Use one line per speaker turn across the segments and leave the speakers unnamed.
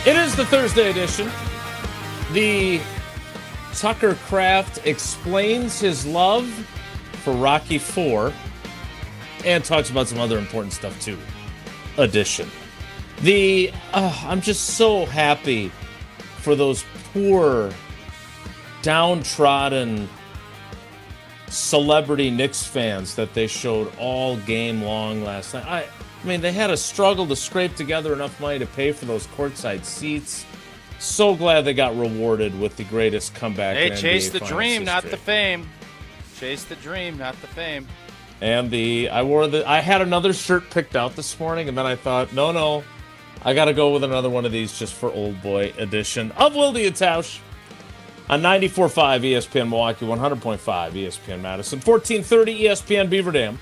It is the Thursday edition. The Tucker Kraft explains his love for Rocky IV and talks about some other important stuff too. Edition. I'm just so happy for those poor, downtrodden celebrity Knicks fans that they showed all game long last night. I mean, they had a struggle to scrape together enough money to pay for those courtside seats. So glad they got rewarded with the greatest comeback.
They
in
chased the
NBA
dream,
Finals
not
history.
the fame. Chase the dream, not the fame.
And I had another shirt picked out this morning, and then I thought, no, I got to go with another one of these just for old boy edition of Wilde and Tausch on 94.5 ESPN Milwaukee, 100.5 ESPN Madison, 1430 ESPN Beaver Dam,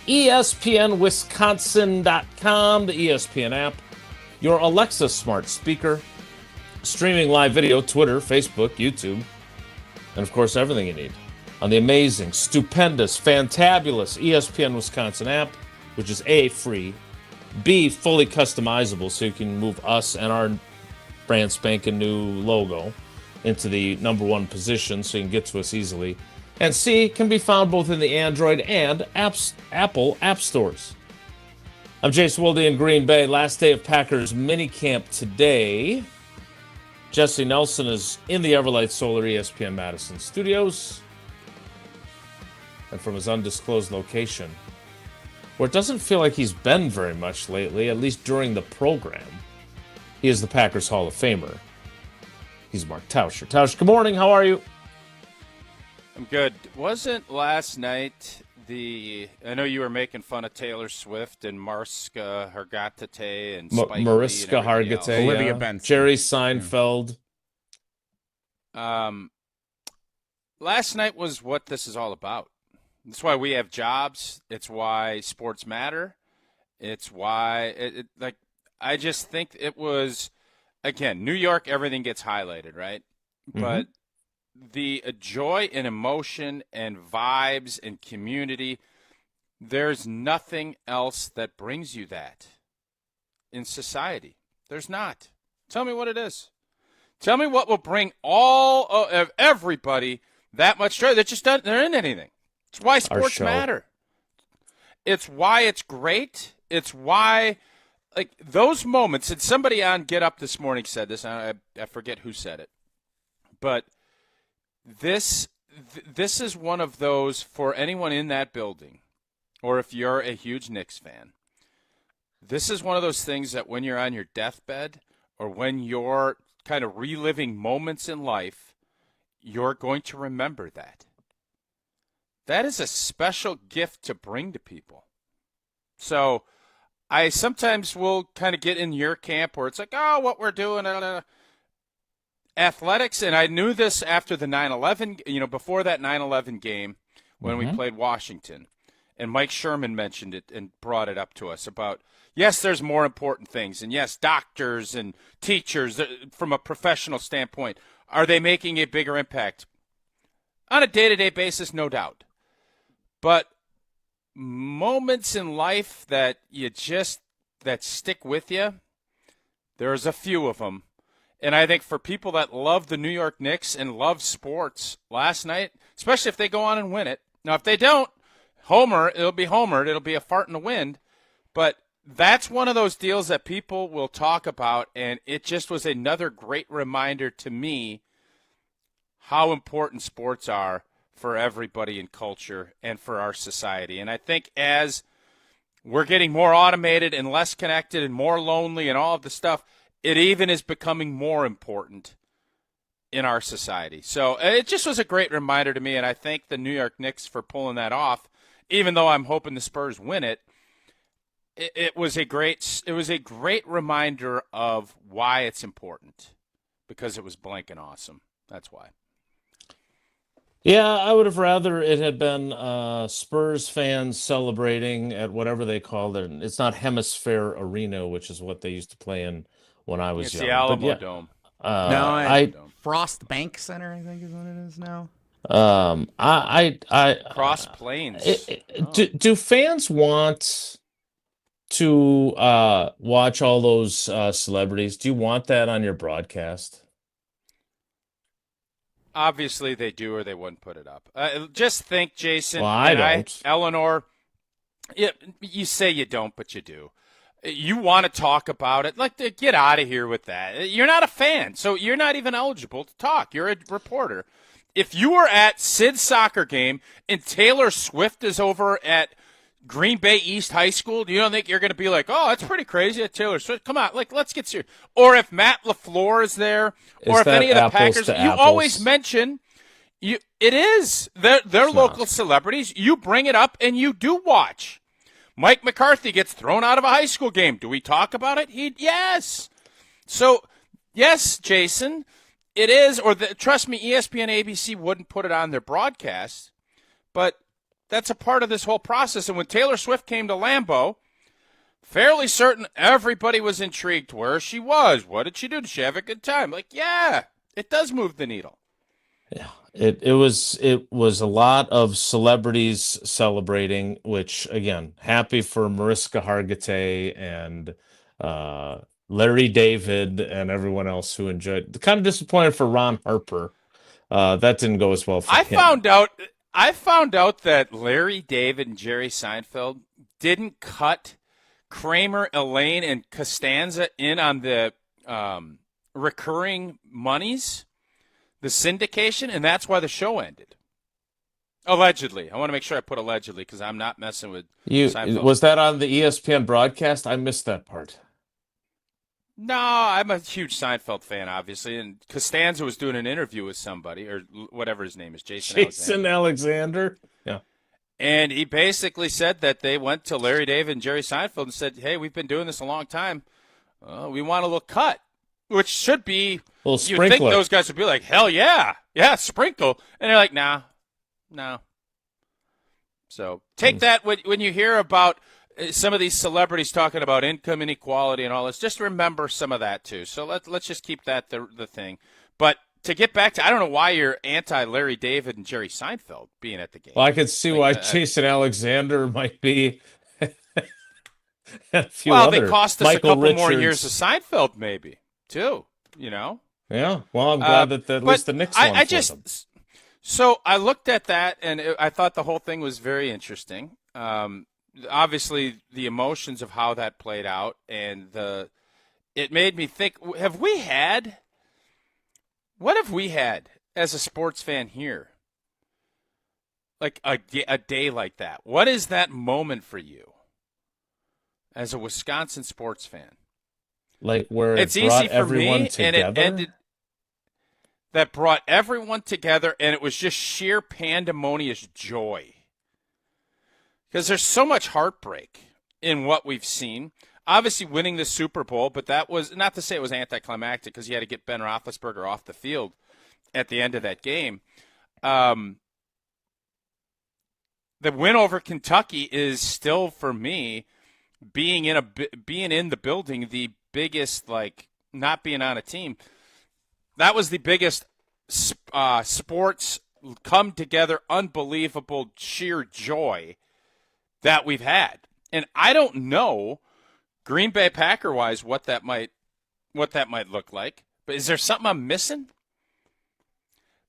ESPNWisconsin.com, the ESPN app, your Alexa smart speaker, streaming live video, Twitter, Facebook, YouTube, and of course everything you need on the amazing, stupendous, fantabulous ESPN Wisconsin app, which is A, free, B, fully customizable so you can move us and our brand spanking new logo into the number one position so you can get to us easily. And C, can be found both in the Android and Apple app stores. I'm Jason Wilde in Green Bay. Last day of Packers minicamp today. Jesse Nelson is in the Everlight Solar ESPN Madison studios. And from his undisclosed location, where it doesn't feel like he's been very much lately, at least during the program, he is the Packers Hall of Famer. He's Mark Tauscher. Tausch, good morning. How are you?
I'm good. Wasn't last night I know you were making fun of Taylor Swift and Mariska Hargitay and Spike Lee
Mariska
and everybody else.
Hargitay,
Olivia Benson.
Jerry Seinfeld.
Last night was what this is all about. That's why we have jobs. It's why sports matter. It's why I just think it was, again, New York, everything gets highlighted, right? Mm-hmm. But the joy and emotion and vibes and community, there's nothing else that brings you that in society. There's not. Tell me what it is. Tell me what will bring all of everybody that much joy. They're just not, they're in anything. It's why sports matter. It's why it's great. It's why, like, those moments, and somebody on Get Up this morning said this, I forget who said it, but this is one of those for anyone in that building, or if you're a huge Knicks fan, this is one of those things that when you're on your deathbed or when you're kind of reliving moments in life, you're going to remember that. That is a special gift to bring to people. So I sometimes will kind of get in your camp where it's like, oh, what we're doing, athletics, and I knew this after the 9/11, before that 9/11 game when we played Washington, and Mike Sherman mentioned it and brought it up to us about, yes, there's more important things, and yes, doctors and teachers, from a professional standpoint, are they making a bigger impact? On a day-to-day basis, no doubt. But moments in life that stick with you, there's a few of them. And I think for people that love the New York Knicks and love sports last night, especially if they go on and win it. Now, if they don't, it'll be homered. It'll be a fart in the wind. But that's one of those deals that people will talk about, and it just was another great reminder to me how important sports are for everybody in culture and for our society. And I think as we're getting more automated and less connected and more lonely and all of the stuff, it even is becoming more important in our society. So it just was a great reminder to me, and I thank the New York Knicks for pulling that off. Even though I'm hoping the Spurs win it, it was a great reminder of why it's important, because it was blanking awesome. That's why.
Yeah, I would have rather it had been Spurs fans celebrating at whatever they called it. It's not Hemisphere Arena, which is what they used to play in when I was
it's
young.
The Alamo Dome.
Frost Bank Center, I think, is what it is now.
I
Cross Plains.
Do fans want to watch all those celebrities? Do you want that on your broadcast?
Obviously, they do, or they wouldn't put it up. Just think, Jason.
Well, I don't.
Eleanor. Yeah, you say you don't, but you do. You want to talk about it. Like, get out of here with that. You're not a fan, so you're not even eligible to talk. You're a reporter. If you were at Sid's soccer game and Taylor Swift is over at Green Bay East High School, do you don't think you're going to be like, oh, that's pretty crazy at Taylor Swift? Come on, like, let's get serious. Or if Matt LaFleur is there, or if any of the Packers, you always mention it is. They're local celebrities. You bring it up and you do watch. Mike McCarthy gets thrown out of a high school game. Do we talk about it? Yes. So, yes, Jason, it is. Or trust me, ESPN, ABC wouldn't put it on their broadcast. But that's a part of this whole process. And when Taylor Swift came to Lambeau, fairly certain everybody was intrigued where she was. What did she do? Did she have a good time? Like, yeah, it does move the needle.
Yeah. It was a lot of celebrities celebrating, which again, happy for Mariska Hargitay and Larry David and everyone else who enjoyed. Kind of disappointed for Ron Harper. That didn't go as well for him.
I found out that Larry David and Jerry Seinfeld didn't cut Kramer, Elaine, and Costanza in on the recurring monies. The syndication, and that's why the show ended. Allegedly. I want to make sure I put allegedly because I'm not messing with Seinfeld.
Was that on the ESPN broadcast? I missed that part.
No, I'm a huge Seinfeld fan, obviously, and Costanza was doing an interview with somebody, or whatever his name is, Jason
Alexander. Yeah.
And he basically said that they went to Larry David and Jerry Seinfeld and said, hey, we've been doing this a long time. We want a little cut. Which should be, you think those guys would be like, hell yeah, sprinkle. And they're like, no. So take that when you hear about some of these celebrities talking about income inequality and all this, just remember some of that too. So let's just keep that the thing. But to get back to, I don't know why you're anti-Larry David and Jerry Seinfeld being at the game.
Well, I could see why Jason Alexander might be.
They cost us a couple more years of Seinfeld maybe. Too,
Yeah. Well, I'm glad that at least the Knicks won.
So I looked at that and I thought the whole thing was very interesting. Obviously, the emotions of how that played out, and it made me think: what have we had as a sports fan here? Like a day like that. What is that moment for you as a Wisconsin sports fan?
Like where it's easy for me, together?
And it ended. That brought everyone together, and it was just sheer pandemonious joy. Because there's so much heartbreak in what we've seen. Obviously, winning the Super Bowl, but that was not to say it was anticlimactic because you had to get Ben Roethlisberger off the field at the end of that game. The win over Kentucky is still, for me, being in the building, the biggest, not being on a team. That was the biggest sports come together, unbelievable sheer joy that we've had. And I don't know, Green Bay Packer wise, what that might look like. But is there something I'm missing?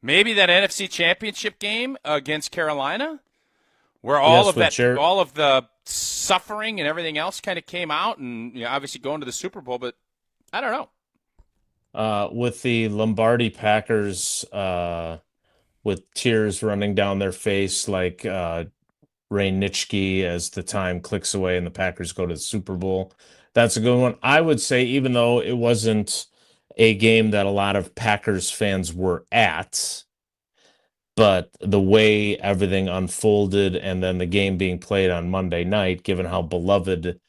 Maybe that NFC Championship game against Carolina, where all of the suffering and everything else kind of came out, and obviously going to the Super Bowl, but I don't know.
With the Lombardi Packers with tears running down their face like Ray Nitschke as the time clicks away and the Packers go to the Super Bowl. That's a good one. I would say, even though it wasn't a game that a lot of Packers fans were at, but the way everything unfolded and then the game being played on Monday night, given how beloved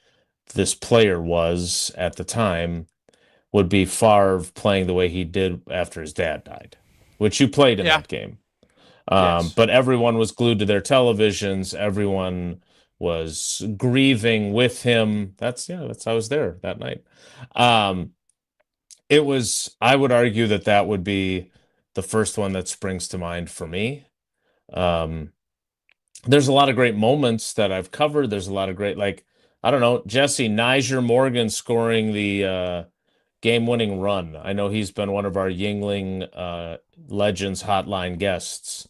this player was at the time, would be Favre playing the way he did after his dad died, which you played in that game. Yes. But everyone was glued to their televisions. Everyone was grieving with him. I was there that night. I would argue that would be the first one that springs to mind for me. There's a lot of great moments that I've covered. There's a lot of great, I don't know, Jesse, Niger Morgan scoring the game-winning run. I know he's been one of our Yingling Legends hotline guests.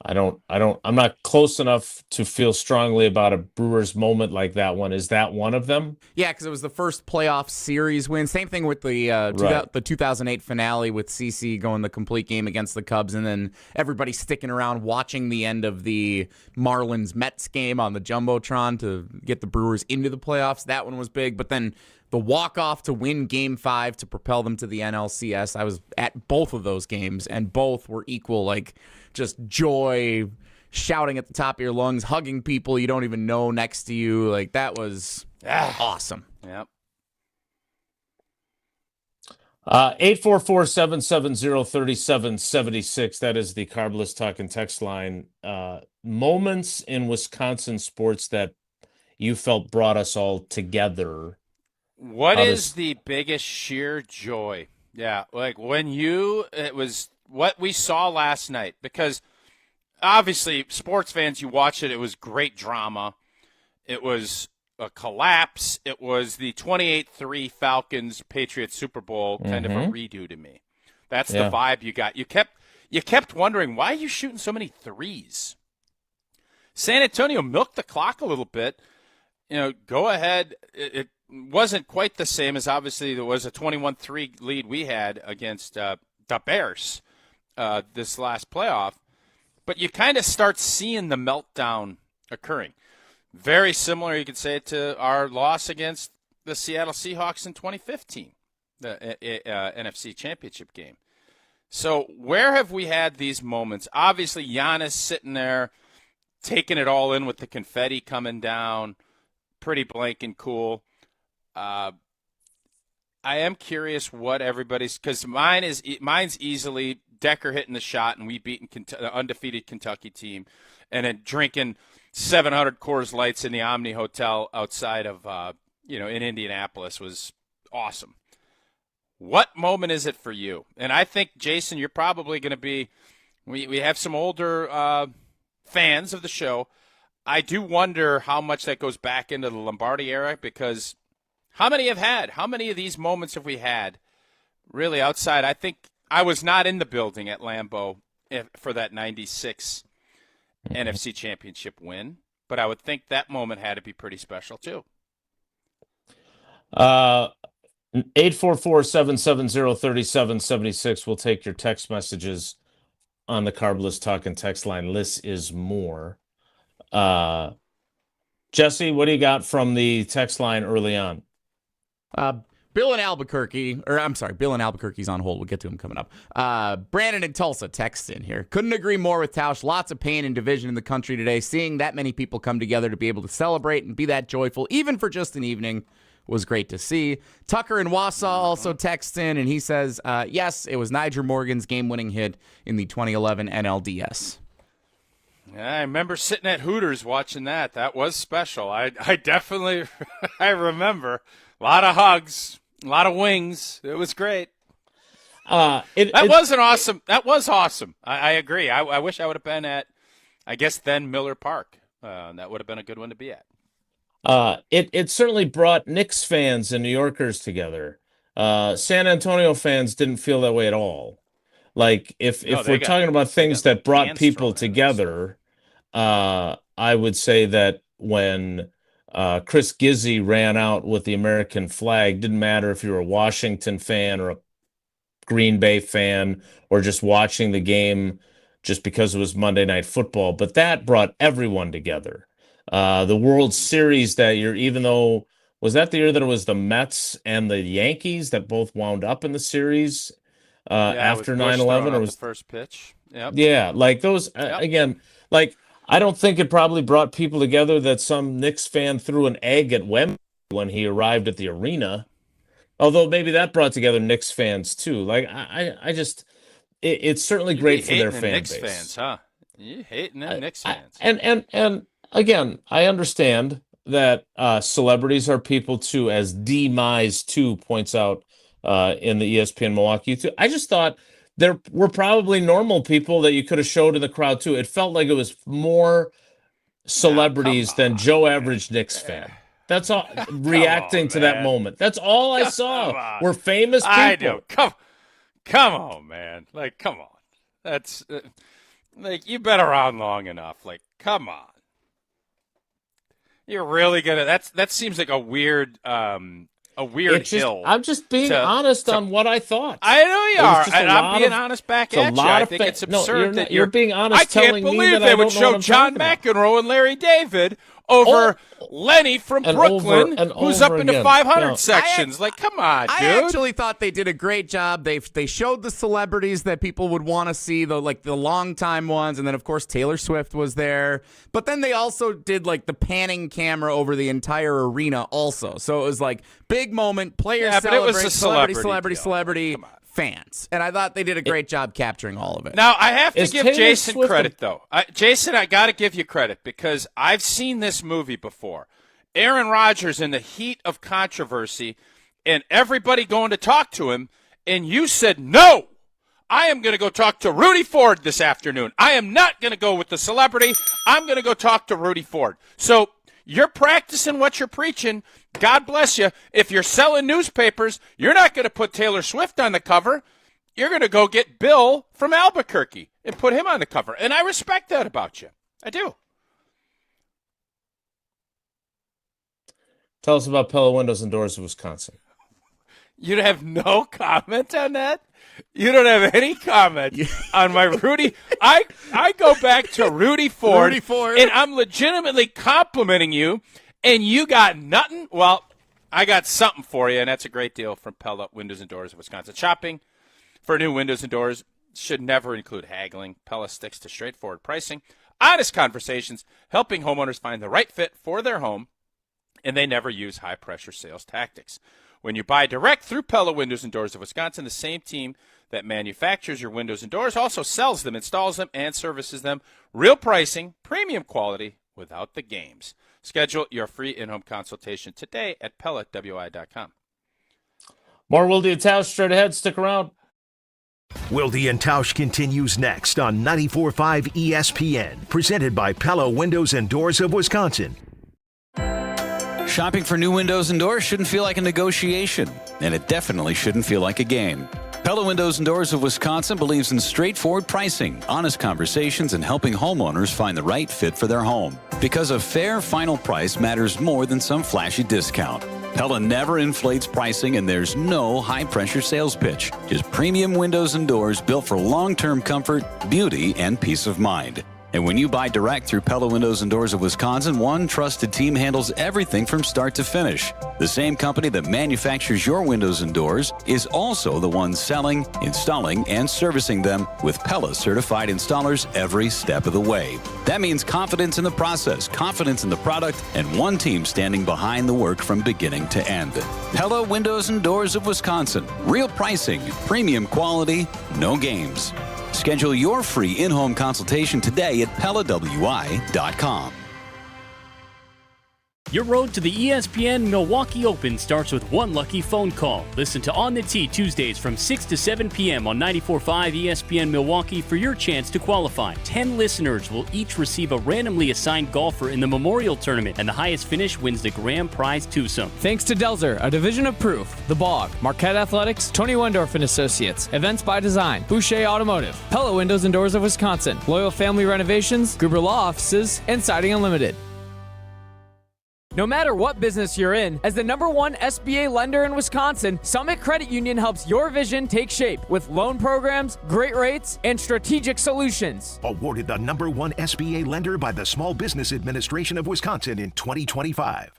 I'm not close enough to feel strongly about a Brewers moment like that one. Is that one of them?
Yeah, because it was the first playoff series win. Same thing with the the 2008 finale with CeCe going the complete game against the Cubs, and then everybody sticking around watching the end of the Marlins-Mets game on the Jumbotron to get the Brewers into the playoffs. That one was big, but then the walk-off to win Game 5 to propel them to the NLCS. I was at both of those games, and both were equal, like, just joy, shouting at the top of your lungs, hugging people you don't even know next to you. Like, that was awesome.
Yep.
844-770-3776. That is the Carbless Talk and Text line. Moments in Wisconsin sports that you felt brought us all together.
What is the biggest sheer joy? Yeah, like it was what we saw last night, because obviously sports fans, you watch it, it was great drama. It was a collapse. It was the 28-3 Falcons Patriots Super Bowl, kind of a redo to me. That's the vibe you got. You kept wondering, why are you shooting so many threes? San Antonio milked the clock a little bit. Go ahead. It wasn't quite the same as, obviously, there was a 21-3 lead we had against the Bears this last playoff. But you kind of start seeing the meltdown occurring. Very similar, you could say, to our loss against the Seattle Seahawks in 2015, the NFC Championship game. So where have we had these moments? Obviously, Giannis sitting there, taking it all in with the confetti coming down, pretty blank and cool. I am curious what everybody's, because mine's easily Decker hitting the shot and we beaten the undefeated Kentucky team, and then drinking 700 Coors Lights in the Omni Hotel outside of in Indianapolis was awesome. What moment is it for you? And I think, Jason, you're probably going to be. We have some older fans of the show. I do wonder how much that goes back into the Lombardi era, because how many of these moments have we had really outside? I think I was not in the building at Lambeau for that 96 NFC Championship win, but I would think that moment had to be pretty special too.
844-770-3776. We'll take your text messages on the Carbless Talk and Text line. This is more. Jesse, what do you got from the text line early on?
Bill in Albuquerque's on hold. We'll get to him coming up. Brandon in Tulsa texts in here. Couldn't agree more with Tausch. Lots of pain and division in the country today. Seeing that many people come together to be able to celebrate and be that joyful, even for just an evening, was great to see. Tucker in Wausau also texts in, and he says, yes, it was Niger Morgan's game-winning hit in the 2011 NLDS.
Yeah, I remember sitting at Hooters watching that. That was special. I definitely I remember. A lot of hugs, a lot of wings. It was great. That was awesome. I agree. I wish I would have been at, I guess, then Miller Park. That would have been a good one to be at.
It certainly brought Knicks fans and New Yorkers together. San Antonio fans didn't feel that way at all. Like, if we're talking about things that brought people together, I would say that when Chris Gizzy ran out with the American flag, didn't matter if you were a Washington fan or a Green Bay fan or just watching the game just because it was Monday Night Football, but that brought everyone together. The World Series that year, even though, was that the year that it was the Mets and the Yankees that both wound up in the series after 9/11? Or was
the first pitch? Yep.
Yeah, like those, again, like, I don't think it probably brought people together that some Knicks fan threw an egg at Wembley when he arrived at the arena. Although maybe that brought together Knicks fans too. Like, I just, it's certainly great for their fan
Knicks
base.
Fans, huh? You hating them Knicks fans?
And again, I understand that celebrities are people too, as D-Mize2 points out in the ESPN Milwaukee too. I just thought there were probably normal people that you could have showed in the crowd too. It felt like it was more celebrities than Joe Average Knicks fan. That's all. Reacting to that moment. That's all I saw. We're famous people.
I know. Come on, man. Like, come on. That's like, you've been around long enough. Like, come on. You're really gonna. That seems like a weird hill.
I'm just being honest on what I thought.
I know you are, and I'm being honest back at you. I think it's absurd that
you're being honest.
I can't believe they would show John McEnroe and Larry David over Lenny from Brooklyn, who's up into 500 sections. Like, come on, dude.
I actually thought they did a great job. They showed the celebrities that people would want to see, the longtime ones, and then of course Taylor Swift was there. But then they also did like the panning camera over the entire arena, also. So it was like big moment, players celebrate,
but it was a
celebrity. Fans. And I thought they did a great job capturing all of it.
Now, I have to give Jason credit, though. Jason, I got to give you credit because I've seen this movie before. Aaron Rodgers in the heat of controversy and everybody going to talk to him, and you said, no, I am going to go talk to Rudy Ford this afternoon. I am not going to go with the celebrity. I'm going to go talk to Rudy Ford. So you're practicing what you're preaching. God bless you. If you're selling newspapers, you're not going to put Taylor Swift on the cover. You're going to go get Bill from Albuquerque and put him on the cover. And I respect that about you. I do.
Tell us about Pella Windows and Doors of Wisconsin.
You have no comment on that? You don't have any comment on my Rudy. I go back to Rudy Ford, and I'm legitimately complimenting you, and you got nothing? Well, I got something for you, and that's a great deal from Pella Windows and Doors of Wisconsin. Shopping for new windows and doors should never include haggling. Pella sticks to straightforward pricing, honest conversations, helping homeowners find the right fit for their home, and they never use high-pressure sales tactics. When you buy direct through Pella Windows and Doors of Wisconsin, the same team that manufactures your windows and doors also sells them, installs them, and services them. Real pricing, premium quality, without the games. Schedule your free in-home consultation today at PellaWI.com.
More Wilde and Tausch straight ahead. Stick around.
Wilde and Tausch continues next on 94.5 ESPN, presented by Pella Windows and Doors of Wisconsin.
Shopping for new windows and doors shouldn't feel like a negotiation, and it definitely shouldn't feel like a game. Pella Windows and Doors of Wisconsin believes in straightforward pricing, honest conversations, and helping homeowners find the right fit for their home. Because a fair final price matters more than some flashy discount. Pella never inflates pricing, and there's no high-pressure sales pitch. Just premium windows and doors built for long-term comfort, beauty, and peace of mind. And when you buy direct through Pella Windows and Doors of Wisconsin, one trusted team handles everything from start to finish. The same company that manufactures your windows and doors is also the one selling, installing, and servicing them with Pella certified installers every step of the way. That means confidence in the process, confidence in the product, and one team standing behind the work from beginning to end. Pella Windows and Doors of Wisconsin. Real pricing, premium quality, no games. Schedule your free in-home consultation today at PellaWI.com.
Your road to the ESPN Milwaukee Open starts with one lucky phone call. Listen to On the Tee Tuesdays from 6 to 7 p.m. on 94.5 ESPN Milwaukee for your chance to qualify. 10 listeners will each receive a randomly assigned golfer in the Memorial Tournament, and the highest finish wins the grand prize twosome.
Thanks to Delzer, a division of Proof, The Bog, Marquette Athletics, Tony Wendorf and Associates, Events by Design, Boucher Automotive, Pella Windows and Doors of Wisconsin, Loyal Family Renovations, Gruber Law Offices, and Siding Unlimited. No matter what business you're in, as the #1 SBA lender in Wisconsin, Summit Credit Union helps your vision take shape with loan programs, great rates, and strategic solutions.
Awarded the #1 SBA lender by the Small Business Administration of Wisconsin in 2025.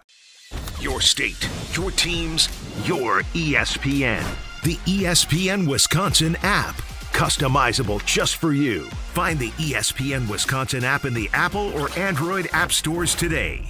Your state, your teams, your ESPN. The ESPN Wisconsin app. Customizable just for you. Find the ESPN Wisconsin app in the Apple or Android app stores today.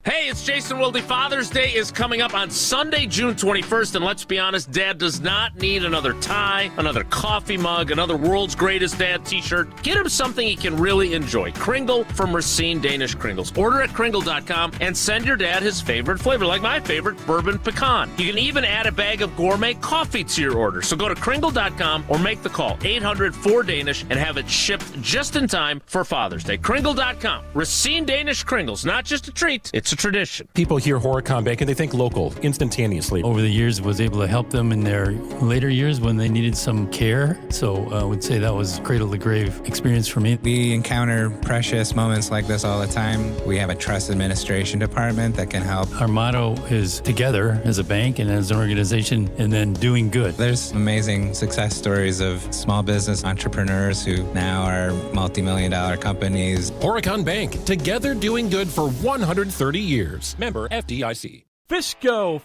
Hey, it's Jason Wilde. Father's Day is coming up on Sunday, June 21st, and let's be honest, Dad does not need another tie, another coffee mug, another World's Greatest Dad t-shirt. Get him something he can really enjoy. Kringle from Racine Danish Kringles. Order at Kringle.com and send your dad his favorite flavor, like my favorite, bourbon pecan. You can even add a bag of gourmet coffee to your order. So go to Kringle.com or make the call, 800-4DANISH, and have it shipped just in time for Father's Day. Kringle.com. Racine Danish Kringles, not just a treat, it's a
a tradition.
People hear Horicon Bank and they think local instantaneously.
Over the years, was able to help them in their later years when they needed some care. So I would say that was cradle to grave experience for me.
We encounter precious moments like this all the time. We have a trust administration department that can help.
Our motto is together as a bank and as an organization, and then doing good.
There's amazing success stories of small business entrepreneurs who now are multi-million-dollar companies.
Horicon Bank, together doing good for 130 years. Member FDIC.
Fisco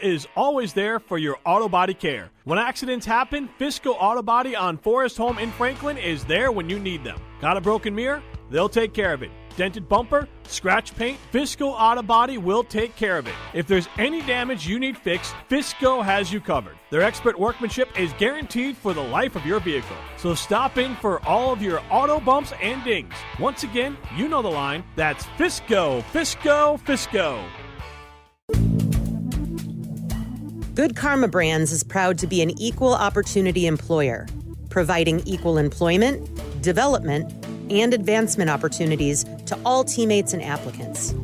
is always there for your auto body care. When accidents happen, Fisco Auto Body on Forest Home in Franklin is there when you need them. Got a broken mirror? They'll take care of it. Dented bumper? Scratch paint? Fisco Auto Body will take care of it. If there's any damage you need fixed, Fisco has you covered. Their expert workmanship is guaranteed for the life of your vehicle. So stop in for all of your auto bumps and dings. Once again, you know the line. That's Fisco.
Good Karma Brands is proud to be an equal opportunity employer, providing equal employment, development, and advancement opportunities to all teammates and applicants.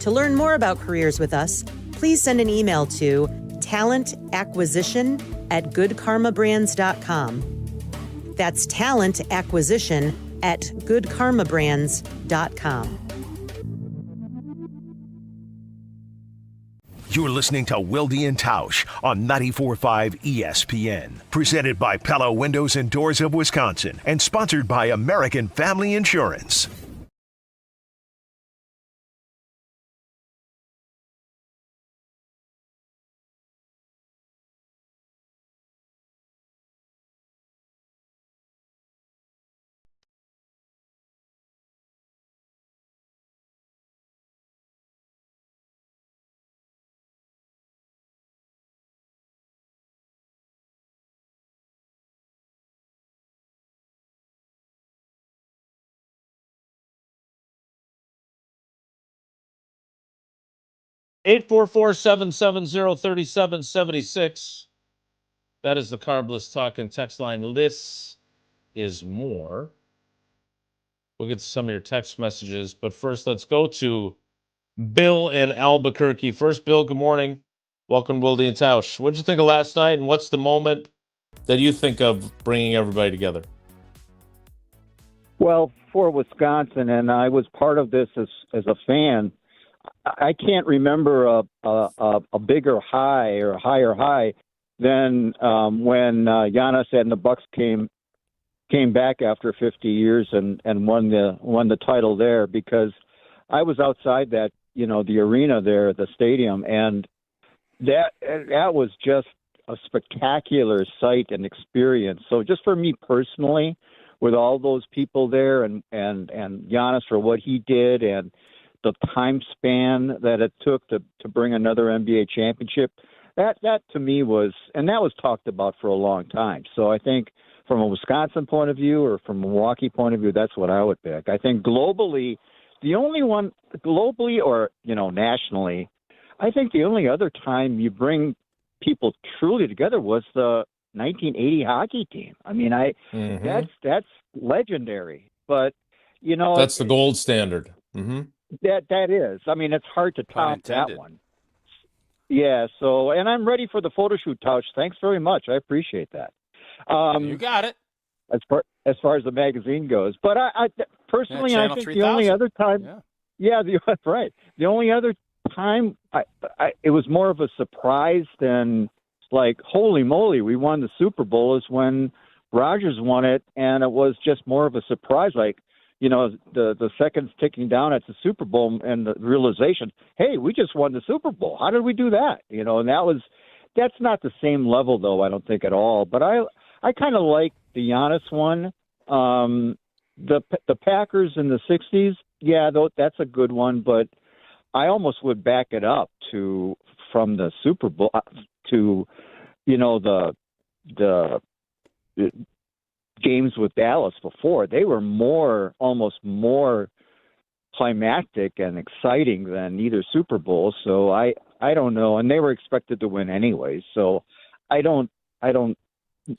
To learn more about careers with us, please send an email to talentacquisition@goodkarmabrands.com. That's talentacquisition@goodkarmabrands.com.
You're listening to Wilde and Tausch on 94.5 ESPN. Presented by Pella Windows and Doors of Wisconsin and sponsored by American Family Insurance.
Eight four four 770 That is the Carbless Talk and text line. This is more. We'll get to some of your text messages, but first let's go to Bill in Albuquerque. First, Bill, good morning. Welcome, Wilde and Tausch. What did you think of last night, and what's the moment that you think of bringing everybody together?
Well, for Wisconsin, and I was part of this as a fan, I can't remember a bigger high or a higher high than when Giannis and the Bucks came back after 50 years and won the title there, because I was outside that, the arena there, the stadium, and that was just a spectacular sight and experience. So just for me personally, with all those people there and Giannis for what he did and the time span that it took to bring another NBA championship, that to me was, and that was talked about for a long time. So I think from a Wisconsin point of view or from a Milwaukee point of view, that's what I would pick. I think globally, the only one or, nationally, I think the only other time you bring people truly together was the 1980 hockey team. I mean, that's legendary, but
that's the gold standard. Mm-hmm.
That is. I mean, it's hard to top that one. Yeah. So, and I'm ready for the photo shoot, Tausch. Thanks very much. I appreciate that.
You got it.
As far as the magazine goes, but I personally, I think
3000.
the only other time, right. The only other time, it was more of a surprise than like, holy moly, we won the Super Bowl, is when Rodgers won it, and it was just more of a surprise, like, the seconds ticking down at the Super Bowl and the realization, hey, we just won the Super Bowl. How did we do that? And that's not the same level, though, I don't think at all. But I kind of like the Giannis one. The Packers in the 60s, that's a good one, but I almost would back it up from the Super Bowl to, the games with Dallas before. They were almost more climactic and exciting than either Super Bowl. So I don't know. And they were expected to win anyway. So I don't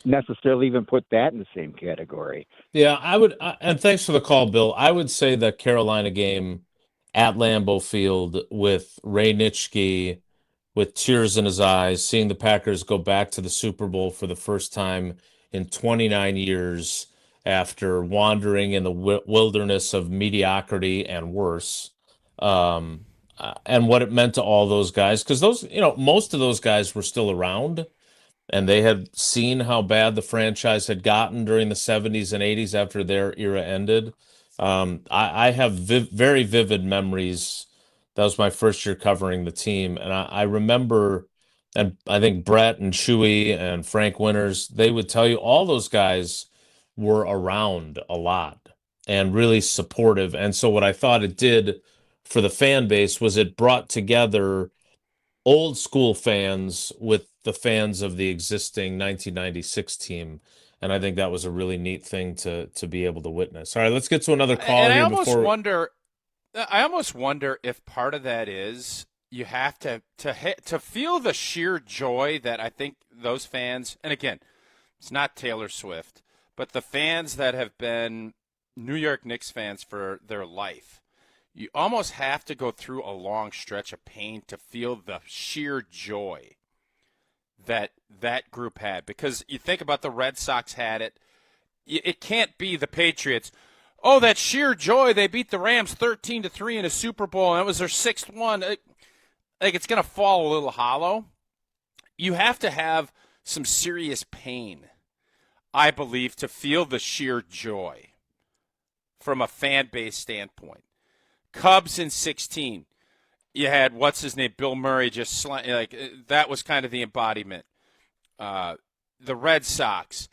necessarily even put that in the same category.
Yeah, I would. And thanks for the call, Bill. I would say the Carolina game at Lambeau Field with Ray Nitschke with tears in his eyes, seeing the Packers go back to the Super Bowl for the first time in 29 years after wandering in the wilderness of mediocrity and worse. And what it meant to all those guys, because most of those guys were still around, and they had seen how bad the franchise had gotten during the 70s and 80s after their era ended. I have very vivid memories. That was my first year covering the team, and I remember, and I think Brett and Shuey and Frank Winters, they would tell you all those guys were around a lot and really supportive. And so what I thought it did for the fan base was it brought together old school fans with the fans of the existing 1996 team. And I think that was a really neat thing to be able to witness. All right, let's get to another call
and
here.
I almost wonder if part of that is you have to feel the sheer joy that I think those fans, and again, it's not Taylor Swift, but the fans that have been New York Knicks fans for their life, you almost have to go through a long stretch of pain to feel the sheer joy that that group had. Because you think about the Red Sox had it. It can't be the Patriots. Oh, that sheer joy. They beat the Rams 13-3 in a Super Bowl, and it was their 6th one. It's going to fall a little hollow. You have to have some serious pain, I believe, to feel the sheer joy from a fan base standpoint. Cubs in 16. You had, what's his name, Bill Murray, that was kind of the embodiment. The Red Sox.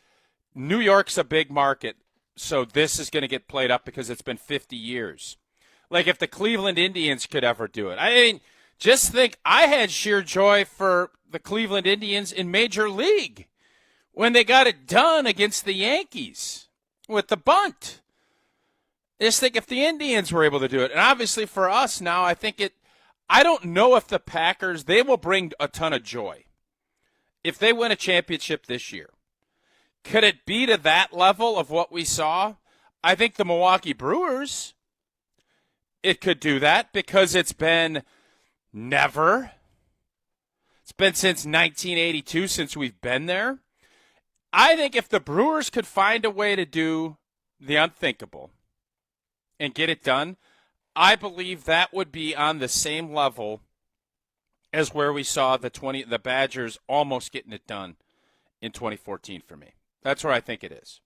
New York's a big market, so this is going to get played up because it's been 50 years. Like if the Cleveland Indians could ever do it. I mean, just think, I had sheer joy for the Cleveland Indians in Major League when they got it done against the Yankees with the bunt. Just think if the Indians were able to do it. And obviously for us now, I don't know if the Packers, they will bring a ton of joy if they win a championship this year. Could it be to that level of what we saw? I think the Milwaukee Brewers, it could do that because it's been never. It's been since 1982 since we've been there. I think if the Brewers could find a way to do the unthinkable and get it done, I believe that would be on the same level as where we saw the Badgers almost getting it done in 2014 for me. That's where I think it is.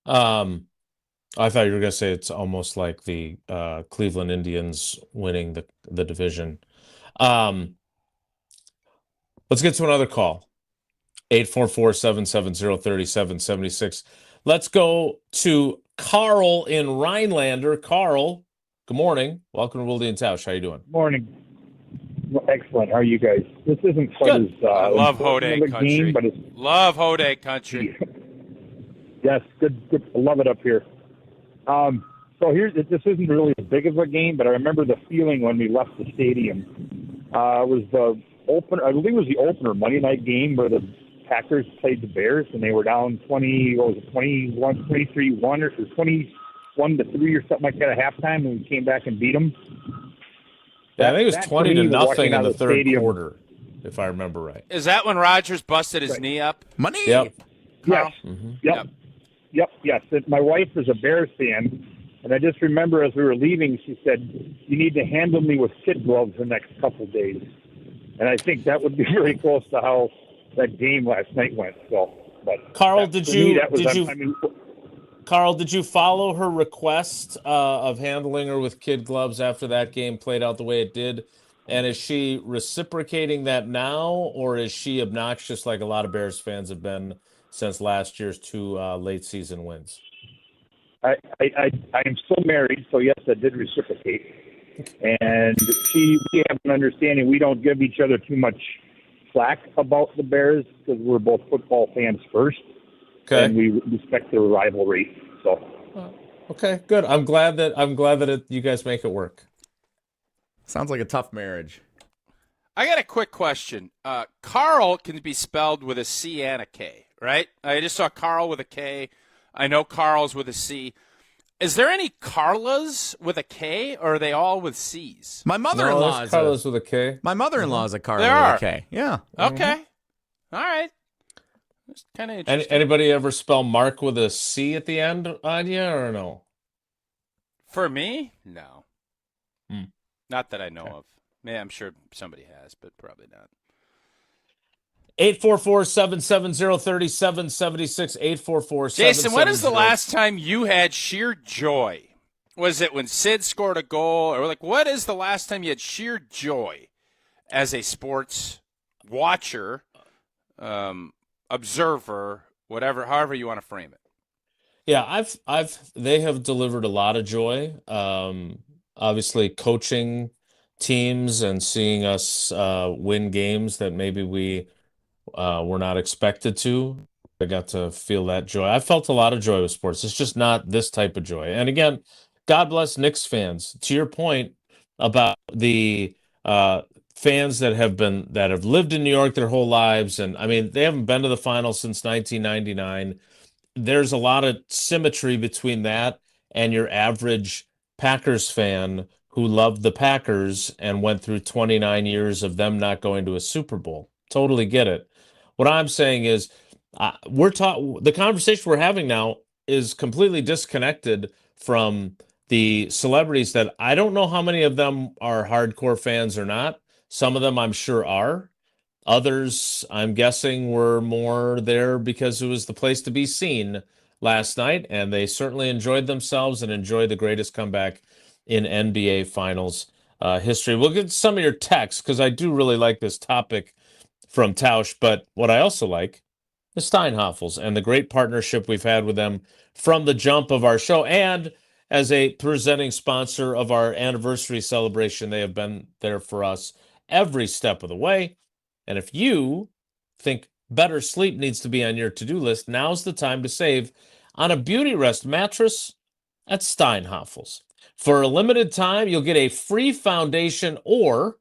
I thought you were going to say it's almost like the Cleveland Indians winning the division. Let's get to another call. 844-770-3776. Let's go to Carl in Rhinelander. Carl, good morning. Welcome to Wilde and Tausch. How you doing?
Morning. Excellent. How are you guys? This isn't quite as
I love Hodag country.
Game, but it's
love Hodag country.
Yes, good. I love it up here. So this isn't really as big of a game, but I remember the feeling when we left the stadium. It was the opener. I believe it was the opener Monday night game where the Packers played the Bears and they were down 23-1 or 21-3 or something like that at halftime, and we came back and beat them.
Yeah, I think it was 20-0 in the third quarter, if I remember right.
Is that when Rodgers busted his knee up?
Money?
Yep.
Yes.
Mm-hmm.
Yep. Yes. My wife is a Bears fan, and I just remember as we were leaving, she said, "You need to handle me with kid gloves the next couple of days." And I think that would be very close to how that game last night went. So, but
Carl, did you follow her request of handling her with kid gloves after that game played out the way it did? And is she reciprocating that now, or is she obnoxious like a lot of Bears fans have been since last year's 2 late season wins?
I am still married, so yes, I did reciprocate. And we have an understanding we don't give each other too much slack about the Bears because we're both football fans first.
Okay.
And we respect their rivalry. So.
Okay, good. I'm glad that you guys make it work.
Sounds like a tough marriage.
I got a quick question. Carl can be spelled with a C and a K, right? I just saw Carl with a K. I know Carl's with a C. Is there any Carlas with a K, or are they all with C's?
My mother-in-law is
Carlos with a K.
My mother-in-law is a Carla
There are.
with a K. Yeah.
Okay. All right. That's kind of interesting.
Anybody ever spell Mark with a C at the end on you, or no?
For me, no. Not that I know of. Man, I'm sure somebody has, but probably not.
844-770-3776. 844-770.
Jason, when is the last time you had sheer joy? Was it when Sid scored a goal? Or what is the last time you had sheer joy as a sports watcher, observer, however you want to frame it?
Yeah, they have delivered a lot of joy. Obviously coaching teams and seeing us win games that maybe we were not expected to. I got to feel that joy. I felt a lot of joy with sports. It's just not this type of joy. And again, God bless Knicks fans. To your point about the fans that have lived in New York their whole lives, and I mean, they haven't been to the finals since 1999. There's a lot of symmetry between that and your average Packers fan who loved the Packers and went through 29 years of them not going to a Super Bowl. Totally get it. What I'm saying is the conversation we're having now is completely disconnected from the celebrities that I don't know how many of them are hardcore fans or not. Some of them I'm sure are. Others, I'm guessing, were more there because it was the place to be seen last night, and they certainly enjoyed themselves and enjoyed the greatest comeback in NBA Finals history. We'll get some of your texts because I do really like this topic from Tausch, but what I also like is Steinhafels and the great partnership we've had with them from the jump of our show, and as a presenting sponsor of our anniversary celebration, they have been there for us every step of the way. And if you think better sleep needs to be on your to-do list, now's the time to save on a Beauty Rest mattress at Steinhafels. For a limited time, you'll get a free foundation or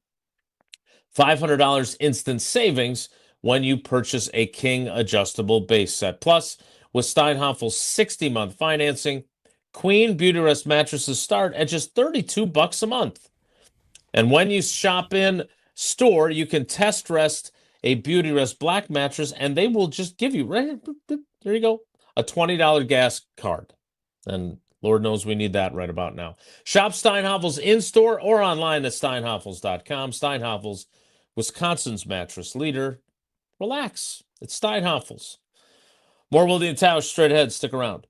$500 instant savings when you purchase a king adjustable base set. Plus, with Steinhafels 60-month financing, Queen Beauty Rest mattresses start at just $32 a month. And when you shop in store, you can test rest a Beauty Rest black mattress, and they will just give you, right there you go, a $20 gas card. And Lord knows we need that right about now. Shop Steinhafels in-store or online at steinhafels.com. Steinhafels, Wisconsin's mattress leader. Relax. It's Steinhafels. More Wilde and Tausch straight ahead. Stick around.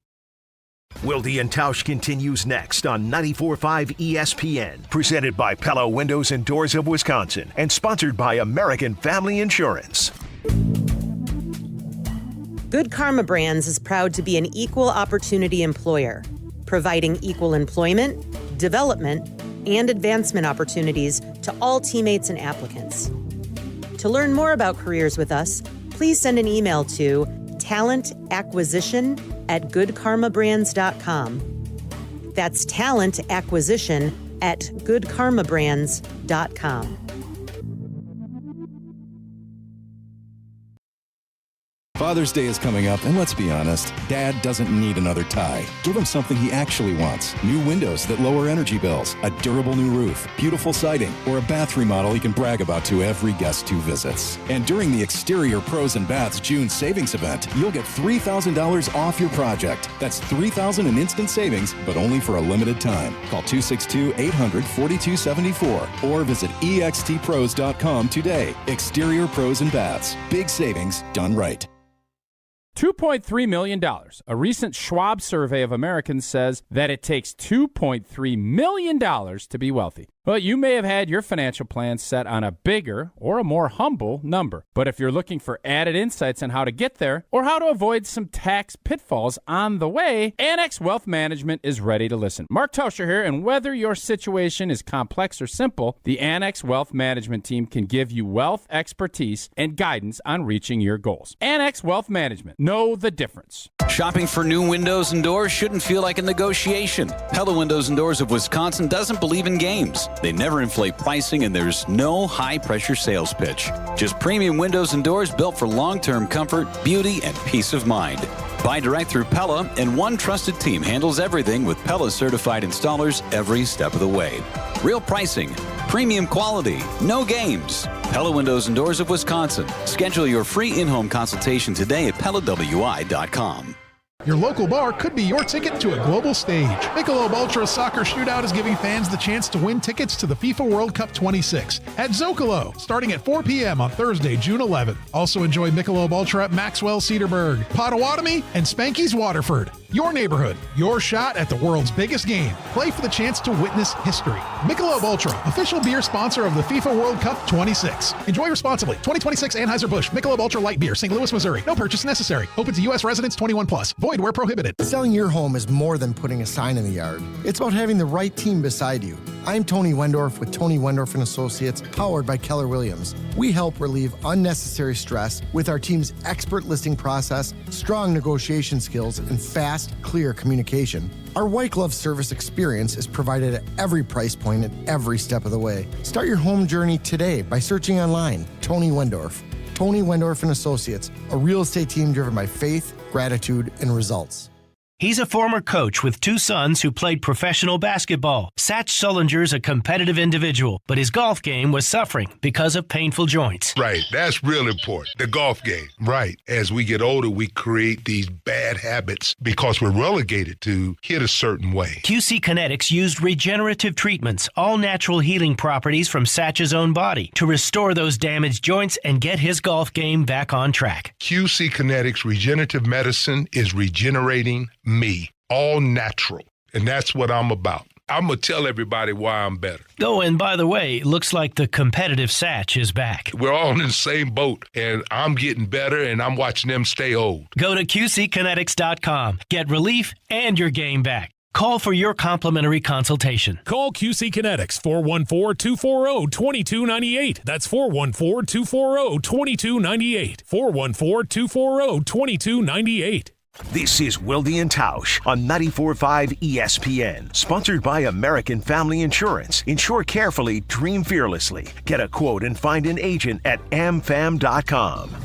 Wilde and Tausch continues next on 94.5 ESPN. Presented by Pella Windows and Doors of Wisconsin and sponsored by American Family Insurance.
Good Karma Brands is proud to be an equal opportunity employer, providing equal employment, development, and advancement opportunities to all teammates and applicants. To learn more about careers with us, please send an email to talentacquisition@goodkarmabrands.com. That's talentacquisition@goodkarmabrands.com.
Father's Day is coming up, and let's be honest, Dad doesn't need another tie. Give him something he actually wants. New windows that lower energy bills, a durable new roof, beautiful siding, or a bath remodel he can brag about to every guest who visits. And during the Exterior Pros and Baths June savings event, you'll get $3,000 off your project. That's $3,000 in instant savings, but only for a limited time. Call 262-800-4274 or visit extpros.com today. Exterior Pros and Baths. Big savings done right.
$2.3 million. A recent Schwab survey of Americans says that it takes $2.3 million to be wealthy. Well, you may have had your financial plan set on a bigger or a more humble number. But if you're looking for added insights on how to get there or how to avoid some tax pitfalls on the way, Annex Wealth Management is ready to listen. Mark Tausch here, and whether your situation is complex or simple, the Annex Wealth Management team can give you wealth expertise and guidance on reaching your goals. Annex Wealth Management. Know the difference.
Shopping for new windows and doors shouldn't feel like a negotiation. Pella Windows and Doors of Wisconsin doesn't believe in games. They never inflate pricing, and there's no high-pressure sales pitch. Just premium windows and doors built for long-term comfort, beauty, and peace of mind. Buy direct through Pella, and one trusted team handles everything with Pella certified installers every step of the way. Real pricing, premium quality, no games. Pella Windows and Doors of Wisconsin. Schedule your free in-home consultation today at PellaWI.com.
Your local bar could be your ticket to a global stage. Michelob Ultra Soccer Shootout is giving fans the chance to win tickets to the FIFA World Cup 26 at Zocalo, starting at 4 p.m. on Thursday, June 11th. Also enjoy Michelob Ultra at Maxwell Cedarburg, Potawatomi, and Spanky's Waterford. Your neighborhood, your shot at the world's biggest game. Play for the chance to witness history. Michelob Ultra, official beer sponsor of the FIFA World Cup 26. Enjoy responsibly. 2026 Anheuser-Busch Michelob Ultra Light Beer, St. Louis, Missouri. No purchase necessary. Open to U.S. residents 21+. Void where prohibited.
Selling your home is more than putting a sign in the yard. It's about having the right team beside you. I'm Tony Wendorf with Tony Wendorf and Associates, powered by Keller Williams. We help relieve unnecessary stress with our team's expert listing process, strong negotiation skills, and fast, clear communication. Our white glove service experience is provided at every price point and every step of the way. Start your home journey today by searching online, Tony Wendorf. Tony Wendorf and Associates, a real estate team driven by faith, gratitude, and results.
He's a former coach with two sons who played professional basketball. Satch Sullinger's a competitive individual, but his golf game was suffering because of painful joints.
Right, that's real important, the golf game. Right, as we get older, we create these bad habits because we're relegated to hit a certain way.
QC Kinetics used regenerative treatments, all natural healing properties from Satch's own body, to restore those damaged joints and get his golf game back on track.
QC Kinetics regenerative medicine is regenerating me, all natural, and that's what I'm about. I'm going to tell everybody why I'm better.
Oh, and by the way, looks like the competitive Satch is back.
We're all in the same boat, and I'm getting better, and I'm watching them stay old.
Go to QCkinetics.com. Get relief and your game back. Call for your complimentary consultation.
Call QC Kinetics, 414-240-2298. That's 414-240-2298. 414-240-2298.
This is Wilde and Tausch on 94.5 ESPN. Sponsored by American Family Insurance. Insure carefully, dream fearlessly. Get a quote and find an agent at amfam.com.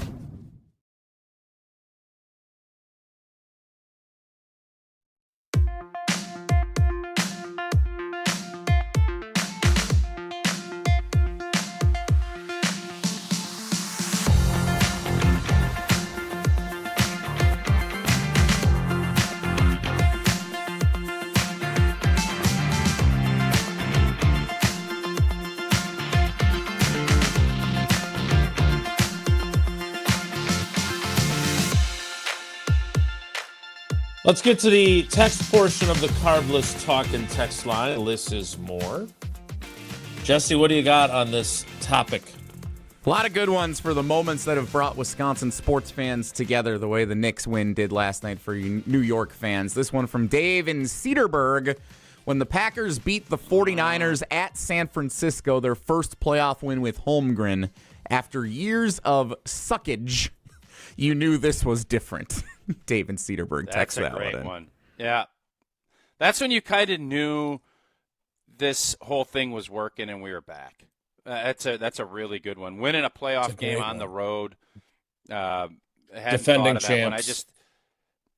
Let's get to the text portion of the Carbless Talk and Text line. Less is more. Jesse, what do you got on this topic?
A lot of good ones for the moments that have brought Wisconsin sports fans together the way the Knicks win did last night for you New York fans. This one from Dave in Cedarburg. When the Packers beat the 49ers at San Francisco, their first playoff win with Holmgren, after years of suckage, you knew this was different. Dave in Cedarburg text that one.
That's a great one. Yeah. That's when you kind of knew this whole thing was working and we were back. That's a really good one. Winning a playoff game on the road.
Defending champs.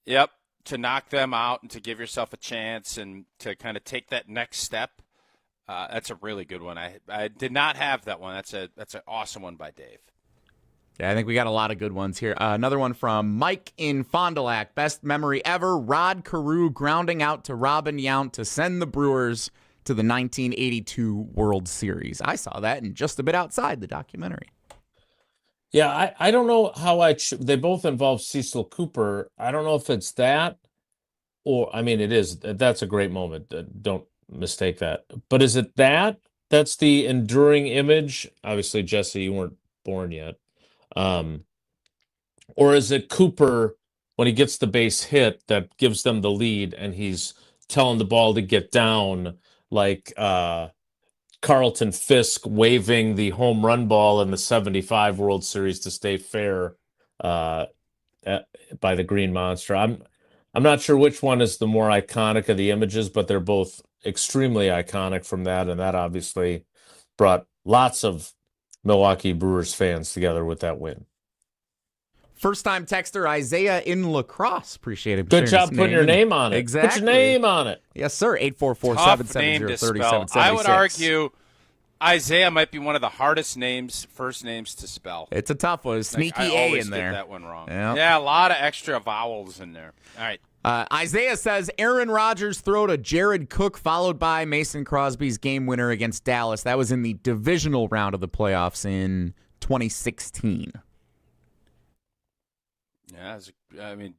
To knock them out and to give yourself a chance and to kind of take that next step. That's a really good one. I did not have that one. That's an awesome one by Dave.
Yeah, I think we got a lot of good ones here. Another one from Mike in Fond du Lac. Best memory ever, Rod Carew grounding out to Robin Yount to send the Brewers to the 1982 World Series. I saw that and just a bit outside the documentary.
Yeah, I don't know how they both involve Cecil Cooper. I don't know if it's that or, I mean, it is. That's a great moment. Don't mistake that. But is it that? That's the enduring image? Obviously, Jesse, you weren't born yet. Or is it Cooper when he gets the base hit that gives them the lead and he's telling the ball to get down like Carlton Fisk waving the home run ball in the 75 World Series to stay fair by the Green Monster. I'm not sure which one is the more iconic of the images, but they're both extremely iconic from that, and that obviously brought lots of Milwaukee Brewers fans together with that win.
First-time texter Isaiah in La Crosse. Appreciate it.
Good job putting your name on it.
Exactly.
Put your name on it.
Yes, sir.
844-770-3776. I would argue Isaiah might be one of the hardest first names to spell.
It's a tough one. Sneaky
I
A
always
in there.
get that one wrong.
Yep.
Yeah, a lot of extra vowels in there. All right.
Isaiah says Aaron Rodgers throw to Jared Cook, followed by Mason Crosby's game winner against Dallas. That was in the divisional round of the playoffs in 2016.
Yeah,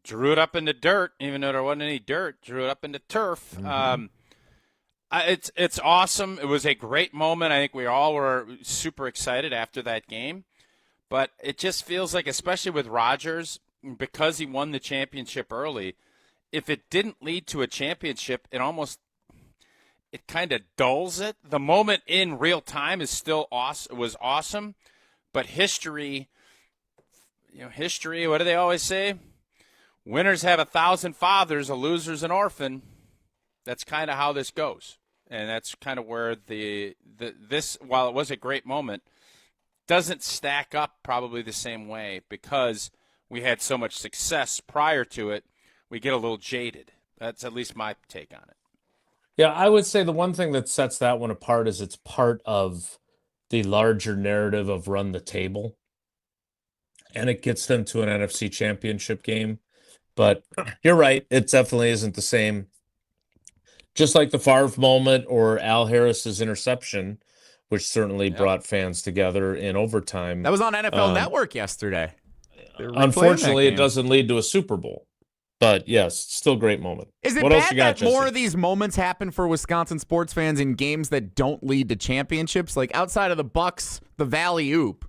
drew it up into dirt, even though there wasn't any dirt. Drew it up into turf.
Mm-hmm.
It's awesome. It was a great moment. I think we all were super excited after that game. But it just feels like, especially with Rodgers, because he won the championship early, if it didn't lead to a championship, it kind of dulls it. The moment in real time is still awesome. It was awesome, but history, what do they always say? Winners have 1,000 fathers, a loser's an orphan. That's kind of how this goes, and that's kind of where this, while it was a great moment, doesn't stack up probably the same way because we had so much success prior to it. We get a little jaded. That's at least my take on it.
Yeah, I would say the one thing that sets that one apart is it's part of the larger narrative of run the table. And it gets them to an NFC championship game. But you're right, it definitely isn't the same. Just like the Favre moment or Al Harris's interception, which certainly brought fans together in overtime.
That was on NFL Network yesterday.
Unfortunately, it doesn't lead to a Super Bowl. But yes, still a great moment.
Is it
what
bad
else you got,
that more
Jesse?
of these moments happen for Wisconsin sports fans in games that don't lead to championships? Like outside of the Bucks, the Valley Oop,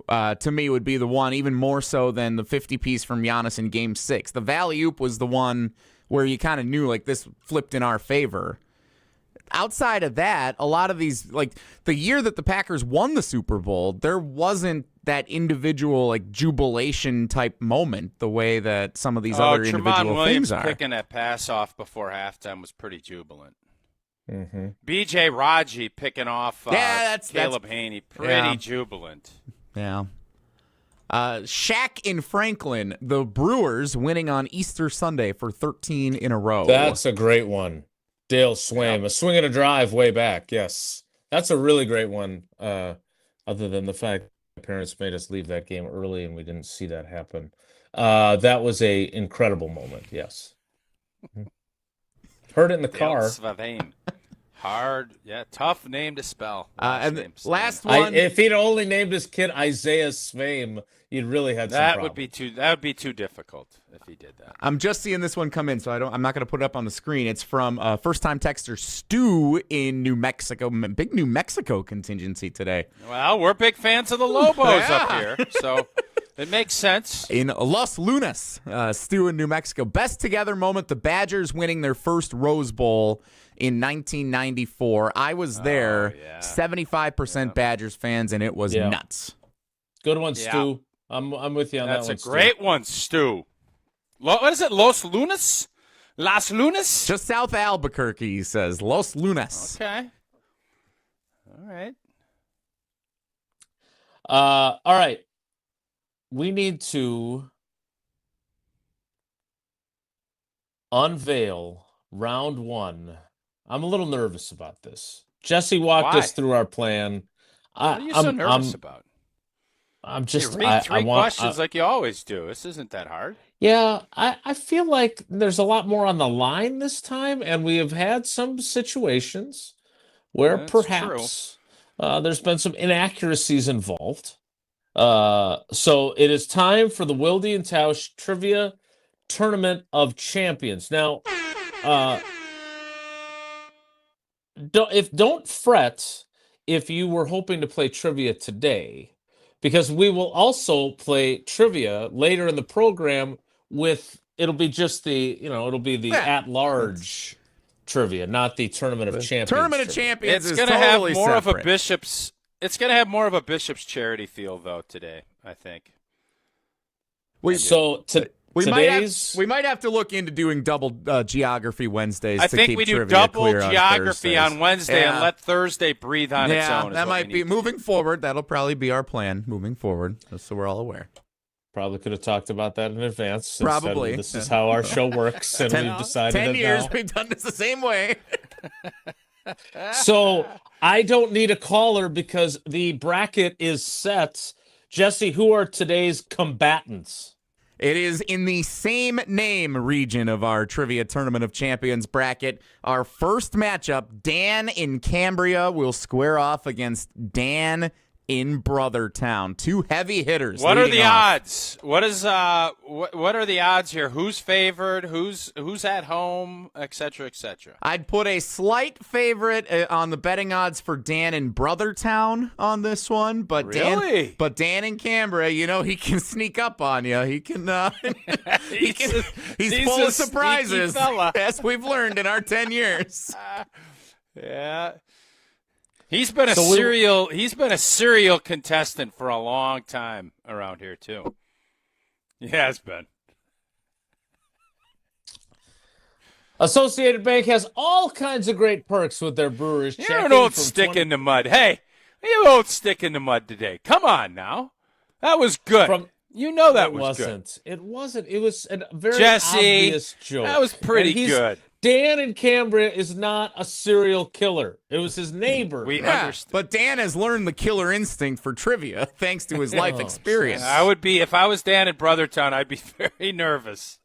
to me, would be the one, even more so than the 50-piece from Giannis in Game 6. The Valley Oop was the one where you kind of knew, like, this flipped in our favor. Outside of that, a lot of these, like, the year that the Packers won the Super Bowl, there wasn't that individual, like, jubilation type moment the way that some of these other individual
Williams
things are.
Picking that pass off before halftime was pretty jubilant.
Mm-hmm.
B.J. Raji picking off Caleb Haney, pretty jubilant.
Yeah. Shaq in Franklin, the Brewers winning on Easter Sunday for 13 in a row.
That's a great one. Dale Swaim, a swing and a drive way back. Yes, that's a really great one. Other than the fact my parents made us leave that game early and we didn't see that happen. That was a incredible moment. Yes, heard it in the car.
Swaim. Hard, tough name to spell.
And last one,
if he'd only named his kid Isaiah Swaim, you'd really had some problems.
That would be too difficult if he did that.
I'm just seeing this one come in, so I'm not going to put it up on the screen. It's from first-time texter Stu in New Mexico. Big New Mexico contingency today.
Well, we're big fans of the Lobos up here, so it makes sense.
In Los Lunas, Stu in New Mexico. Best together moment, the Badgers winning their first Rose Bowl in 1994. I was there, 75% Badgers fans, and it was nuts.
Good one, Stu. I'm with you on that one,
That's a great one, Stu. What is it, Los Lunas? Las Lunas?
Just south Albuquerque, he says. Los Lunas.
Okay. All right.
All right. We need to unveil round one. I'm a little nervous about this. Jesse walked us through our plan.
What are you so nervous about?
I'm just
read three questions like you always do. This isn't that hard.
Yeah, I feel like there's a lot more on the line this time, and we have had some situations where perhaps there's been some inaccuracies involved. So it is time for the Wilde and Tausch Trivia Tournament of Champions. Now, don't fret if you were hoping to play trivia today, because we will also play trivia later in the program it'll be just the at-large trivia, not the Tournament of Champions.
Tournament of Champions
It's
is
going to
totally
have more
separate.
of a Bishop's. It's going to have more of a Bishop's charity feel though today, I think.
We might have to look into doing double geography Wednesdays.
I
to
think
keep
we do
trivia
double
clear
geography
on
on Wednesday and let Thursday breathe on its own.
That might be moving forward. That'll probably be our plan moving forward, just so we're all aware.
probably could have talked about that in advance.
Probably.
This is how our show works, and we've decided
10 years,
now.
we've done this the same way.
So I don't need a caller because the bracket is set. Jesse, who are today's combatants?
It is in the same name region of our Trivia Tournament of Champions bracket. Our first matchup, Dan in Cambria will square off against Dan in Brothertown. Two heavy hitters.
What are the
off.
odds? What are the odds here? Who's favored? Who's at home? Et cetera, et cetera.
I'd put a slight favorite on the betting odds for Dan in Brothertown on this one, but
really?
Dan in Cambria, he can sneak up on you. He can. He's full of surprises, as we've learned in our 10 years.
Yeah. He's been a serial contestant for a long time around here too. He has been.
Associated Bank has all kinds of great perks with their Brewers checking.
You don't stick in the mud. Hey, you won't stick in the mud today. Come on now. That was good. That was good.
It wasn't. It was a very
Jesse,
obvious joke.
That was pretty good.
Dan in Cambria is not a serial killer. It was his neighbor.
We understand.
But Dan has learned the killer instinct for trivia thanks to his life experience.
I would be, if I was Dan in Brothertown, I'd be very nervous.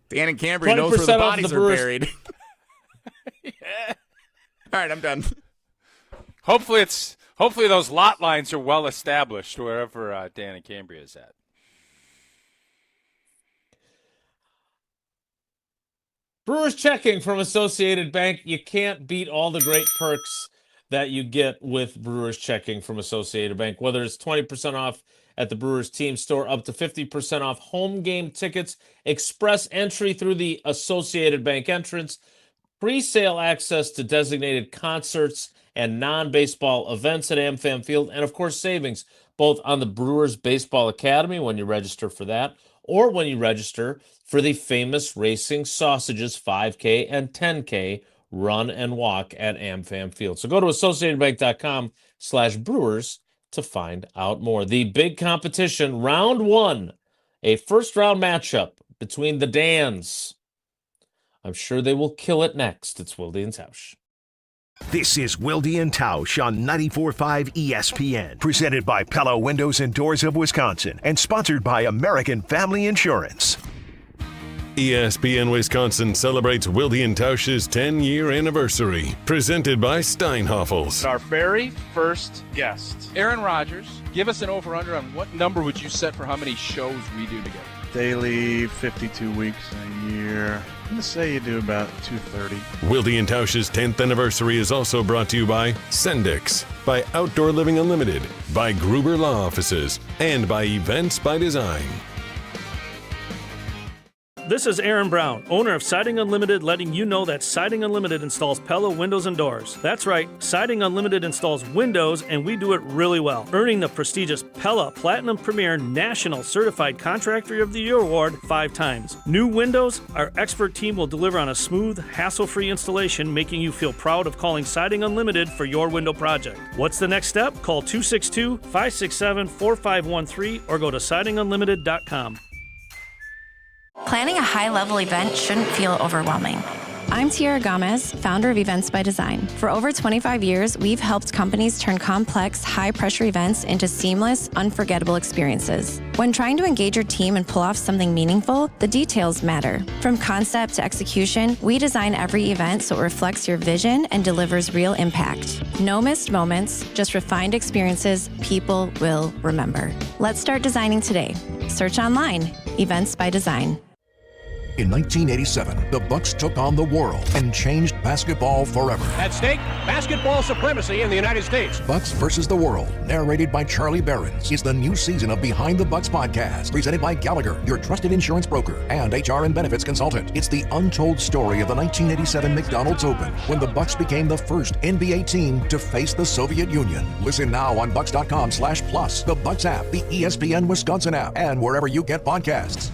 Dan in Cambria knows where the bodies are buried.
Yeah.
All right, I'm done.
Hopefully those lot lines are well established wherever Dan in Cambria is at.
Brewers checking from Associated Bank. You can't beat all the great perks that you get with Brewers checking from Associated Bank, whether it's 20% off at the Brewers team store, up to 50% off home game tickets, express entry through the Associated Bank entrance, pre-sale access to designated concerts and non-baseball events at AmFam Field, and, of course, savings both on the Brewers Baseball Academy when you register for that, or when you register for the famous Racing Sausages 5K and 10K run and walk at AmFam Field. So go to associatedbank.com/Brewers to find out more. The big competition, round one, a first-round matchup between the Dans. I'm sure they will kill it next. It's Wilde and Tausch.
This is Wilde and Tausch on 94.5 ESPN, presented by Pella Windows and Doors of Wisconsin, and sponsored by American Family Insurance.
ESPN Wisconsin celebrates Wilde and Tausch's 10-year anniversary, presented by Steinhoffels.
Our very first guest, Aaron Rodgers. Give us an over-under on what number would you set for how many shows we do together?
Daily, 52 weeks a year. I'm going to say you do about 230.
Wilde and Tausch's 10th anniversary is also brought to you by Sendix, by Outdoor Living Unlimited, by Gruber Law Offices, and by Events by Design.
This is Aaron Brown, owner of Siding Unlimited, letting you know that Siding Unlimited installs Pella windows and doors. That's right, Siding Unlimited installs windows, and we do it really well, earning the prestigious Pella Platinum Premier National Certified Contractor of the Year Award 5 times. New windows, our expert team will deliver on a smooth, hassle-free installation, making you feel proud of calling Siding Unlimited for your window project. What's the next step? Call 262-567-4513 or go to sidingunlimited.com.
Planning a high-level event shouldn't feel overwhelming. I'm Tiara Gomez, founder of Events by Design. For over 25 years, we've helped companies turn complex, high-pressure events into seamless, unforgettable experiences. When trying to engage your team and pull off something meaningful, the details matter. From concept to execution, we design every event so it reflects your vision and delivers real impact. No missed moments, just refined experiences people will remember. Let's start designing today. Search online, Events by Design.
In 1987, the Bucks took on the world and changed basketball forever.
At stake, basketball supremacy in the United States.
Bucks versus the World, narrated by Charlie Behrens, is the new season of Behind the Bucks podcast, presented by Gallagher, your trusted insurance broker and HR and benefits consultant. It's the untold story of the 1987 McDonald's Open, when the Bucks became the first NBA team to face the Soviet Union. Listen now on Bucks.com/plus, the Bucks app, the ESPN Wisconsin app, and wherever you get podcasts.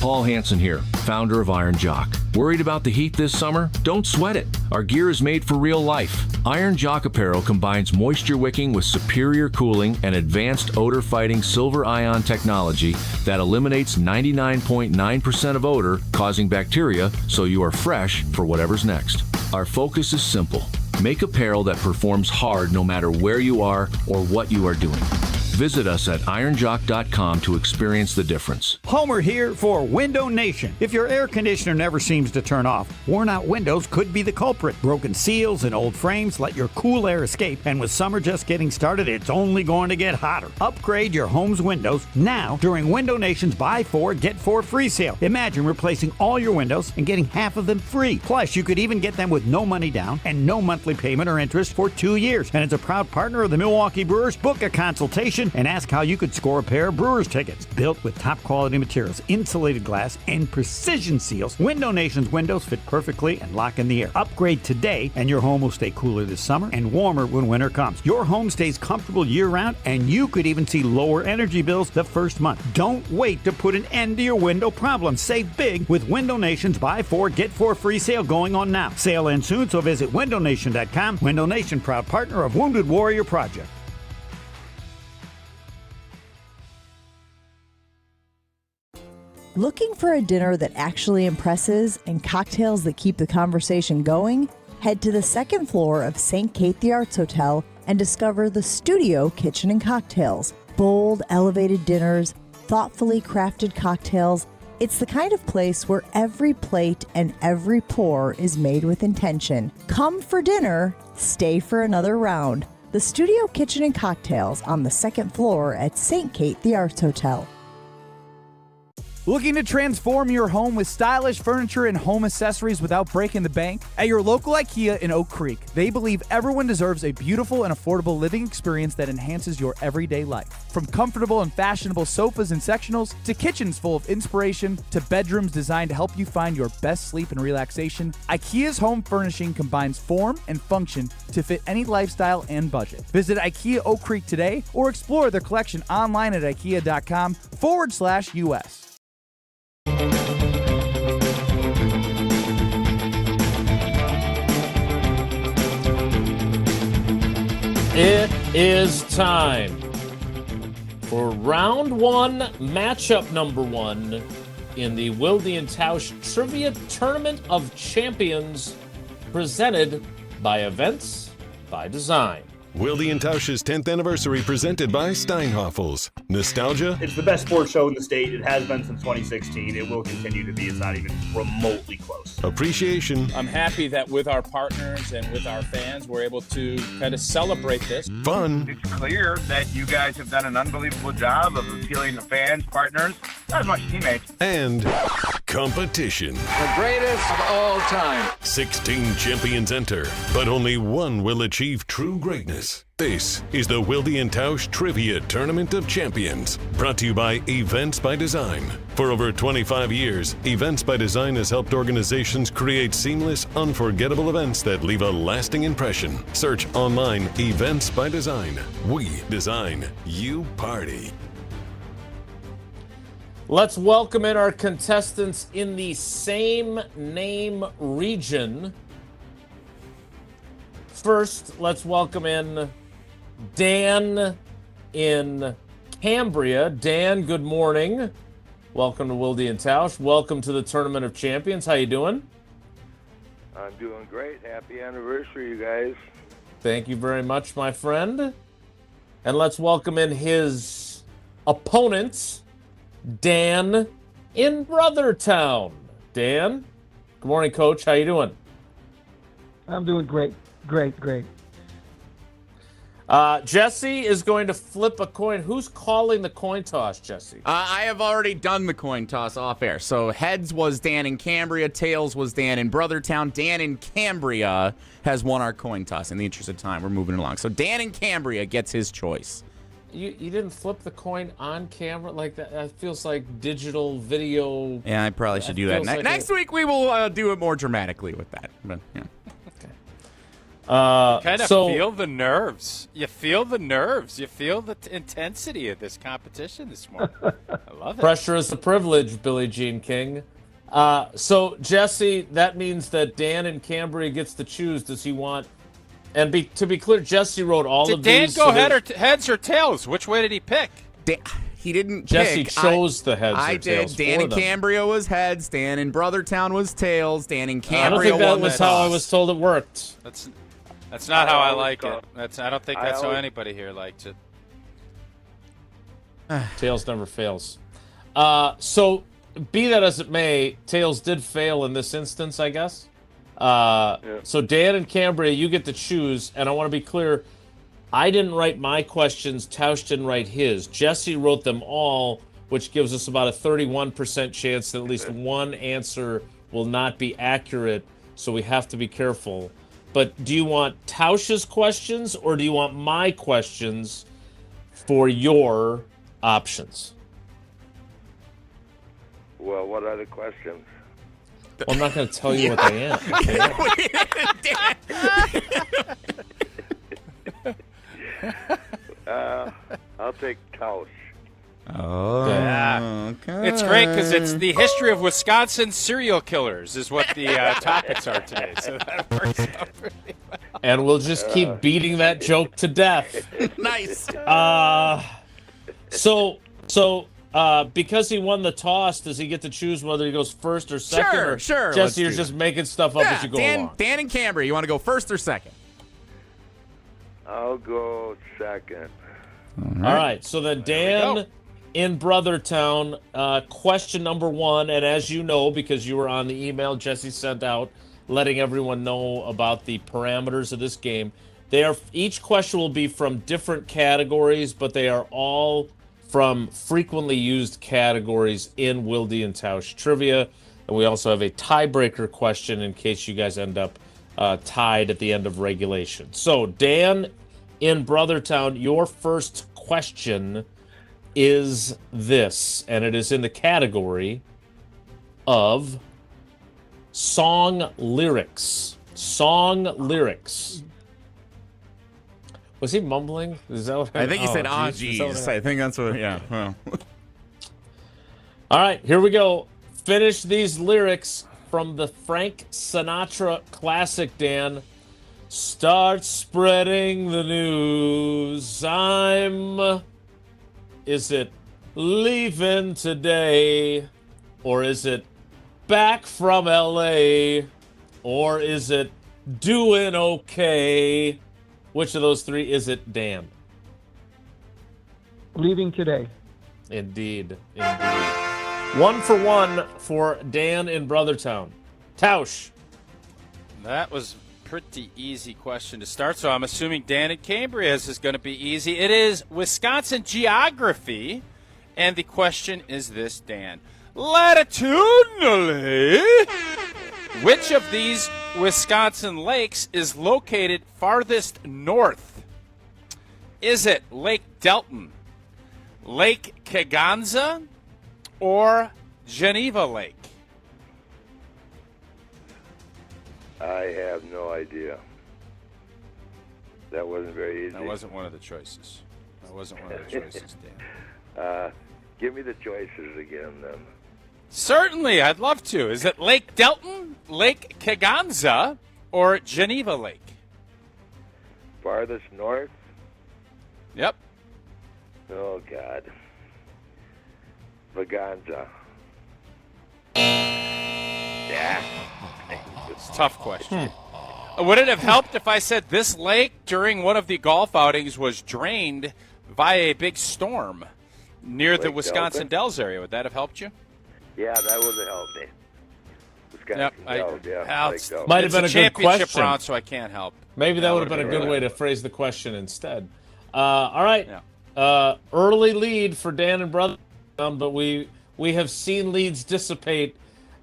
Paul Hansen here, founder of Iron Jock. Worried about the heat this summer? Don't sweat it. Our gear is made for real life. Iron Jock apparel combines moisture wicking with superior cooling and advanced odor-fighting silver ion technology that eliminates 99.9% of odor causing bacteria, so you are fresh for whatever's next. Our focus is simple. Make apparel that performs hard no matter where you are or what you are doing. Visit us at ironjock.com to experience the difference.
Homer here for Window Nation. If your air conditioner never seems to turn off, worn out windows could be the culprit. Broken seals and old frames let your cool air escape, and with summer just getting started, it's only going to get hotter. Upgrade your home's windows now during Window Nation's Buy 4, Get 4 free sale. Imagine replacing all your windows and getting half of them free. Plus, you could even get them with no money down and no monthly payment or interest for 2 years. And as a proud partner of the Milwaukee Brewers, book a consultation and ask how you could score a pair of Brewers tickets. Built with top quality materials, insulated glass, and precision seals, Window Nation's windows fit perfectly and lock in the air. Upgrade today and your home will stay cooler this summer and warmer when winter comes. Your home stays comfortable year-round, and you could even see lower energy bills the first month. Don't wait to put an end to your window problem. Save big with Window Nation's Buy 4, Get 4 free sale going on now. Sale ends soon, so visit windownation.com. Window Nation, proud partner of Wounded Warrior Project.
Looking for a dinner that actually impresses and cocktails that keep the conversation going? Head to the second floor of St. Kate the Arts Hotel and discover the Studio Kitchen and Cocktails. Bold, elevated dinners, thoughtfully crafted cocktails. It's the kind of place where every plate and every pour is made with intention. Come for dinner, stay for another round. The Studio Kitchen and Cocktails on the second floor at St. Kate the Arts Hotel.
Looking to transform your home with stylish furniture and home accessories without breaking the bank? At your local IKEA in Oak Creek, they believe everyone deserves a beautiful and affordable living experience that enhances your everyday life. From comfortable and fashionable sofas and sectionals, to kitchens full of inspiration, to bedrooms designed to help you find your best sleep and relaxation, IKEA's home furnishing combines form and function to fit any lifestyle and budget. Visit IKEA Oak Creek today or explore their collection online at ikea.com/US.
It is time for round one, matchup number one in the Wilde and Tausch Trivia Tournament of Champions, presented by Events by Design.
Wilde and Tausch's 10th anniversary presented by Steinhoffels. Nostalgia?
It's the best sports show in the state. It has been since 2016. It will continue to be. It's not even remotely close.
Appreciation.
I'm happy that with our partners and with our fans, we're able to kind of celebrate this.
Fun.
It's clear that you guys have done an unbelievable job of appealing to fans, partners, not as much teammates.
And competition.
The greatest of all time.
16 champions enter, but only one will achieve true greatness. This is the Wilde and Tausch Trivia Tournament of Champions, brought to you by Events by Design. For over 25 years, Events by Design has helped organizations create seamless, unforgettable events that leave a lasting impression. Search online Events by Design. We design, you party.
Let's welcome in our contestants in the same name region. First, let's welcome in Dan in Cambria. Dan, good morning. Welcome to Wilde and Tausch. Welcome to the Tournament of Champions. How you doing?
I'm doing great. Happy anniversary, you guys.
Thank you very much, my friend. And let's welcome in his opponent, Dan in Brothertown. Dan, good morning, Coach. How you doing?
I'm doing great. Great.
Jesse is going to flip a coin. Who's calling the coin toss, Jesse?
I have already done the coin toss off air. So heads was Dan in Cambria, tails was Dan in Brothertown. Dan in Cambria has won our coin toss. In the interest of time, we're moving along. So Dan in Cambria gets his choice.
You didn't flip the coin on camera like that? That feels like digital video.
Yeah, I probably should do that. Next week we will do it more dramatically with that. But yeah.
Kind of feel the nerves. You feel the nerves. You feel the intensity of this competition this morning. I love it.
Pressure is a privilege, Billie Jean King. So, Jesse, that means that Dan in Cambria gets to choose. Does he want... And to be clear, Jesse wrote all of these.
Did Dan go heads or tails? Which way did he pick?
He didn't
Jesse
pick.
chose the heads
I
or tails
did. Dan in
for them.
Cambria was heads. Dan in Brothertown was tails. Dan in Cambria
I don't think that
won
was
the
how
toss.
I was told it worked.
That's not how I like it. I don't think that's how anybody here likes it.
Tails never fails. So, be that as it may, Tails did fail in this instance, I guess. So, Dan and Cambria, you get to choose, and I want to be clear, I didn't write my questions, Tausch didn't write his. Jesse wrote them all, which gives us about a 31% chance that at least one answer will not be accurate, so we have to be careful. But do you want Tausch's questions, or do you want my questions for your options?
Well, what are the questions?
Well, I'm not going to tell you what they are.
I'll take Tausch.
Oh,
yeah.
okay.
It's great because it's the history of Wisconsin serial killers is what the topics are today. So that works out pretty well.
And we'll just keep beating that joke to death.
Nice.
So, because he won the toss, does he get to choose whether he goes first or second?
Sure.
Jesse, you're just making stuff up as you go along.
Dan and Cambria, you want to go first or second?
I'll go second.
All right. So then Dan in Brothertown, question number 1, and as you know, because you were on the email Jesse sent out, letting everyone know about the parameters of this game. Each question will be from different categories, but they are all from frequently used categories in Wilde and Tausch trivia. And we also have a tiebreaker question in case you guys end up tied at the end of regulation. So, Dan in Brothertown, your first question is this, and it is in the category of song lyrics. Song lyrics. Was he mumbling? Is that what
I think he said,
geez.
geez. I think that's what, yeah. Well.
All right, here we go. Finish these lyrics from the Frank Sinatra classic, Dan. Start spreading the news. Is it leaving today? Or is it back from L.A.? Or is it doing okay? Which of those three is it, Dan?
Leaving today.
Indeed. 1 for 1 for Dan in Brothertown. Tausch.
That was a pretty easy question to start, so I'm assuming Dan in Cambria's is going to be easy. It is Wisconsin geography, and the question is this, Dan. Latitudinally, which of these Wisconsin lakes is located farthest north? Is it Lake Delton, Lake Keganza, or Geneva Lake?
I have no idea. That wasn't very easy.
That wasn't one of the choices. Dan.
Give me the choices again, then.
Certainly, I'd love to. Is it Lake Delton, Lake Keganza, or Geneva Lake?
Farthest north?
Yep.
Oh, God. Vaganza.
Yeah. It's a tough question. Would it have helped if I said this lake during one of the golf outings was drained via a big storm near the Wisconsin Dells area? Would that have helped you?
Yeah, that would have helped me. Wisconsin Dells, yeah.
Might have been a good question.
Round, so I can't help.
Maybe that would have been a good way to phrase the question instead. All right. Early lead for Dan and Brother, but we have seen leads dissipate,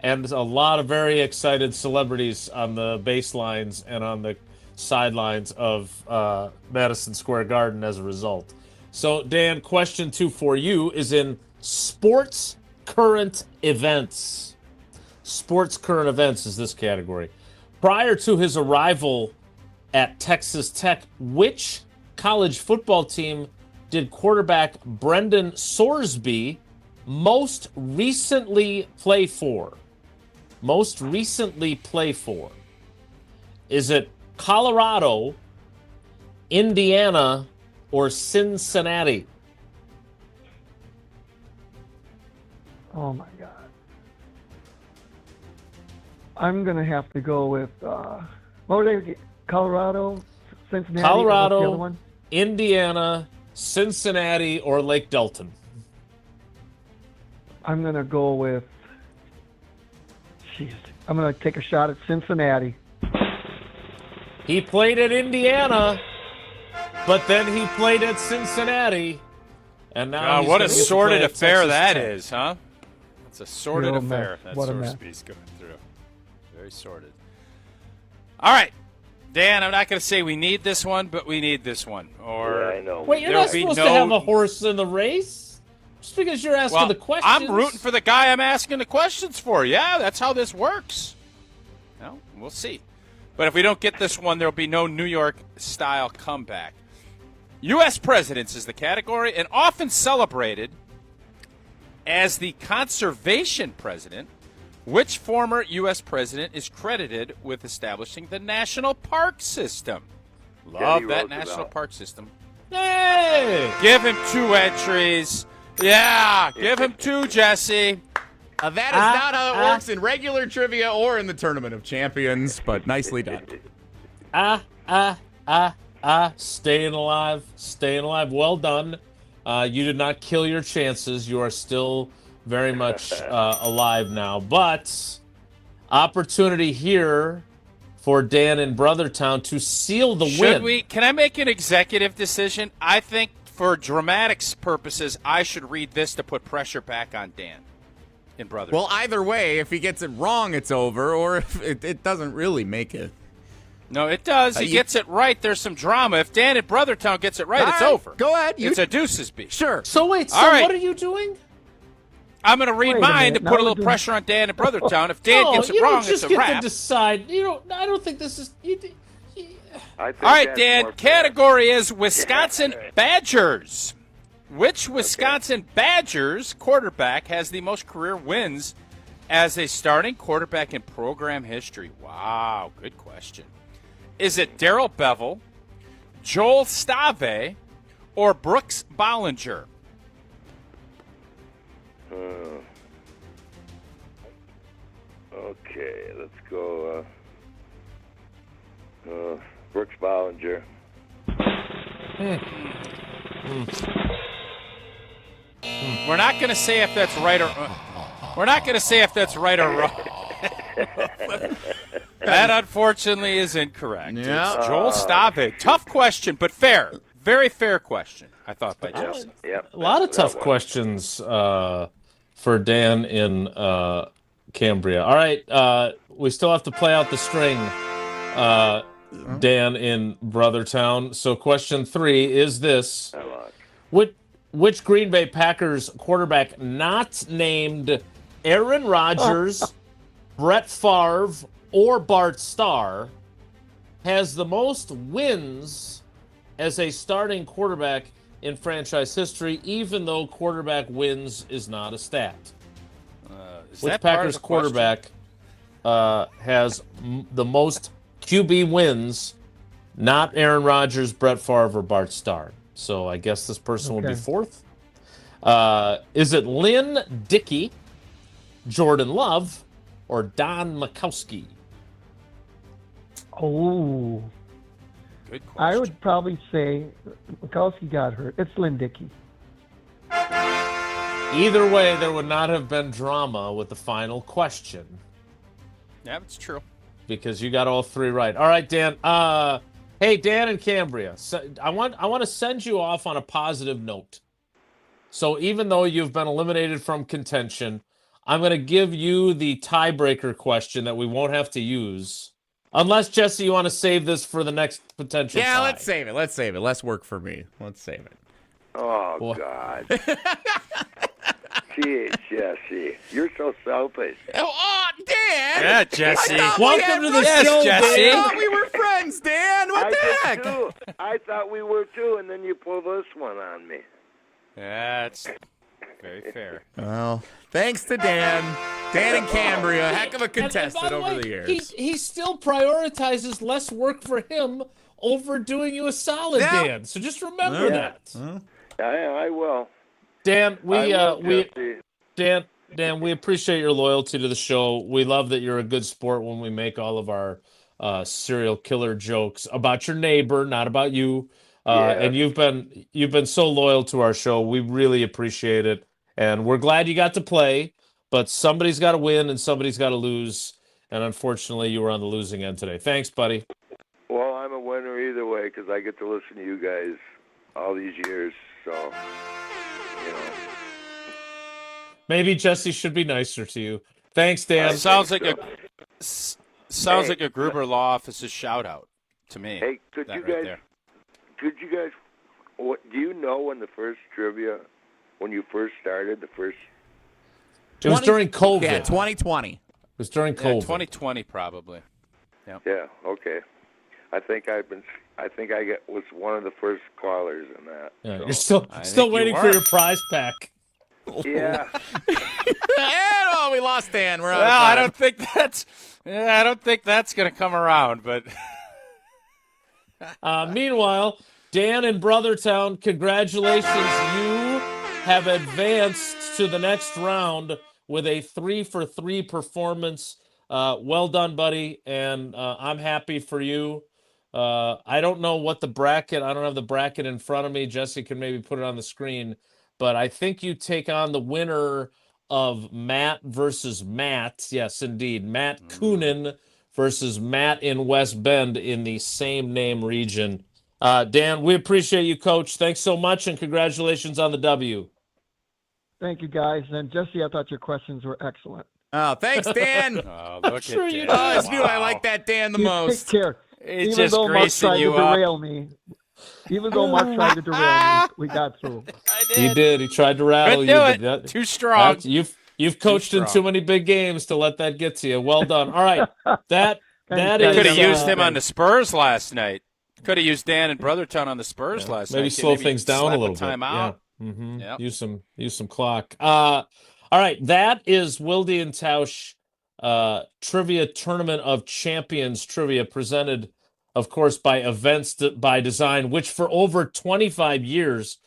and a lot of very excited celebrities on the baselines and on the sidelines of Madison Square Garden as a result. So, Dan, question 2 for you is in sports current events. Sports current events is this category. Prior to his arrival at Texas Tech. Which college football team did quarterback Brendan Sorsby most recently play for? Most recently play for? Is it Colorado, Indiana, or Cincinnati?
Oh, my God. I'm going to have to go with, what were they? Colorado, Cincinnati?
Colorado,
what's the other one?
Indiana, Cincinnati, or Lake Delton?
I'm going to go with, I'm going to take a shot at Cincinnati.
He played at Indiana, but then he played at Cincinnati. And now
what a sordid affair that
Tech.
is, huh? It's a sordid affair that
What a mess.
Sorsby's going through. Very sordid. All right. Dan, I'm not going to say we need this one, but we need this one. Or
I know.
Wait, you're not supposed to have a horse in the race? Just because you're asking the questions.
I'm rooting for the guy I'm asking the questions for. Yeah, that's how this works. Well, we'll see. But if we don't get this one, there'll be no New York-style comeback. U.S. presidents is the category, and often celebrated as the conservation president. Which former U.S. president is credited with establishing the national park system? Love that national park system.
Hey!
Give him 2 entries. Yeah, give him 2, Jesse.
That is not how it works in regular trivia or in the Tournament of Champions, but nicely done.
Staying alive. Staying alive. Well done. You did not kill your chances. You are still very much alive now. But opportunity here for Dan in Brothertown to seal the win.
Can I make an executive decision? I think for dramatics purposes, I should read this to put pressure back on Dan in Brothertown.
Well, either way, if he gets it wrong, it's over, or if it doesn't really make it.
No, it does. He gets it right. There's some drama. If Dan at Brothertown gets it right, it's over.
Go ahead.
It's a deuces beat.
Sure.
So wait,
right.
What are you doing?
I'm going to read mine to put a little pressure on Dan at Brothertown. If Dan gets it wrong, it's a wrap.
You don't just get to decide. I don't think this is...
All right, Dan. Category is Wisconsin Badgers. Which Wisconsin Badgers quarterback has the most career wins as a starting quarterback in program history? Wow, good question. Is it Darrell Bevell, Joel Stave, or Brooks Bollinger?
Okay, let's go. Brooks Bollinger.
We're not going to say if that's right or wrong. That unfortunately is incorrect.
Yeah.
It's Joel Stave. Tough question, but fair. Very fair question, I thought, by Jesse.
Yep.
A lot of tough questions for Dan in Cambria. All right, we still have to play out the string, Dan in Brothertown. So question 3 is this. Which Green Bay Packers quarterback not named Aaron Rodgers, Brett Favre, or Bart Starr has the most wins as a starting quarterback in franchise history, even though quarterback wins is not a stat? Which Packers quarterback has the most QB wins, not Aaron Rodgers, Brett Favre, or Bart Starr? So I guess this person will be fourth. Is it Lynn Dickey, Jordan Love, or Don Majkowski?
Oh.
Good question.
I would probably say Majkowski got hurt. It's Lynn Dickey.
Either way, there would not have been drama with the final question.
Yeah, it's true.
Because you got all 3 right. All right, Dan. Hey, Dan in Cambria. So I want to send you off on a positive note. So even though you've been eliminated from contention, I'm going to give you the tiebreaker question that we won't have to use. Unless, Jesse, you want to save this for the next potential tie.
Let's save it. Less work for me. Let's save it.
Oh, God. Gee, Jesse, you're so selfish.
Oh, Dan!
Yeah, Jesse.
Welcome to the show,
Jesse.
I thought we were friends Thanks, Dan. What the heck?
Too. I thought we were too, and then you pull this one on me.
That's very fair.
Well, thanks to Dan. Dan and Cambria, heck of a contestant over the years.
He still prioritizes less work for him over doing you a solid, Dan. So just remember that.
I will.
Dan, Dan, we appreciate your loyalty to the show. We love that you're a good sport when we make all of our serial killer jokes about your neighbor, not about you. And you've been so loyal to our show. We really appreciate it, and we're glad you got to play. But somebody's got to win and somebody's got to lose, and unfortunately, you were on the losing end today. Thanks, buddy.
Well, I'm a winner either way because I get to listen to you guys all these years. So, you know.
Maybe Jesse should be nicer to you. Thanks, Dan.
Sounds like a Gruber Law Office's shout out to me.
Hey, could you guys? What do you know when the first trivia, when you first started the first?
It was during COVID.
Yeah, 2020.
It was during COVID.
2020 probably. Yeah.
Yeah. Okay. I think I was one of the first callers in that.
Yeah,
so.
You're still waiting for your prize pack.
Yeah.
Oh, we lost Dan. We're out.
Well, I don't think that's going to come around. But
meanwhile, Dan in Brothertown, congratulations! You have advanced to the next round with a 3-for-3 performance. Well done, buddy, and I'm happy for you. I don't know what the bracket. I don't have the bracket in front of me. Jesse can maybe put it on the screen. But I think you take on the winner of Matt versus Matt. Yes, indeed. Matt Coonan versus Matt in West Bend in the same name region. Dan, we appreciate you, Coach. Thanks so much, and congratulations on the W.
Thank you, guys. And Jesse, I thought your questions were excellent.
Oh, thanks, Dan.
Look
sure
at
you
Dan.
I knew I like that Dan the most.
Take care.
He's
Even
just
though Mark
greasing
tried
you
to
up.
derail me. Even though Mark tried to derail me, we got through.
He did. He tried to rattle you.
Couldn't do it. Too strong.
You've coached in too many big games to let that get to you. Well done. All right. That is.
Could have used him on the Spurs last night. Could have used Dan and Brothertown on the Spurs last night.
Maybe slow things down a little bit.
Time out.
Yeah. Mm-hmm.
Yep.
Use some clock. All right. That is Wilde and Tausch Trivia Tournament of Champions trivia presented, of course, by Events by Design, which for over 25 years,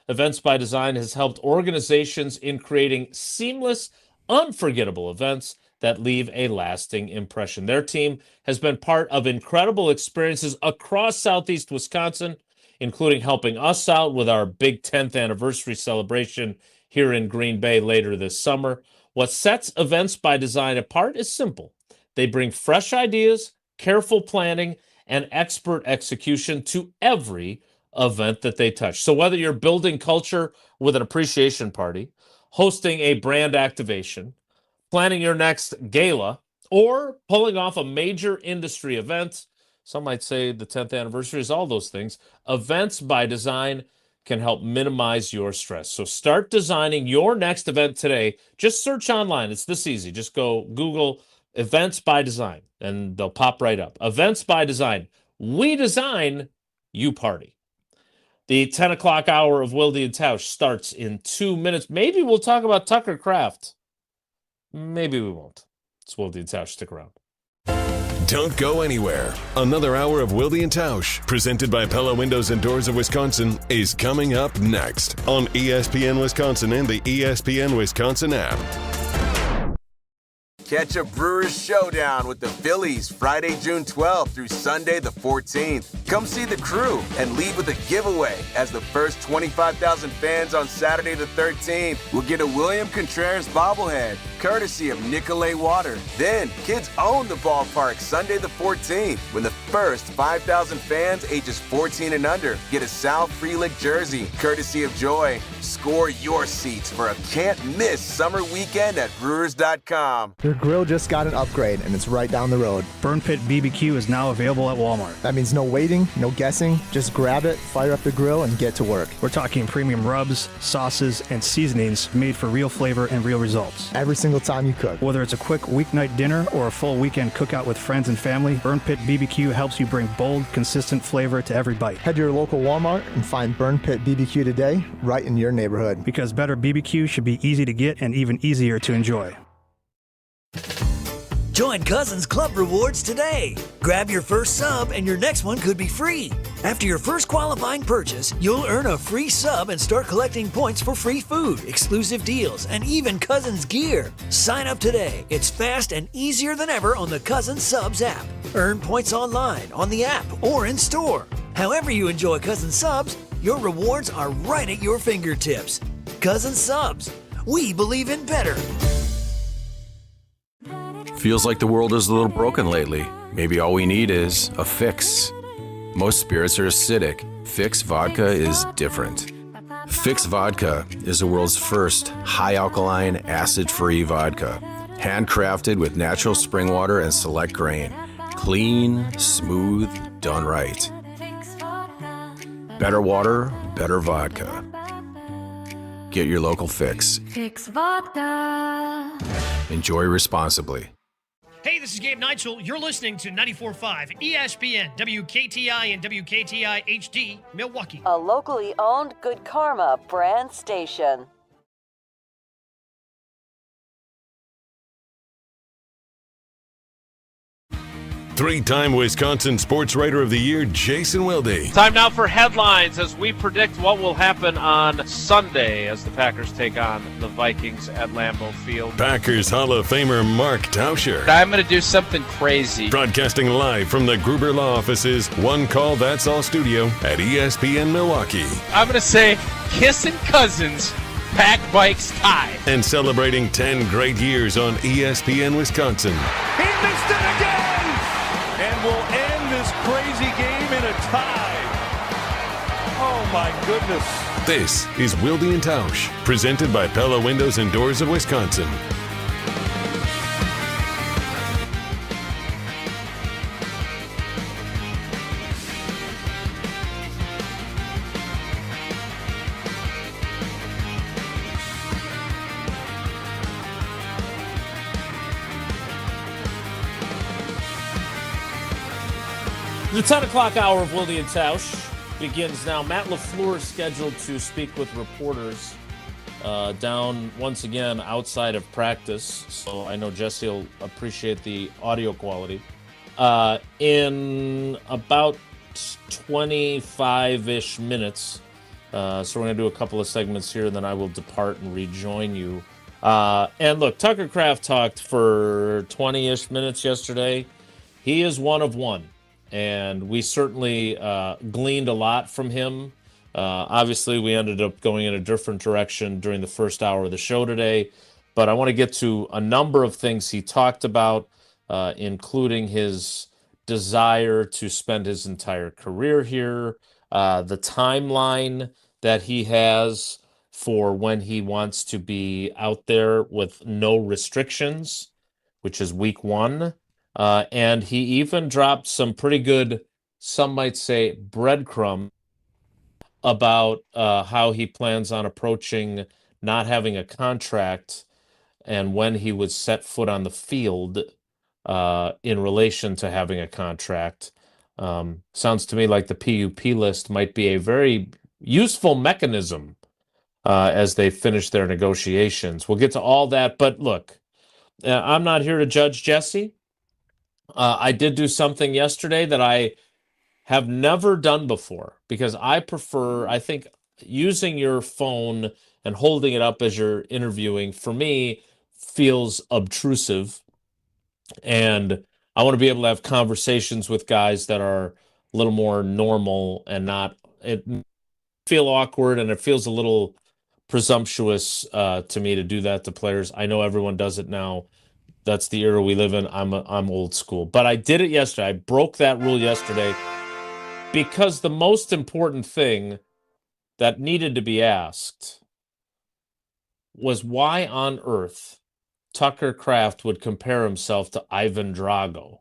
Events by Design has helped organizations in creating seamless, unforgettable events that leave a lasting impression. Their team has been part of incredible experiences across Southeast Wisconsin, including helping us out with our big 10th anniversary celebration here in Green Bay later this summer. What sets Events by Design apart is simple. They bring fresh ideas, careful planning, and expert execution to every event that they touch. So whether you're building culture with an appreciation party, hosting a brand activation, planning your next gala, or pulling off a major industry event, some might say the 10th anniversary is all those things, Events by Design can help minimize your stress. So start designing your next event today. Just search online. It's this easy. Just go Google Events by Design, and they'll pop right up. Events by Design. We design, you party. The 10 o'clock hour of Wilde and Tausch starts in 2 minutes. Maybe we'll talk about Tucker Kraft. Maybe we won't. It's Wilde and Tausch. Stick around.
Don't go anywhere. Another hour of Wilde and Tausch, presented by Pella Windows and Doors of Wisconsin, is coming up next on ESPN Wisconsin and the ESPN Wisconsin app.
Catch a Brewers showdown with the Phillies Friday, June 12th through Sunday the 14th. Come see the crew and leave with a giveaway as the first 25,000 fans on Saturday the 13th will get a William Contreras bobblehead, courtesy of Nicolay Water. Then, kids own the ballpark Sunday the 14th when the first 5,000 fans ages 14 and under get a Sal Frelick jersey, courtesy of Joy. Score your seats for a can't-miss summer weekend at Brewers.com.
They're
grill just got an upgrade, and it's right down the road.
Burn Pit BBQ is now available at Walmart.
That means no waiting, no guessing. Just grab it, fire up the grill, and get to work.
We're talking premium rubs, sauces, and seasonings made for real flavor and real results.
Every single time you cook.
Whether it's a quick weeknight dinner or a full weekend cookout with friends and family, Burn Pit BBQ helps you bring bold, consistent flavor to every bite.
Head to your local Walmart and find Burn Pit BBQ today, right in your neighborhood.
Because better BBQ should be easy to get and even easier to enjoy.
Join Cousins Club Rewards today. Grab your first sub and your next one could be free. After your first qualifying purchase, you'll earn a free sub and start collecting points for free food, exclusive deals, and even Cousins gear. Sign up today. It's fast and easier than ever on the Cousins Subs app. Earn points online, on the app, or in store. However you enjoy Cousins Subs, your rewards are right at your fingertips. Cousins Subs. We believe in better.
Feels like the world is a little broken lately. Maybe all we need is a fix. Most spirits are acidic. Fix Vodka is different. Fix Vodka is the world's first high alkaline, acid-free vodka. Handcrafted with natural spring water and select grain. Clean, smooth, done right. Better water, better vodka. Get your local Fix.
Fix Vodka.
Enjoy responsibly.
Hey, this is Gabe Neitzel. You're listening to 94.5 ESPN, WKTI and WKTI HD, Milwaukee.
A locally owned Good Karma brand station.
Three-time Wisconsin Sports Writer of the Year, Jason Wilde.
Time now for headlines as we predict what will happen on Sunday as the Packers take on the Vikings at Lambeau Field.
Packers Hall of Famer Mark Tauscher.
I'm going to do something crazy.
Broadcasting live from the Gruber Law Office's One Call That's All studio at ESPN Milwaukee.
I'm going to say Keisean Cousins, Pack Bikes tie.
And celebrating 10 great years on ESPN Wisconsin.
He missed it again! And will end this crazy game in a tie. Oh, my goodness.
This is Wilde and Tausch, presented by Pella Windows and Doors of Wisconsin.
The 10 o'clock hour of Wilde and Tausch begins now. Matt LaFleur is scheduled to speak with reporters down once again outside of practice. So I know Jesse will appreciate the audio quality. In about 25-ish minutes. So we're going to do a couple of segments here, and then I will depart and rejoin you. And look, Tucker Kraft talked for 20-ish minutes yesterday. He is one of one. And we certainly gleaned a lot from him. Obviously, we ended up going in a different direction during the first hour of the show today. But I want to get to a number of things he talked about, including his desire to spend his entire career here, the timeline that he has for when he wants to be out there with no restrictions, which is week 1. And he even dropped some pretty good, some might say, breadcrumb about how he plans on approaching not having a contract and when he would set foot on the field in relation to having a contract. Sounds to me like the PUP list might be a very useful mechanism as they finish their negotiations. We'll get to all that, but look, I'm not here to judge Jesse. I did do something yesterday that I have never done before because I prefer, I think, using your phone and holding it up as you're interviewing, for me, feels obtrusive. And I want to be able to have conversations with guys that are a little more normal and not feel awkward, and it feels a little presumptuous to me to do that to players. I know everyone does it now. That's the era we live in. I'm old school. But I did it yesterday. I broke that rule yesterday because the most important thing that needed to be asked was why on earth Tucker Kraft would compare himself to Ivan Drago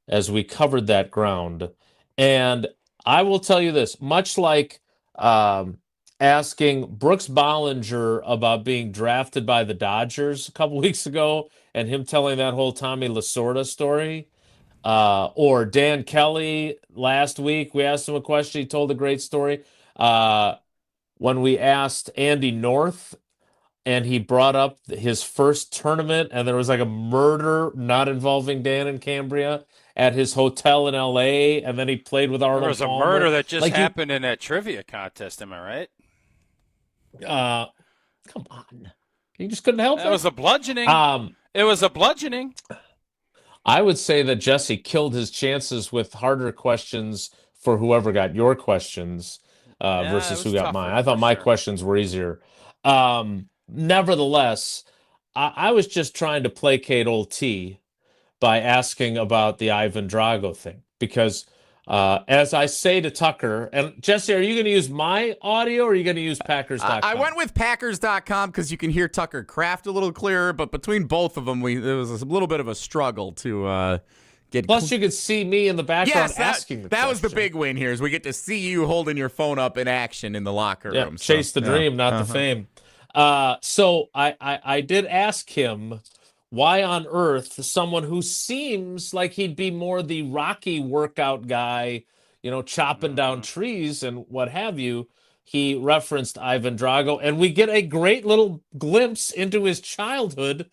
as we covered that ground. And I will tell you this, much like asking Brooks Bollinger about being drafted by the Dodgers a couple weeks ago and him telling that whole Tommy Lasorda story, or Dan Kelly last week, we asked him a question, he told a great story. When we asked Andy North, and he brought up his first tournament, and there was like a murder not involving Dan and Cambria at his hotel in L.A., and then he played with Arnold
There was a
Palmer.
murder that just happened in that trivia contest, am I right?
Come on. You just couldn't help it.
It was a bludgeoning. It was a bludgeoning.
I would say that Jesse killed his chances with harder questions for whoever got your questions versus who got mine. I thought my questions were easier. Nevertheless, I was just trying to placate old T by asking about the Ivan Drago thing. Because as I say to Tucker, and Jesse, are you going to use my audio or are you going to use Packers.com?
I went with Packers.com because you can hear Tucker Kraft a little clearer, but between both of them, there was a little bit of a struggle to get.
Plus, you could see me in the background asking the question.
That was the big win here, is we get to see you holding your phone up in action in the locker room.
Chase the dream, not the fame. So I did ask him why on earth someone who seems like he'd be more the Rocky workout guy, chopping down trees and what have you, he referenced Ivan Drago, and we get a great little glimpse into his childhood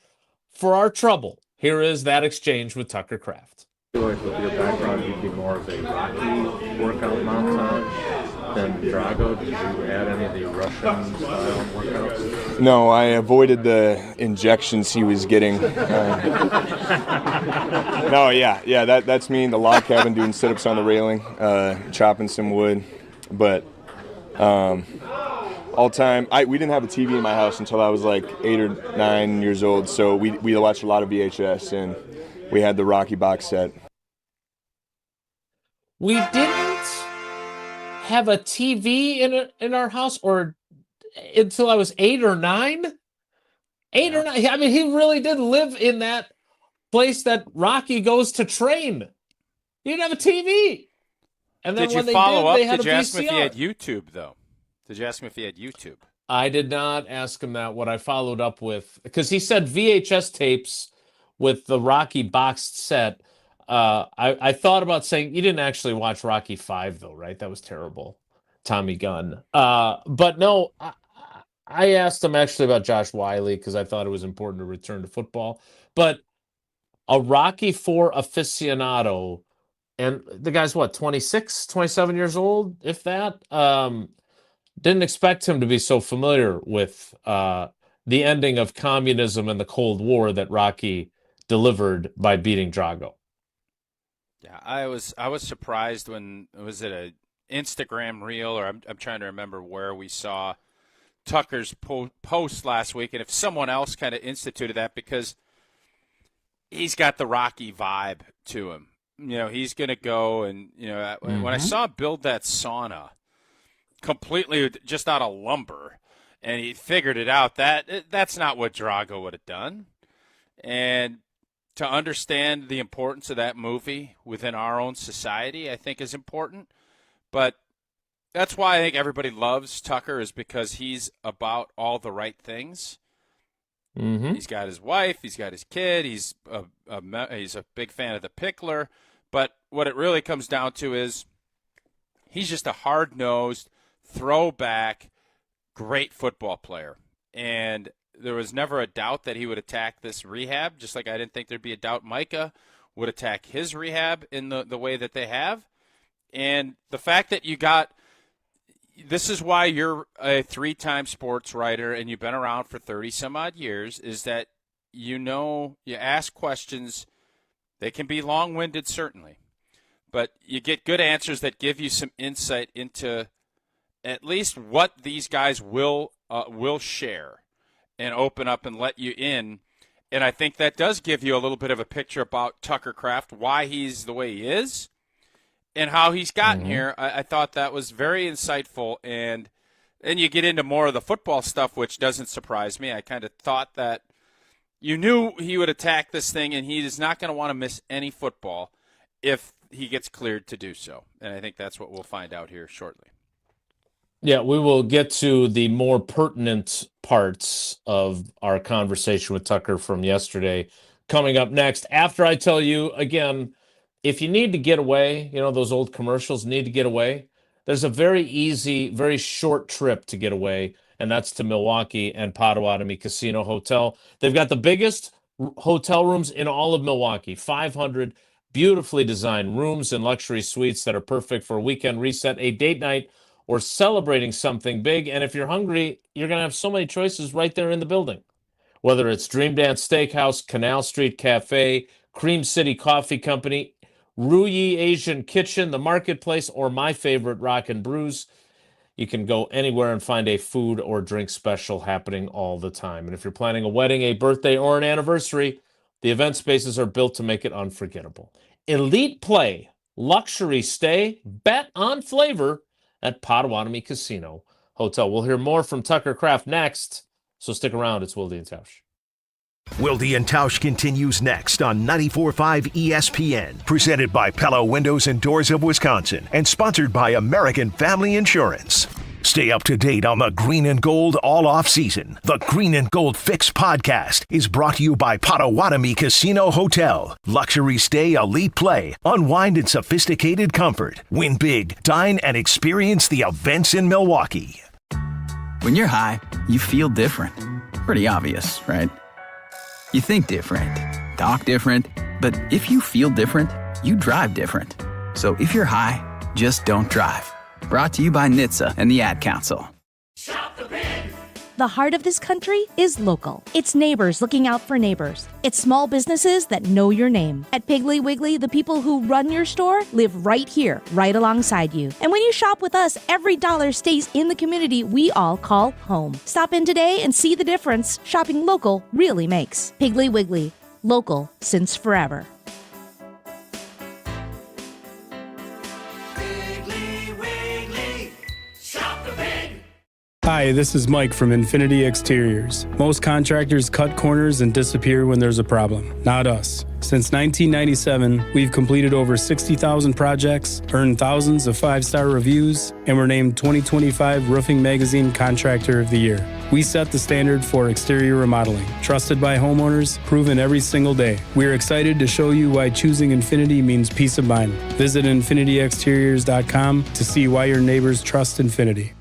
for our trouble. Here is that exchange with Tucker Kraft.
I feel like with your background, you'd be more of a Rocky workout montage than Drago. Did you add any of the Russian-style workouts?
No, I avoided the injections he was getting. That's me in the log cabin doing sit-ups on the railing, chopping some wood. But all time, we didn't have a TV in my house until I was like 8 or 9 years old, so we watched a lot of VHS, and we had the Rocky box set.
We didn't have a TV in our house or until I was 8 or 9. 8 or 9. I mean, he really did live in that place that Rocky goes to train. He didn't have a TV. And then
Did you follow up? Did you ask him if he had YouTube, though? Did you ask him if he had YouTube?
I did not ask him that. What I followed up with, because he said VHS tapes with the Rocky boxed set. I thought about saying, you didn't actually watch Rocky 5, though, right? That was terrible. Tommy Gunn. But no, I asked him actually about Josh Wiley because I thought it was important to return to football. But a Rocky 4 aficionado, and the guy's, 26, 27 years old, if that? Didn't expect him to be so familiar with the ending of communism and the Cold War that Rocky delivered by beating Drago.
Yeah, I was surprised when, was it a Instagram reel, or I'm trying to remember where we saw Tucker's post last week, and if someone else kind of instituted that, because he's got the Rocky vibe to him. He's going to go and, when I saw him build that sauna completely just out of lumber, and he figured it out, that's not what Drago would have done. And to understand the importance of that movie within our own society, I think is important. But that's why I think everybody loves Tucker, is because he's about all the right things.
Mm-hmm.
He's got his wife, he's got his kid, he's a big fan of the pickler. But what it really comes down to is he's just a hard-nosed, throwback, great football player. And there was never a doubt that he would attack this rehab, just like I didn't think there'd be a doubt Micah would attack his rehab in the way that they have. And the fact that this is why you're a 3-time sports writer and you've been around for 30-some-odd years, is that you ask questions. They can be long-winded, certainly, but you get good answers that give you some insight into at least what these guys will share and open up and let you in. And I think that does give you a little bit of a picture about Tucker Kraft, why he's the way he is, and how he's gotten here. I thought that was very insightful. And then you get into more of the football stuff, which doesn't surprise me. I kind of thought that, You knew he would attack this thing, and he is not going to want to miss any football if he gets cleared to do so. And I think that's what we'll find out here shortly.
Yeah, we will get to the more pertinent parts of our conversation with Tucker from yesterday coming up next. After I tell you, again, if you need to get away, those old commercials, need to get away, there's a very easy, very short trip to get away, and that's to Milwaukee and Potawatomi Casino Hotel. They've got the biggest hotel rooms in all of Milwaukee, 500 beautifully designed rooms and luxury suites that are perfect for a weekend reset, a date night, or celebrating something big. And if you're hungry, you're going to have so many choices right there in the building. Whether it's Dream Dance Steakhouse, Canal Street Cafe, Cream City Coffee Company, Ruyi Asian Kitchen, The Marketplace, or my favorite, Rock and Brews, you can go anywhere and find a food or drink special happening all the time. And if you're planning a wedding, a birthday, or an anniversary, the event spaces are built to make it unforgettable. Elite play, luxury stay, bet on flavor at Potawatomi Casino Hotel. We'll hear more from Tucker Kraft next, so stick around. It's Wilde and Tausch.
Wilde and Tausch continues next on 94.5 ESPN, presented by Pella Windows and Doors of Wisconsin and sponsored by American Family Insurance. Stay up to date on the green and gold all off season. The Green and Gold Fix podcast is brought to you by Potawatomi Casino Hotel. Luxury stay, elite play, unwind in sophisticated comfort. Win big, dine, and experience the events in Milwaukee.
When you're high, you feel different. Pretty obvious, right? You think different, talk different, but if you feel different, you drive different. So if you're high, just don't drive. Brought to you by NHTSA and the Ad Council.
The heart of this country is local. It's neighbors looking out for neighbors. It's small businesses that know your name. At Piggly Wiggly, the people who run your store live right here, right alongside you. And when you shop with us, every dollar stays in the community we all call home. Stop in today and see the difference shopping local really makes. Piggly Wiggly, local since forever.
Hi, this is Mike from Infinity Exteriors. Most contractors cut corners and disappear when there's a problem. Not us. Since 1997, we've completed over 60,000 projects, earned thousands of 5-star reviews, and were named 2025 Roofing Magazine Contractor of the Year. We set the standard for exterior remodeling. Trusted by homeowners, proven every single day. We're excited to show you why choosing Infinity means peace of mind. Visit infinityexteriors.com to see why your neighbors trust Infinity.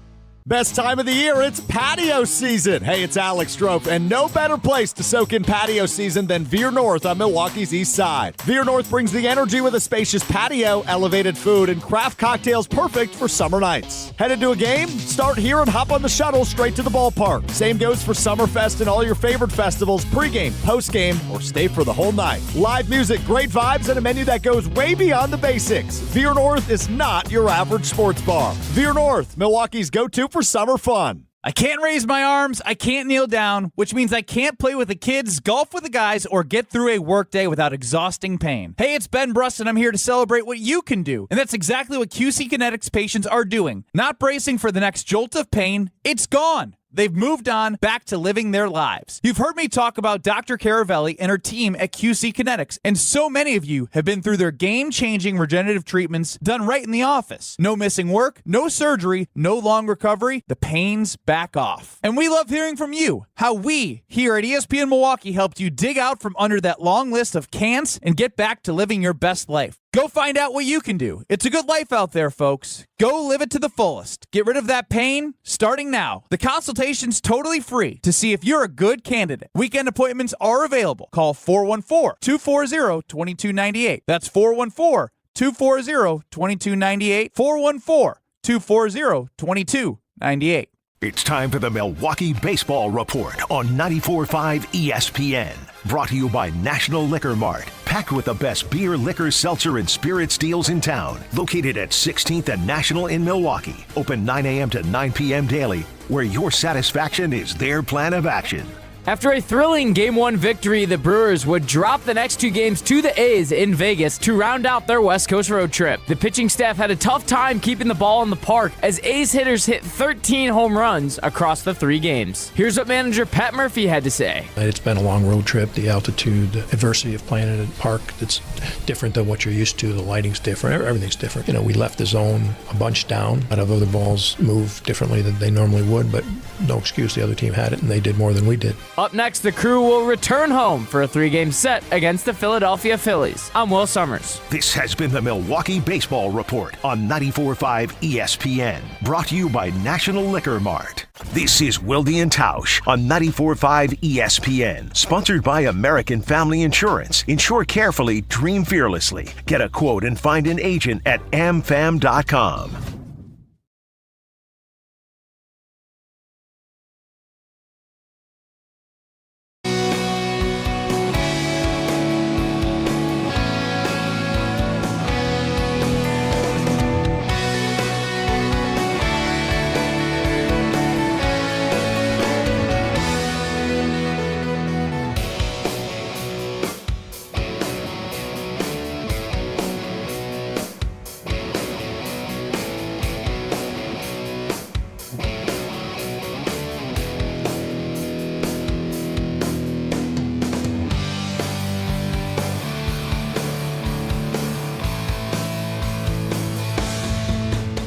Best time of the year, it's patio season. Hey, it's Alex Strofe, and no better place to soak in patio season than Veer North on Milwaukee's east side. Veer North brings the energy with a spacious patio, elevated food, and craft cocktails perfect for summer nights. Headed to a game? Start here and hop on the shuttle straight to the ballpark. Same goes for Summerfest and all your favorite festivals, pregame, postgame, or stay for the whole night. Live music, great vibes, and a menu that goes way beyond the basics. Veer North is not your average sports bar. Veer North, Milwaukee's go-to for summer fun.
I can't raise my arms, I can't kneel down, which means I can't play with the kids, golf with the guys, or get through a workday without exhausting pain. Hey, it's Ben Brust, and I'm here to celebrate what you can do. And that's exactly what QC Kinetics patients are doing. Not bracing for the next jolt of pain, it's gone. They've moved on back to living their lives. You've heard me talk about Dr. Caravelli and her team at QC Kinetics, and so many of you have been through their game-changing regenerative treatments done right in the office. No missing work, no surgery, no long recovery, the pain's back off. And we love hearing from you, how we here at ESPN Milwaukee helped you dig out from under that long list of can'ts and get back to living your best life. Go find out what you can do. It's a good life out there, folks. Go live it to the fullest. Get rid of that pain starting now. The consultation's totally free to see if you're a good candidate. Weekend appointments are available. Call 414-240-2298. That's 414-240-2298. 414-240-2298.
It's time for the Milwaukee Baseball Report on 94.5 ESPN. Brought to you by National Liquor Mart. Packed with the best beer, liquor, seltzer, and spirits deals in town. Located at 16th and National in Milwaukee. Open 9 a.m. to 9 p.m. daily, where your satisfaction is their plan of action.
After a thrilling Game 1 victory, the Brewers would drop the next 2 games to the A's in Vegas to round out their West Coast road trip. The pitching staff had a tough time keeping the ball in the park as A's hitters hit 13 home runs across the 3 games. Here's what manager Pat Murphy had to say.
It's been a long road trip. The altitude, the adversity of playing in a park that's different than what you're used to. The lighting's different. Everything's different. We left the zone a bunch down. A lot of other balls move differently than they normally would, but no excuse. The other team had it, and they did more than we did.
Up next, the crew will return home for a 3-game set against the Philadelphia Phillies. I'm Will Summers.
This has been the Milwaukee Baseball Report on 94.5 ESPN, brought to you by National Liquor Mart. This is Wilde and Tausch on 94.5 ESPN, sponsored by American Family Insurance. Insure carefully, dream fearlessly. Get a quote and find an agent at amfam.com.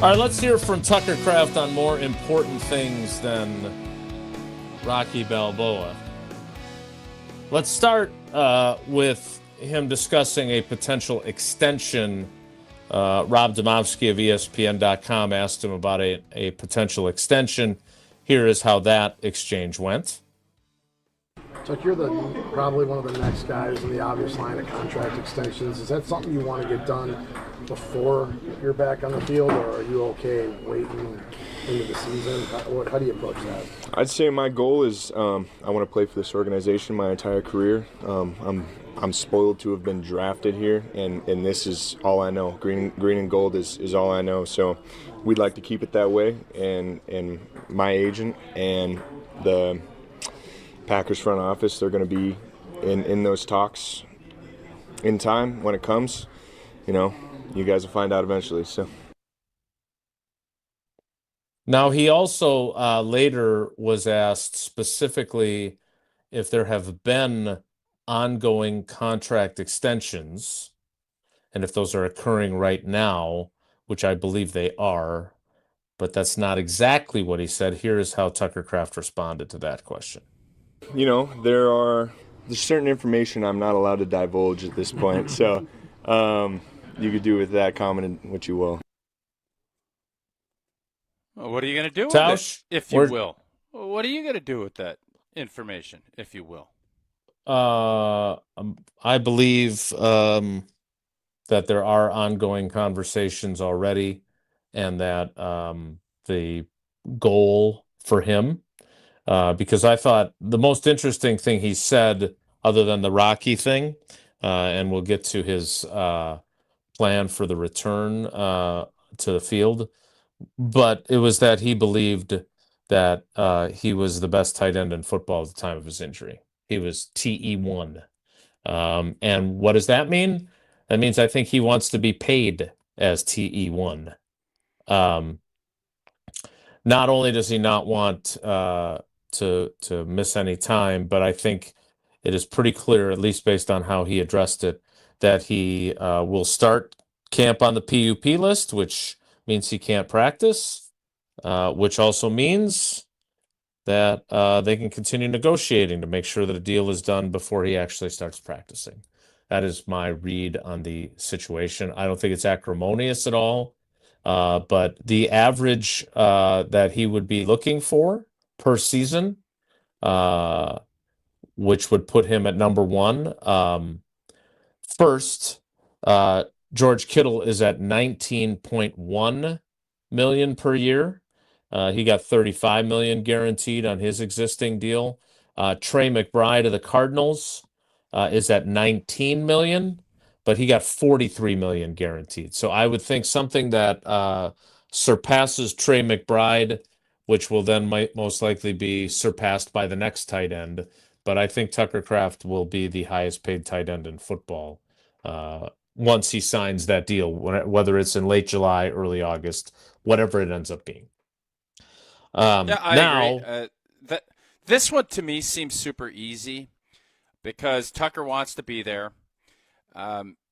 All right, let's hear from Tucker Kraft on more important things than Rocky Balboa. Let's start with him discussing a potential extension. Rob Domofsky of ESPN.com asked him about a potential extension. Here is how that exchange went.
So you're probably one of the next guys in the obvious line of contract extensions. Is that something you want to get done before you're back on the field, or are you okay waiting into the season? How do you approach that?
I'd say my goal is I want to play for this organization my entire career. I'm spoiled to have been drafted here, and this is all I know. Green and gold is all I know. So we'd like to keep it that way. And my agent and the Packers front office, they're going to be in those talks in time when it comes. You guys will find out eventually. So
now he also later was asked specifically if there have been ongoing contract extensions and if those are occurring right now, which I believe they are, but that's not exactly what he said. Here is how Tucker Kraft responded to that question.
There's certain information I'm not allowed to divulge at this point, so you could do with that comment what you will.
Well, what are you going to do with
Tausch,
it, if you will? What are you going to do with that information, if you will?
I believe that there are ongoing conversations already, and that the goal for him, because I thought the most interesting thing he said, other than the Rocky thing, and we'll get to his plan for the return to the field, but it was that he believed that he was the best tight end in football at the time of his injury. He was TE1. And what does that mean? That means I think he wants to be paid as TE1. Not only does he not want to miss any time, but I think it is pretty clear, at least based on how he addressed it, that he will start camp on the PUP list, which means he can't practice, which also means that they can continue negotiating to make sure that a deal is done before he actually starts practicing. That is my read on the situation. I don't think it's acrimonious at all, but the average that he would be looking for per season, which would put him at number one. First, George Kittle is at $19.1 million per year. He got $35 million guaranteed on his existing deal. Trey McBride of the Cardinals is at $19 million, but he got $43 million guaranteed. So I would think something that surpasses Trey McBride, which will then most likely be surpassed by the next tight end, but I think Tucker Kraft will be the highest paid tight end in football once he signs that deal, whether it's in late July, early August, whatever it ends up being.
I agree. This one to me seems super easy because Tucker wants to be there.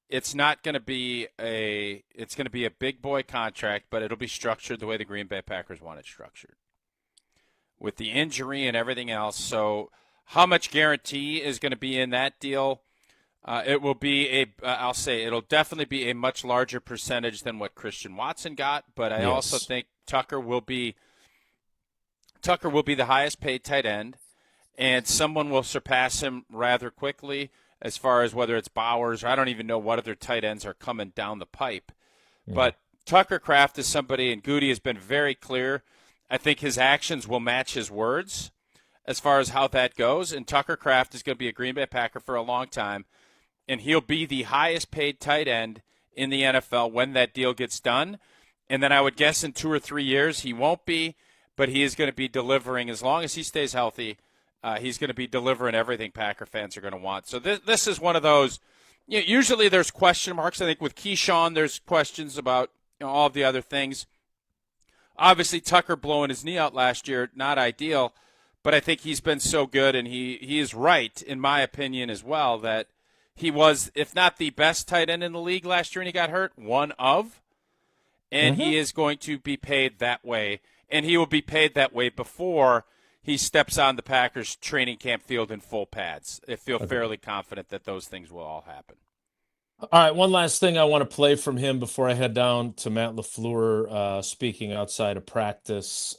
It's not going to be it's going to be a big boy contract, but it'll be structured the way the Green Bay Packers want it structured, with the injury and everything else. So how much guarantee is going to be in that deal? It will be I'll say it'll definitely be a much larger percentage than what Christian Watson got, but I also think Tucker will be the highest paid tight end, and someone will surpass him rather quickly as far as whether it's Bowers or I don't even know what other tight ends are coming down the pipe. Yeah. But Tucker Kraft is somebody, and Goody has been very clear. I think his actions will match his words as far as how that goes, and Tucker Kraft is going to be a Green Bay Packer for a long time, and he'll be the highest paid tight end in the NFL when that deal gets done. And then I would guess in 2 or 3 years he won't be, but he is going to be delivering as long as he stays healthy. He's going to be delivering everything Packer fans are going to want. So this is one of those. Usually there's question marks. I think with Keisean there's questions about all of the other things. Obviously Tucker blowing his knee out last year, not ideal, but I think he's been so good, and he is right in my opinion as well that he was, if not the best tight end in the league last year and he got hurt, one of, and he is going to be paid that way, and he will be paid that way before he steps on the Packers training camp field in full pads. I feel fairly confident that those things will all happen.
All right, one last thing I want to play from him before I head down to Matt LaFleur speaking outside of practice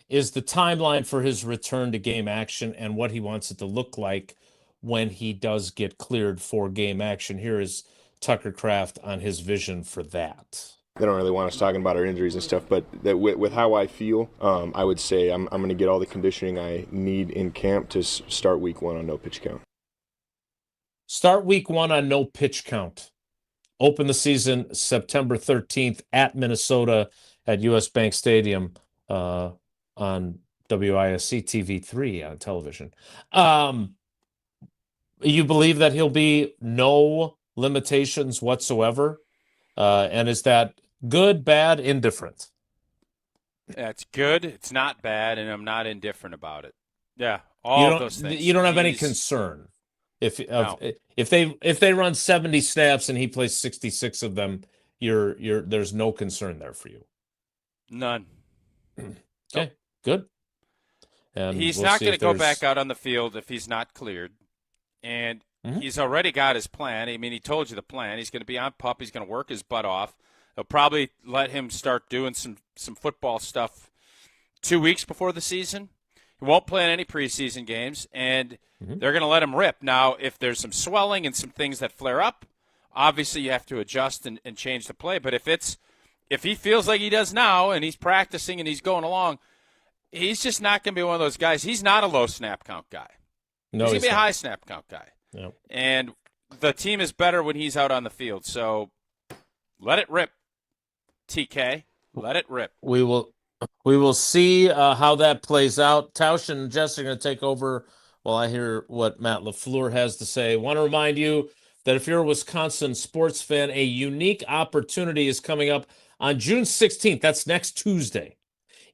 is the timeline for his return to game action and what he wants it to look like when he does get cleared for game action. Here is Tucker Kraft on his vision for that.
They don't really want us talking about our injuries and stuff, but with how I feel, I would say I'm going to get all the conditioning I need in camp to start week 1 on no pitch count.
Start week 1 on no pitch count. Open the season September 13th at Minnesota at US Bank Stadium on WISC TV3 on television. You believe that he'll be no limitations whatsoever? And is that good, bad, indifferent?
It's good. It's not bad, and I'm not indifferent about it. Yeah, all of those things.
You don't have any concern if they run 70 snaps and he plays 66 of them. There's no concern there for you.
None.
Okay, good. And
he's not going to go back out on the field if he's not cleared, and he's already got his plan. I mean, he told you the plan. He's going to be on PUP. He's going to work his butt off. They'll probably let him start doing some football stuff 2 weeks before the season. He won't play in any preseason games, and they're going to let him rip. Now, if there's some swelling and some things that flare up, obviously you have to adjust and change the play. But if he feels like he does now and he's practicing and he's going along, he's just not going to be one of those guys. He's not a low snap count guy.
No,
he's going to be a high snap count guy.
Yep.
And the team is better when he's out on the field. So let it rip, TK. Let it rip.
We will see how that plays out. Tausch and Jess are going to take over while I hear what Matt LaFleur has to say. I want to remind you that if you're a Wisconsin sports fan, a unique opportunity is coming up on June 16th. That's next Tuesday.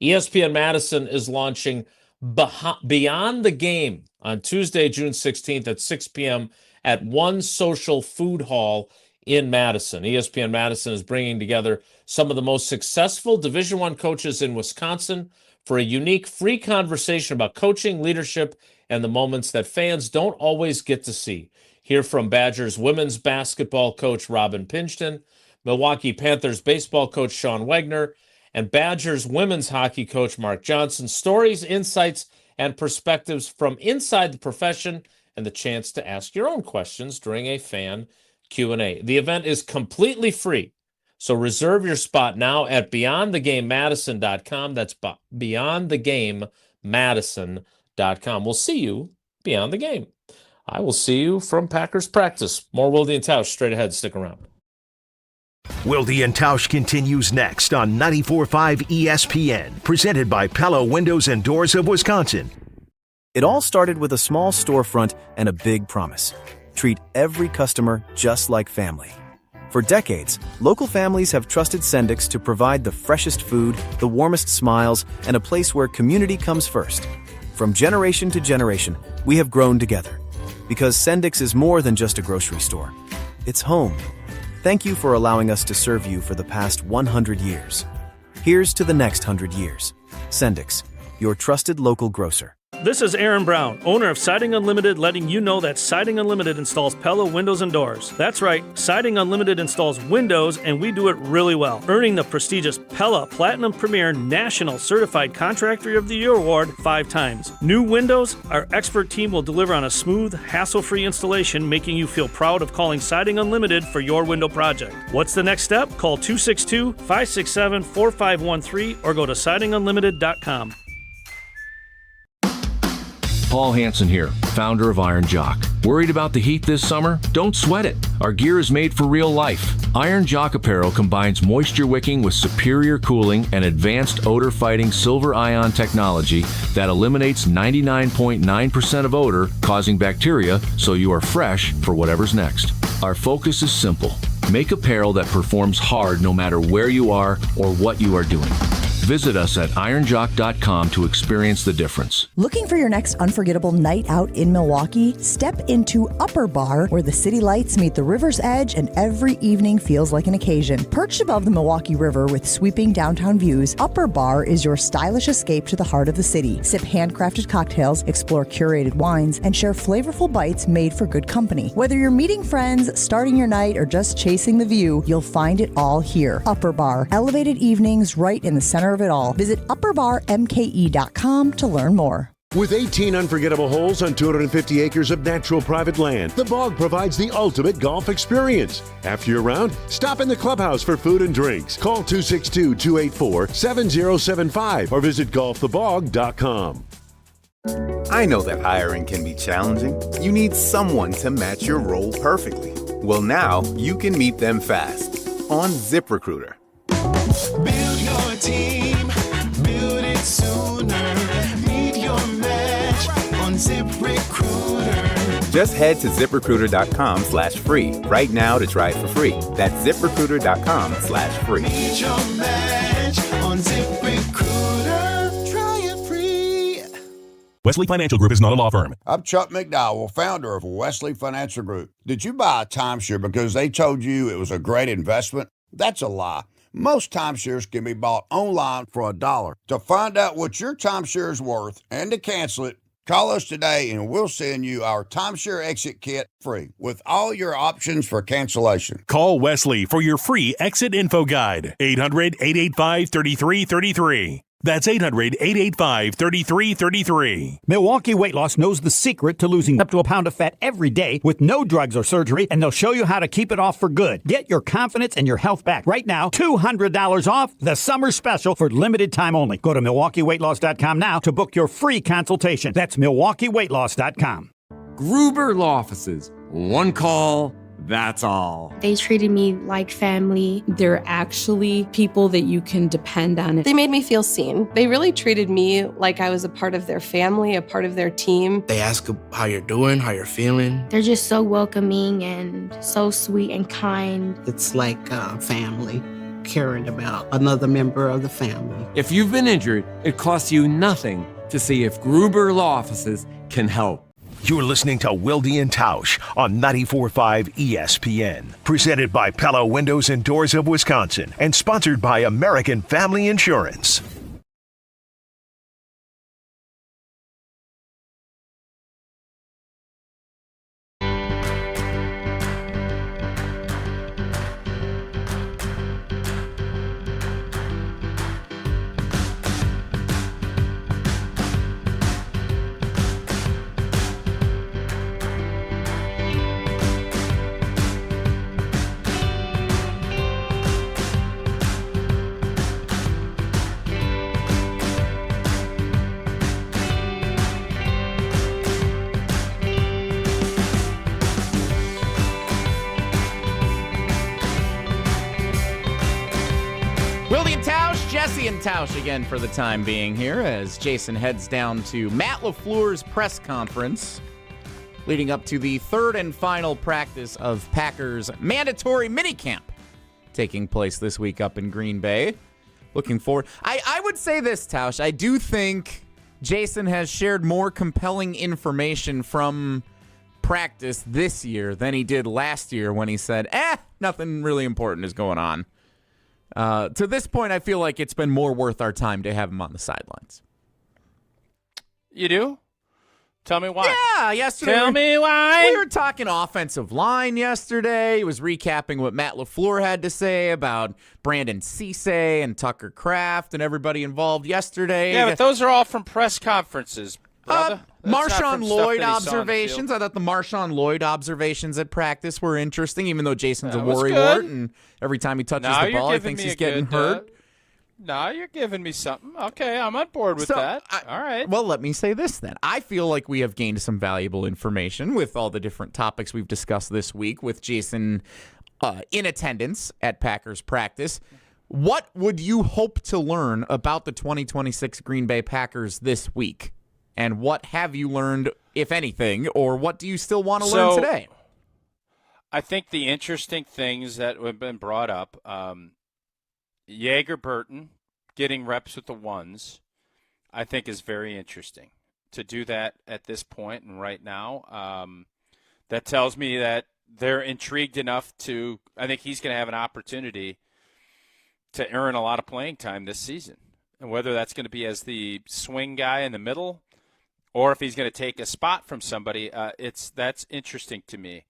ESPN Madison is launching Beyond the Game on Tuesday, June 16th at 6 p.m. at One Social Food Hall in Madison. ESPN Madison is bringing together some of the most successful Division I coaches in Wisconsin for a unique free conversation about coaching, leadership, and the moments that fans don't always get to see. Hear from Badgers women's basketball coach Robin Pingeton, Milwaukee Panthers baseball coach Sean Wagner, and Badgers women's hockey coach Mark Johnson. Stories, insights, and perspectives from inside the profession, and the chance to ask your own questions during a fan Q&A. The event is completely free, so reserve your spot now at beyondthegamemadison.com. That's beyondthegamemadison.com. We'll see you beyond the game. I will see you from Packers practice. More Wilde and Tausch straight ahead. Stick around.
Wilde and Tausch continues next on 94.5 ESPN, presented by Pella Windows and Doors of Wisconsin.
It all started with a small storefront and a big promise: treat every customer just like family. For decades, local families have trusted Sendix to provide the freshest food, the warmest smiles, and a place where community comes first. From generation to generation, we have grown together. Because Sendix is more than just a grocery store. It's home. Thank you for allowing us to serve you for the past 100 years. Here's to the next 100 years. Sendix, your trusted local grocer.
This is Aaron Brown, owner of Siding Unlimited, letting you know that Siding Unlimited installs Pella windows and doors. That's right, Siding Unlimited installs windows, and we do it really well, earning the prestigious Pella Platinum Premier National Certified Contractor of the Year Award 5 times. New windows, our expert team will deliver on a smooth, hassle-free installation, making you feel proud of calling Siding Unlimited for your window project. What's the next step? Call 262-567-4513 or go to sidingunlimited.com.
Paul Hansen here, founder of Iron Jock. Worried about the heat this summer? Don't sweat it. Our gear is made for real life. Iron Jock apparel combines moisture wicking with superior cooling and advanced odor-fighting silver ion technology that eliminates 99.9% of odor causing bacteria, so you are fresh for whatever's next. Our focus is simple. Make apparel that performs hard no matter where you are or what you are doing. Visit us at ironjock.com to experience the difference.
Looking for your next unforgettable night out in Milwaukee? Step into Upper Bar, where the city lights meet the river's edge and every evening feels like an occasion. Perched above the Milwaukee River with sweeping downtown views, Upper Bar is your stylish escape to the heart of the city. Sip handcrafted cocktails, explore curated wines, and share flavorful bites made for good company. Whether you're meeting friends, starting your night, or just chasing the view, you'll find it all here. Upper Bar, elevated evenings right in the center of it all. Visit upperbarmke.com to learn more.
With 18 unforgettable holes on 250 acres of natural private land, the Bog provides the ultimate golf experience. After your round, stop in the clubhouse for food and drinks. Call 262-284-7075 or visit golfthebog.com.
I know that hiring can be challenging. You need someone to match your role perfectly. Well, now you can meet them fast on ZipRecruiter.
Build your team, build it sooner. Meet your match on ZipRecruiter.
Just head to ZipRecruiter.com/free right now to try it for free. That's ZipRecruiter.com/free.
Meet your match on ZipRecruiter. Try it free.
Wesley Financial Group is not a law firm.
I'm Chuck McDowell, founder of Wesley Financial Group. Did you buy a timeshare because they told you it was a great investment? That's a lie. Most timeshares can be bought online for $1. To find out what your timeshare is worth and to cancel it, call us today and we'll send you our timeshare exit kit free with all your options for cancellation.
Call Wesley for your free exit info guide. 800-885-3333. That's 800-885-3333.
Milwaukee Weight Loss knows the secret to losing up to a pound of fat every day with no drugs or surgery, and they'll show you how to keep it off for good. Get your confidence and your health back. Right now, $200 off the summer special for limited time only. Go to MilwaukeeWeightLoss.com now to book your free consultation. That's MilwaukeeWeightLoss.com.
Gruber Law Offices. One call. That's all.
They treated me like family.
They're actually people that you can depend on.
They made me feel seen. They really treated me like I was a part of their family, a part of their team.
They ask how you're doing, how you're feeling.
They're just so welcoming and so sweet and kind.
It's like family, caring about another member of the family.
If you've been injured, it costs you nothing to see if Gruber Law Offices can help.
You're listening to Wilde and Tausch on 94.5 ESPN. Presented by Pella Windows and Doors of Wisconsin and sponsored by American Family Insurance.
Wilde and Tausch again for the time being here as Jason heads down to Matt LaFleur's press conference leading up to the third and final practice of Packers' mandatory minicamp taking place this week up in Green Bay. Looking forward. I would say this, Tausch. I do think Jason has shared more compelling information from practice this year than he did last year when he said, nothing really important is going on. To this point, I feel like it's been more worth our time to have him on the sidelines.
You do? Tell me why.
Yeah, yesterday.
Tell me why.
We were talking offensive line yesterday. He was recapping what Matt LaFleur had to say about Brandon Cisse and Tucker Kraft and everybody involved yesterday.
Yeah, but those are all from press conferences, brother.
Marshawn Lloyd observations. I thought the Marshawn Lloyd observations at practice were interesting, even though Jason's a worrywart, and every time he touches the ball, he thinks he's getting hurt.
No, you're giving me something. Okay, I'm on board with that. All right.
Well, let me say this then. I feel like we have gained some valuable information with all the different topics we've discussed this week with Jason in attendance at Packers practice. What would you hope to learn about the 2026 Green Bay Packers this week? And what have you learned, if anything, or what do you still want to learn today?
I think the interesting things that have been brought up, Jaeger Burton getting reps with the ones, I think is very interesting. To do that at this point and right now, that tells me that they're intrigued enough to, I think he's going to have an opportunity to earn a lot of playing time this season. And whether that's going to be as the swing guy in the middle or if he's going to take a spot from somebody, that's interesting to me.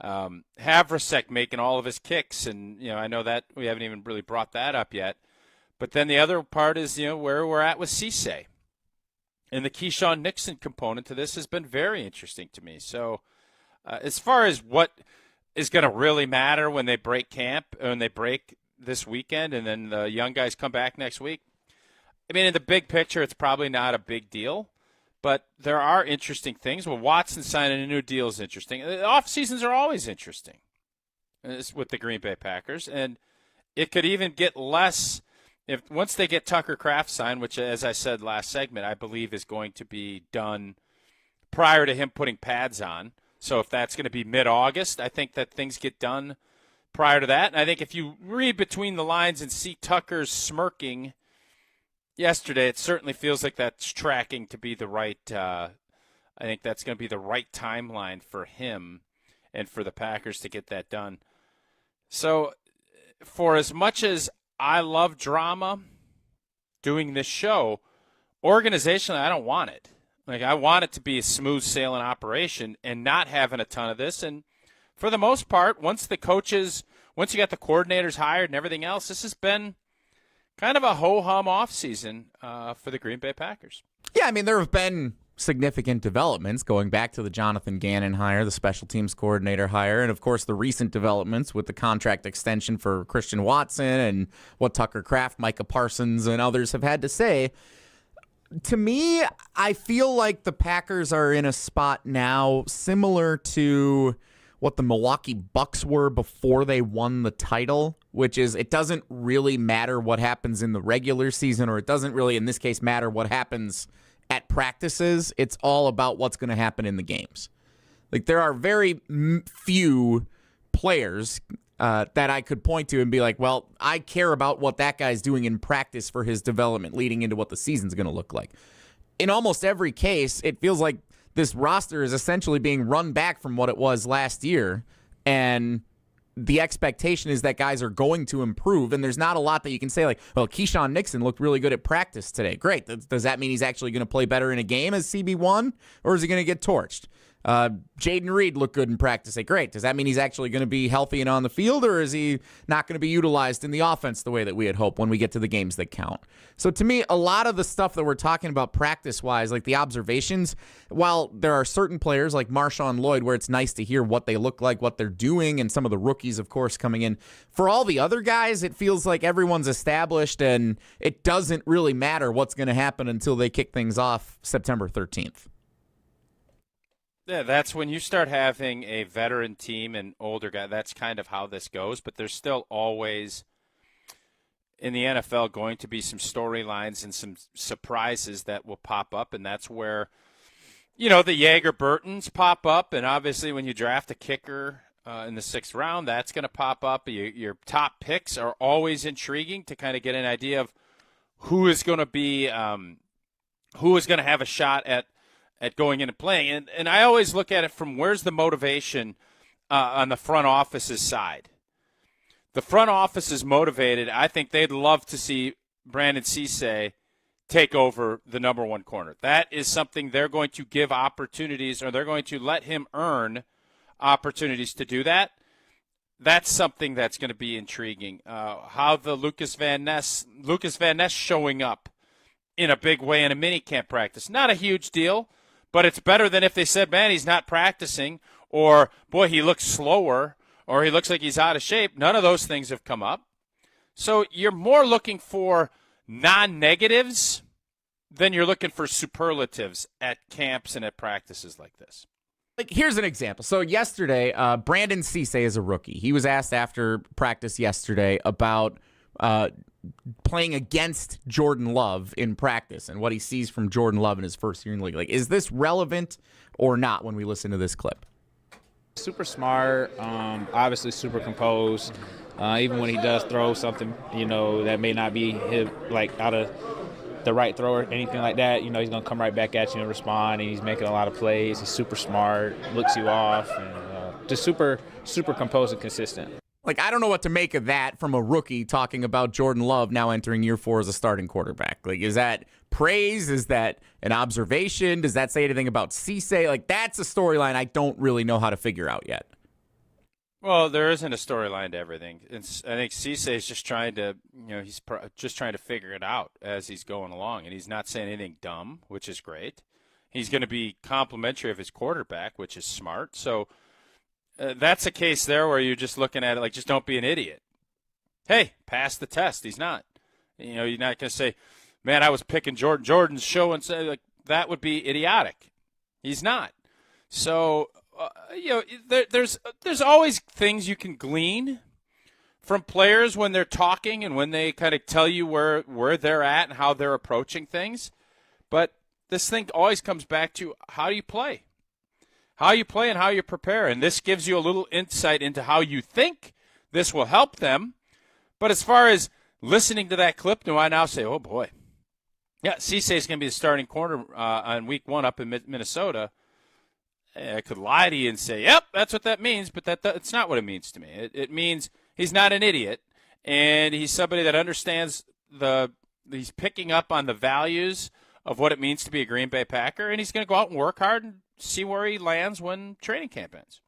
Havrasek making all of his kicks, and I know that we haven't even really brought that up yet. But then the other part is where we're at with Cisse, and the Keisean Nixon component to this has been very interesting to me. So as far as what is going to really matter when they break camp, when they break this weekend, and then the young guys come back next week, I mean, in the big picture, it's probably not a big deal. But there are interesting things. Well, Watson signing a new deal is interesting. Off seasons are always interesting with the Green Bay Packers, and it could even get less once they get Tucker Kraft signed, which, as I said last segment, I believe is going to be done prior to him putting pads on. So if that's going to be mid-August, I think that things get done prior to that. And I think if you read between the lines and see Tucker's smirking yesterday, it certainly feels like that's tracking to be the right I think that's going to be the right timeline for him and for the Packers to get that done. So for as much as I love drama doing this show, organizationally, I don't want it. Like, I want it to be a smooth sailing operation and not having a ton of this. And for the most part, once you got the coordinators hired and everything else, this has been kind of a ho-hum offseason for the Green Bay Packers.
Yeah, I mean, there have been significant developments going back to the Jonathan Gannon hire, the special teams coordinator hire, and, of course, the recent developments with the contract extension for Christian Watson and what Tucker Kraft, Micah Parsons, and others have had to say. To me, I feel like the Packers are in a spot now similar to what the Milwaukee Bucks were before they won the title, which is it doesn't really matter what happens in the regular season, or it doesn't really, in this case, matter what happens at practices. It's all about what's going to happen in the games. Like, there are very few players that I could point to and be like, well, I care about what that guy's doing in practice for his development leading into what the season's going to look like. In almost every case, it feels like this roster is essentially being run back from what it was last year, and the expectation is that guys are going to improve, and there's not a lot that you can say like, well, Keisean Nixon looked really good at practice today. Great. Does that mean he's actually going to play better in a game as CB1, or is he going to get torched? Jaden Reed looked good in practice. Great. Does that mean he's actually going to be healthy and on the field, or is he not going to be utilized in the offense the way that we had hoped when we get to the games that count? So to me, a lot of the stuff that we're talking about practice-wise, like the observations, while there are certain players like Marshawn Lloyd where it's nice to hear what they look like, what they're doing, and some of the rookies, of course, coming in. For all the other guys, it feels like everyone's established, and it doesn't really matter what's going to happen until they kick things off September 13th.
Yeah, that's when you start having a veteran team and older guy. That's kind of how this goes, but there's still always in the NFL going to be some storylines and some surprises that will pop up, and that's where, the Jaeger Burtons pop up, and obviously when you draft a kicker in the 6th round, that's going to pop up. Your top picks are always intriguing to kind of get an idea of who is going to be who is going to have a shot at going in and playing. And I always look at it from where's the motivation on the front office's side. The front office is motivated. I think they'd love to see Brandon Cisse take over the number 1 corner. That is something they're going to give opportunities, or they're going to let him earn opportunities to do that. That's something that's going to be intriguing. How the Lucas Van Ness showing up in a big way in a minicamp practice. Not a huge deal, but it's better than if they said, man, he's not practicing, or, boy, he looks slower, or he looks like he's out of shape. None of those things have come up. So you're more looking for non-negatives than you're looking for superlatives at camps and at practices like this.
Like, here's an example. So yesterday, Brandon Cisse is a rookie. He was asked after practice yesterday about playing against Jordan Love in practice and what he sees from Jordan Love in his first year in the league. Like, is this relevant or not when we listen to this clip?
Super smart, obviously super composed. Even when he does throw something, that may not be his, out of the right throw or anything like that, he's going to come right back at you and respond, and he's making a lot of plays. He's super smart, looks you off, and just super, super composed and consistent.
Like, I don't know what to make of that from a rookie talking about Jordan Love now entering year 4 as a starting quarterback. Like, is that praise? Is that an observation? Does that say anything about Cisse? Like, that's a storyline I don't really know how to figure out yet.
Well, there isn't a storyline to everything. I think Cisse is just trying to, he's just trying to figure it out as he's going along, and he's not saying anything dumb, which is great. He's going to be complimentary of his quarterback, which is smart. So that's a case there where you're just looking at it like, just don't be an idiot. Hey, pass the test. He's not. You're not going to say, man, I was picking Jordan. Jordan's show and say, like, that would be idiotic. He's not. So, there's always things you can glean from players when they're talking and when they kind of tell you where they're at and how they're approaching things. But this thing always comes back to how you play. How you play and how you prepare. And this gives you a little insight into how you think this will help them. But as far as listening to that clip, do I now say, oh, boy. Yeah, Cisse is going to be the starting corner on week 1 up in Minnesota. I could lie to you and say, yep, that's what that means, but it's not what it means to me. It means he's not an idiot, and he's somebody that understands he's picking up on the values of what it means to be a Green Bay Packer, and he's going to go out and work hard and see where he lands when training camp ends.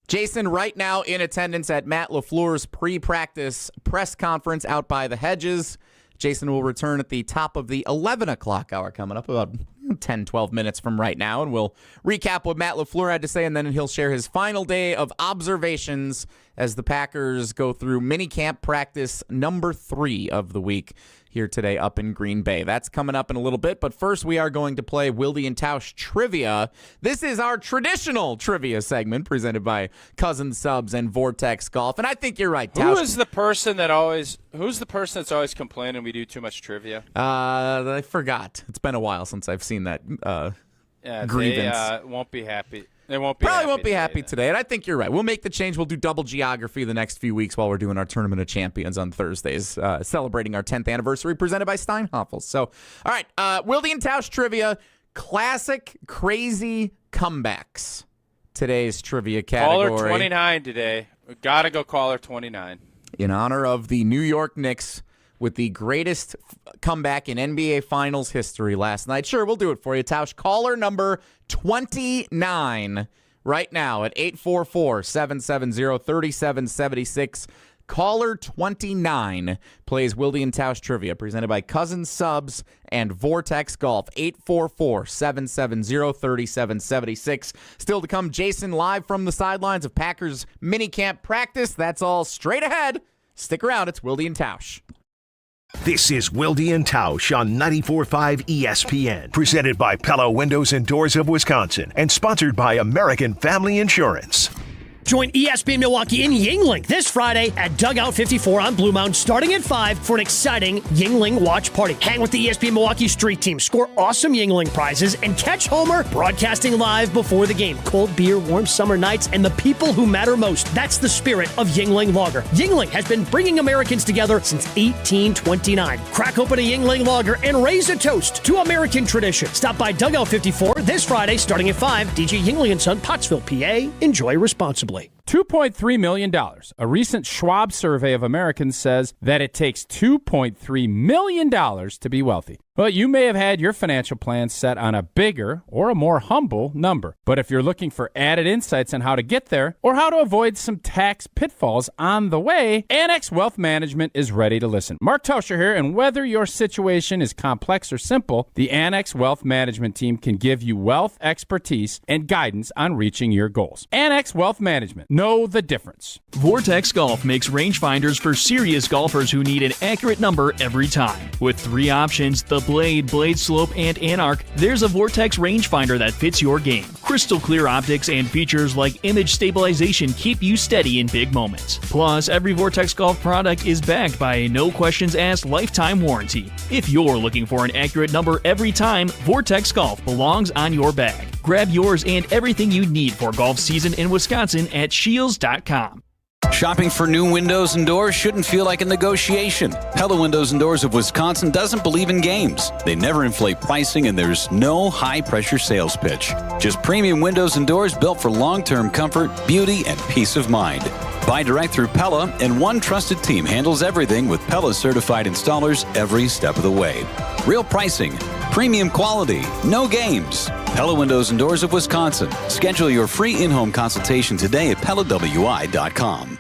Jason, right now in attendance at Matt LaFleur's pre-practice press conference out by the hedges. Jason will return at the top of the 11 o'clock hour coming up about 10, 12 minutes from right now, and we'll recap what Matt LaFleur had to say, and then he'll share his final day of observations as the Packers go through minicamp practice number 3 of the week here today up in Green Bay. That's coming up in a little bit, but first we are going to play Wilde and Tausch Trivia. This is our traditional trivia segment presented by Cousin Subs and Vortex Golf, and I think you're right, Tausch.
Who's the person that's always complaining we do too much trivia?
I forgot. It's been a while since I've seen that grievance.
They won't be happy. They
Probably won't be happy today, and I think you're right. We'll make the change. We'll do double geography the next few weeks while we're doing our Tournament of Champions on Thursdays, celebrating our 10th anniversary presented by Steinhoffel. So, all right, Wilde and Tausch Trivia, classic crazy comebacks. Today's trivia category.
Caller 29 today. We've got to go caller 29.
In honor of the New York Knicks with the greatest comeback in NBA Finals history last night. Sure, we'll do it for you, Tausch. Caller number 29 right now at 844-770-3776. Caller 29 plays Wilde and Tausch Trivia, presented by Cousin Subs and Vortex Golf. 844-770-3776. Still to come, Jason live from the sidelines of Packers minicamp practice. That's all straight ahead. Stick around. It's Wilde and Tausch.
This is Wilde and Tausch on 94.5 ESPN, presented by Pella Windows and Doors of Wisconsin, and sponsored by American Family Insurance.
Join ESPN Milwaukee in Yingling this Friday at Dugout 54 on Blue Mountain starting at 5 for an exciting Yingling watch party. Hang with the ESPN Milwaukee street team, score awesome Yingling prizes, and catch Homer broadcasting live before the game. Cold beer, warm summer nights, and the people who matter most. That's the spirit of Yingling Lager. Yingling has been bringing Americans together since 1829. Crack open a Yingling Lager and raise a toast to American tradition. Stop by Dugout 54 this Friday starting at 5. DJ Yingling & Son, Pottsville, PA. Enjoy responsibly.
$2.3 million. A recent Schwab survey of Americans says that it takes $2.3 million to be wealthy. Well, you may have had your financial plan set on a bigger or a more humble number. But if you're looking for added insights on how to get there or how to avoid some tax pitfalls on the way, Annex Wealth Management is ready to listen. Mark Tausch here, and whether your situation is complex or simple, the Annex Wealth Management team can give you wealth expertise and guidance on reaching your goals. Annex Wealth Management. Know the difference.
Vortex Golf makes rangefinders for serious golfers who need an accurate number every time. With 3 options, the Blade, Blade Slope, and Anarch, there's a Vortex rangefinder that fits your game. Crystal clear optics and features like image stabilization keep you steady in big moments. Plus, every Vortex Golf product is backed by a no-questions-asked lifetime warranty. If you're looking for an accurate number every time, Vortex Golf belongs on your bag. Grab yours and everything you need for golf season in Wisconsin at Shields.com.
Shopping for new windows and doors shouldn't feel like a negotiation. Pella Windows and Doors of Wisconsin doesn't believe in games. They never inflate pricing, and there's no high-pressure sales pitch. Just premium windows and doors built for long-term comfort, beauty, and peace of mind. Buy direct through Pella, and one trusted team handles everything with Pella certified installers every step of the way. Real pricing, premium quality, no games. Pella Windows and Doors of Wisconsin. Schedule your free in-home consultation today at PellaWI.com.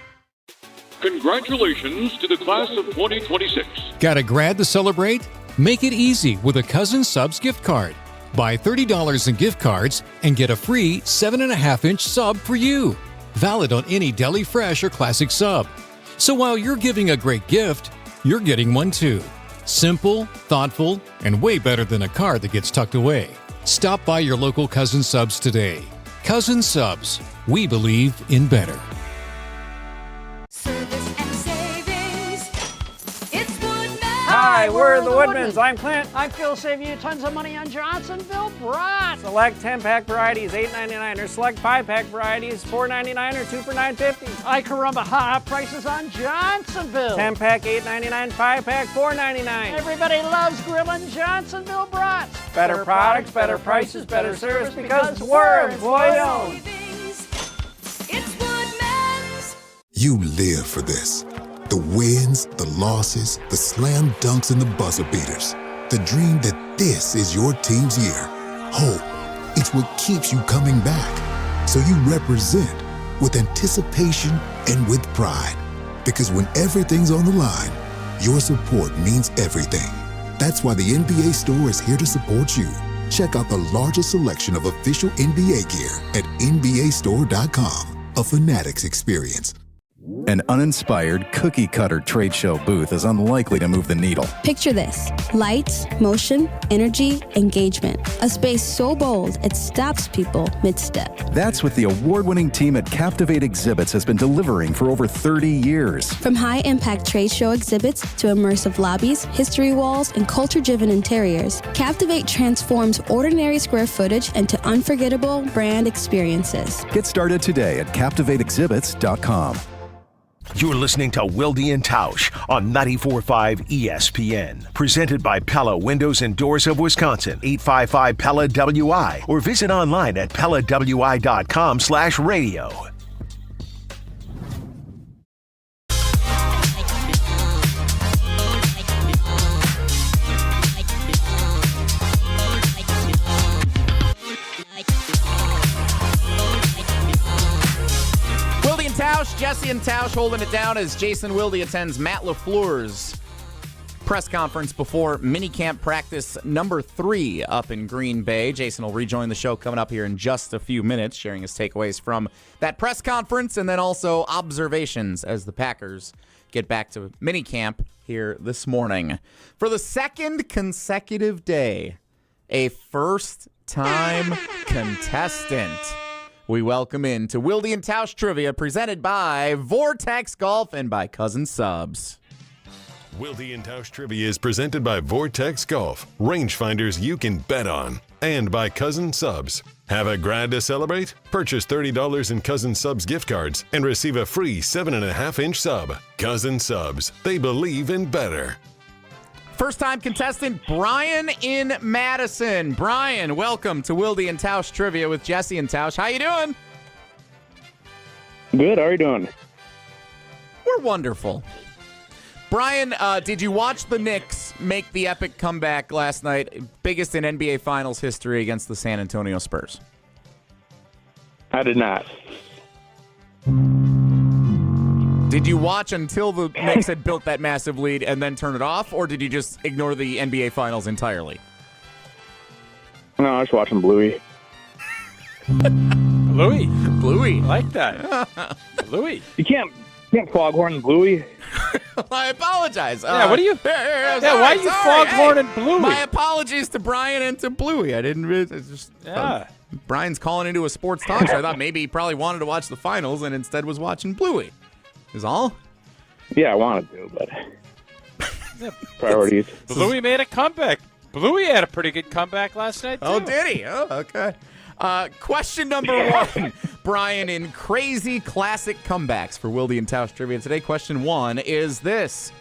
Congratulations to the class of 2026.
Got a grad to celebrate? Make it easy with a Cousin Subs gift card. Buy $30 in gift cards and get a free 7.5-inch sub for you. Valid on any Deli Fresh or Classic sub. So while you're giving a great gift, you're getting one too. Simple, thoughtful, and way better than a card that gets tucked away. Stop by your local Cousin Subs today. Cousin Subs. We believe in better.
Hi, we're the Woodmans. I'm Clint. I feel saving you tons of money on Johnsonville brats. Select 10-pack varieties, $8.99, or select 5-pack varieties, $4.99, or 2 for $9.50. Ay caramba, hot prices on Johnsonville. 10-pack, $8.99, 5-pack, $4.99. Everybody loves grilling Johnsonville brats. Better products, better prices, better service, because we're employee-owned.
You live for this. The wins, the losses, the slam dunks, and the buzzer beaters. The dream that this is your team's year. Hope, it's what keeps you coming back. So you represent with anticipation and with pride. Because when everything's on the line, your support means everything. That's why the NBA Store is here to support you. Check out the largest selection of official NBA gear at NBAstore.com. A Fanatics experience.
An uninspired, cookie-cutter trade show booth is unlikely to move the needle.
Picture this: lights, motion, energy, engagement. A space so bold it stops people mid-step.
That's what the award-winning team at Captivate Exhibits has been delivering for over 30 years.
From high-impact trade show exhibits to immersive lobbies, history walls, and culture-driven interiors, Captivate transforms ordinary square footage into unforgettable brand experiences.
Get started today at CaptivateExhibits.com.
You're listening to Wilde and Tausch on 94.5 ESPN. Presented by Pella Windows and Doors of Wisconsin, 855-PELLA-WI, or visit online at PellaWI.com/radio.
Jesse and Tausch holding it down as Jason Wilde attends Matt LaFleur's press conference before minicamp practice number 3 up in Green Bay. Jason will rejoin the show coming up here in just a few minutes, sharing his takeaways from that press conference and then also observations as the Packers get back to minicamp here this morning. For the second consecutive day, a first-time contestant We welcome in to Wilde and Tausch Trivia, presented by Vortex Golf and by Cousin Subs.
Wilde and Tausch Trivia is presented by Vortex Golf, rangefinders you can bet on, and by Cousin Subs. Have a grad to celebrate? Purchase $30 in Cousin Subs gift cards and receive a free 7.5-inch sub. Cousin Subs, they believe in better.
First-time contestant Bryan in Madison. Bryan, welcome to Wilde and Tausch Trivia with Jesse and Tausch. How you doing?
Good. How are you doing?
We're wonderful. Bryan, did you watch the Knicks make the epic comeback last night, biggest in NBA Finals history against the San Antonio Spurs?
I did not.
Did you watch until the Knicks had built that massive lead and then turn it off, or did you just ignore the NBA Finals entirely?
No, I was watching Bluey.
Bluey.
I like that. Bluey.
You can't foghorn Bluey.
I apologize.
Yeah, what are you?
Why
are you foghorning Bluey?
My apologies to Bryan and to Bluey. I didn't. It's just. Bryan's calling into a sports talk show. I thought maybe he probably wanted to watch the finals and instead was watching Bluey. Is all?
Yeah, I wanted to, but priorities.
Bluey made a comeback. Bluey had a pretty good comeback last night, too.
Oh, did he? Oh, okay. Question number one, Bryan, in crazy classic comebacks for Wilde and Tausch Trivia today. Question one is this.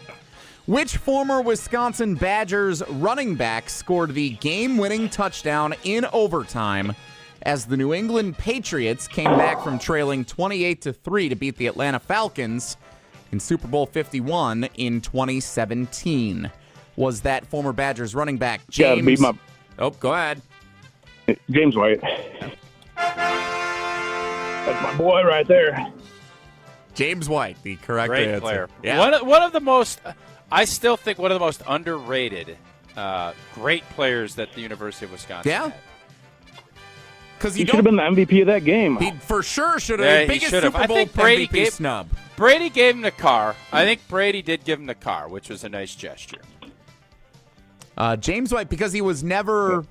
Which former Wisconsin Badgers running back scored the game-winning touchdown in overtime as the New England Patriots came back from trailing 28-3 to beat the Atlanta Falcons in Super Bowl 51 in 2017? Was that former Badgers running back James? Oh, go ahead.
James White. That's my boy right there.
James White, the correct
Great
answer.
player.
Yeah.
One of the most, I still think one of the most underrated great players that the University of Wisconsin had.
Because he should have been the MVP of that game.
He for sure should have.
Yeah,
Biggest
he should have.
Super Bowl
I think Brady
MVP snub.
Brady gave him the car. I think Brady did give him the car, which was a nice gesture.
James White, because he was never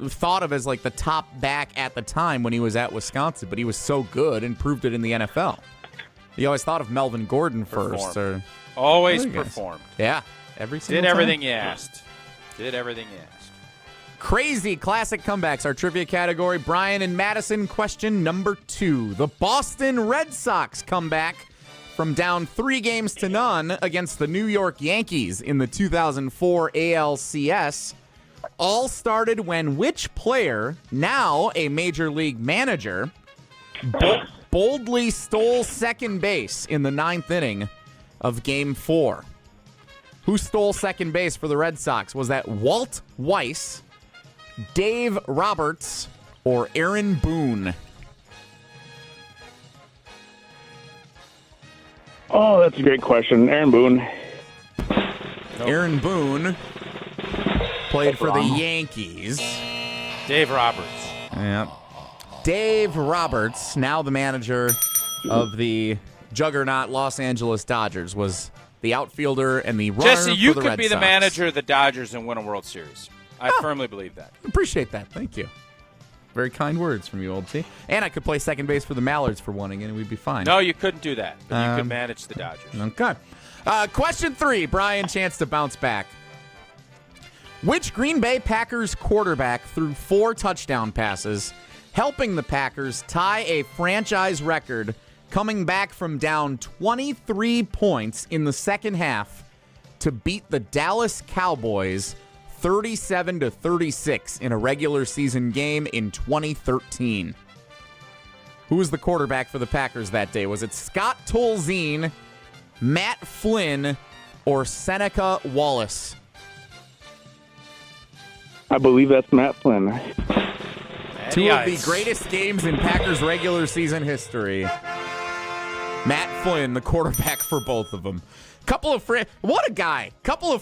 thought of as like the top back at the time when he was at Wisconsin, but he was so good and proved it in the NFL. You always thought of Melvin Gordon first.
Always performed.
Yeah. Every single
Did
time.
everything you asked. Did everything you asked.
Crazy classic comebacks, our trivia category. Bryan and Madison, question number 2. The Boston Red Sox come back from down 3-0 against the New York Yankees in the 2004 ALCS. All started when which player, now a major league manager, boldly stole second base in the 9th inning of Game 4. Who stole second base for the Red Sox? Was that Walt Weiss, Dave Roberts, or Aaron Boone?
Oh, that's a great question. Aaron Boone.
Aaron Boone played for the Yankees.
Dave Roberts.
Yeah. Dave Roberts, now the manager of the juggernaut Los Angeles Dodgers, was the outfielder and the runner
Jesse, you
for the
could
Red
be the
Sox.
manager of the Dodgers and win a World Series. I firmly believe that.
Appreciate that. Thank you. Very kind words from you, old T. And I could play second base for the Mallards for one and we'd be fine.
No, you couldn't do that. But you could manage the Dodgers.
Okay. Question 3, Bryan, chance to bounce back. Which Green Bay Packers quarterback threw 4 touchdown passes, helping the Packers tie a franchise record, coming back from down 23 points in the second half to beat the Dallas Cowboys 37-36 in a regular season game in 2013? Who was the quarterback for the Packers that day? Was it Scott Tolzien, Matt Flynn, or Seneca Wallace?
I believe that's Matt Flynn.
Two of the greatest games in Packers regular season history. Matt Flynn, the quarterback for both of them. What a guy.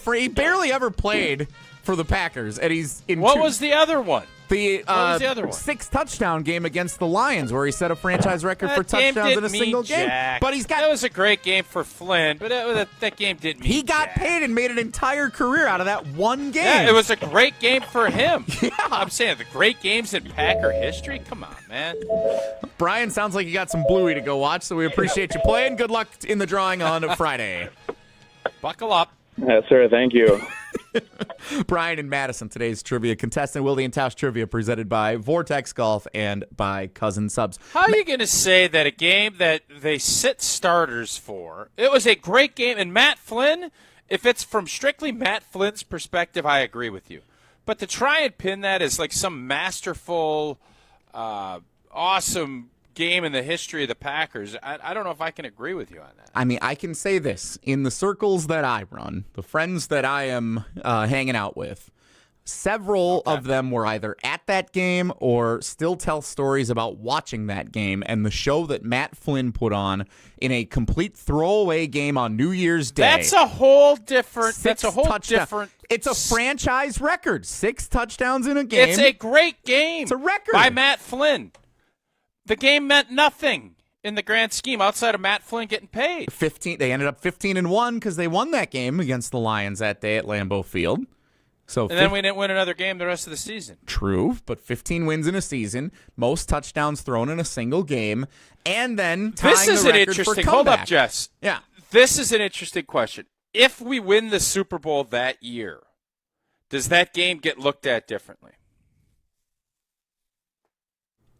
He barely ever played for the Packers, and he's in
What was the other one?
The,
what was the other one?
6-touchdown game against the Lions where he set a franchise record for touchdowns in a single game. But
that was a great game for Flynn, but that game didn't mean
he got paid and made an entire career out of that one game.
Yeah, it was a great game for him. Yeah. I'm saying the great games in Packer history. Come on, man.
Brian, sounds like you got some Bluey to go watch, so we appreciate you playing. Good luck in the drawing on Friday.
Buckle up.
Yes, sir. Thank you.
Brian and Madison, today's trivia contestant. Wilde and Tausch trivia presented by Vortex Golf and by Cousin Subs.
How are you going to say that a game that they sit starters for, it was a great game, and Matt Flynn, if it's from strictly Matt Flynn's perspective, I agree with you. But to try and pin that as like some masterful, awesome game in the history of the Packers, I don't know if I can agree with you on that.
I mean, I can say this. In the circles that I run, the friends that I am hanging out with, several of them were either at that game or still tell stories about watching that game and the show that Matt Flynn put on in a complete throwaway game on New Year's Day.
That's a whole different. Different.
It's a franchise record. 6 touchdowns in a game.
It's a great game.
It's a record
by Matt Flynn. The game meant nothing in the grand scheme outside of Matt Flynn getting paid.
They ended up 15-1 because they won that game against the Lions that day at Lambeau Field.
And then we didn't win another game the rest of the season.
True, but 15 wins in a season, most touchdowns thrown in a single game, and then tying
this is
the
an
record
interesting.
for
Hold
comeback.
up, Jess.
Yeah,
this is an interesting question. If we win the Super Bowl that year, does that game get looked at differently?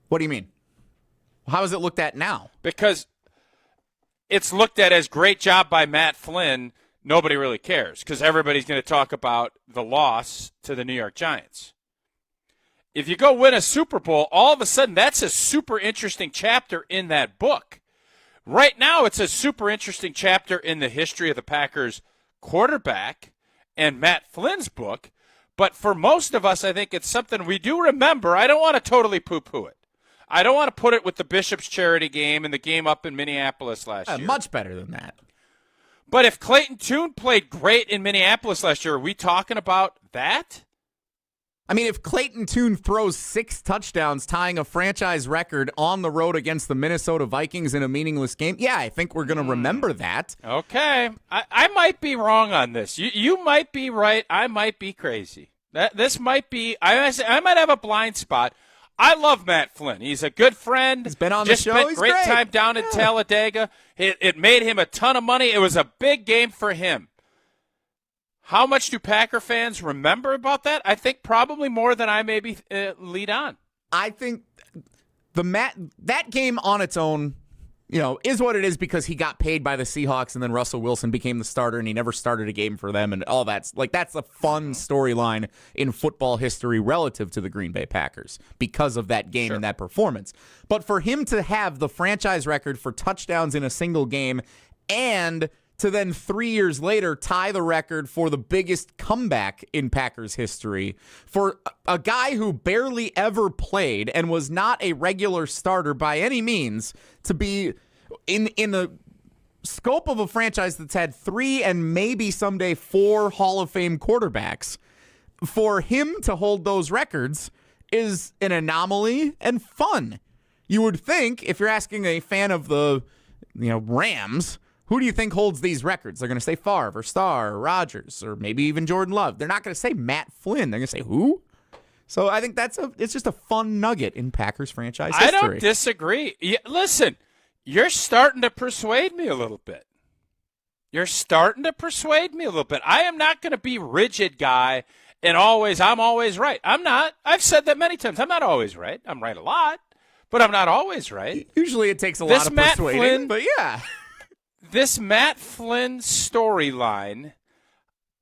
What do you mean? How is it looked at now?
Because it's looked at as great job by Matt Flynn. Nobody really cares because everybody's going to talk about the loss to the New York Giants. If you go win a Super Bowl, all of a sudden that's a super interesting chapter in that book. Right now it's a super interesting chapter in the history of the Packers quarterback and Matt Flynn's book. But for most of us, I think it's something we do remember. I don't want to totally poo-poo it. I don't want to put it with the Bishop's charity game and the game up in Minneapolis last year.
Much better than that.
But if Clayton Tune played great in Minneapolis last year, are we talking about that?
I mean, if Clayton Tune throws 6 touchdowns, tying a franchise record on the road against the Minnesota Vikings in a meaningless game, yeah, I think we're going to remember that.
Okay. I might be wrong on this. You might be right. I might be crazy. This might be – I might have a blind spot. I love Matt Flynn. He's a good friend.
He's been on
the
show.
Spent
He's
great time down in Talladega. It made him a ton of money. It was a big game for him. How much do Packer fans remember about that? I think probably more than I maybe lead on.
I think that game on its own, is what it is because he got paid by the Seahawks and then Russell Wilson became the starter and he never started a game for them and all that's a fun storyline in football history relative to the Green Bay Packers because of that game and that performance. But for him to have the franchise record for touchdowns in a single game and to then 3 years later tie the record for the biggest comeback in Packers history for a guy who barely ever played and was not a regular starter by any means to be in the scope of a franchise that's had 3 and maybe someday 4 Hall of Fame quarterbacks. For him to hold those records is an anomaly and fun. You would think if you're asking a fan of the Rams, who do you think holds these records? They're going to say Favre or Starr or Rodgers or maybe even Jordan Love. They're not going to say Matt Flynn. They're going to say who? So I think it's just a fun nugget in Packers franchise history.
I don't disagree. Listen, you're starting to persuade me a little bit. I am not going to be rigid guy and I'm always right. I'm not. I've said that many times. I'm not always right. I'm right a lot, but I'm not always right.
Usually it takes a lot of persuading, but yeah.
This Matt Flynn storyline,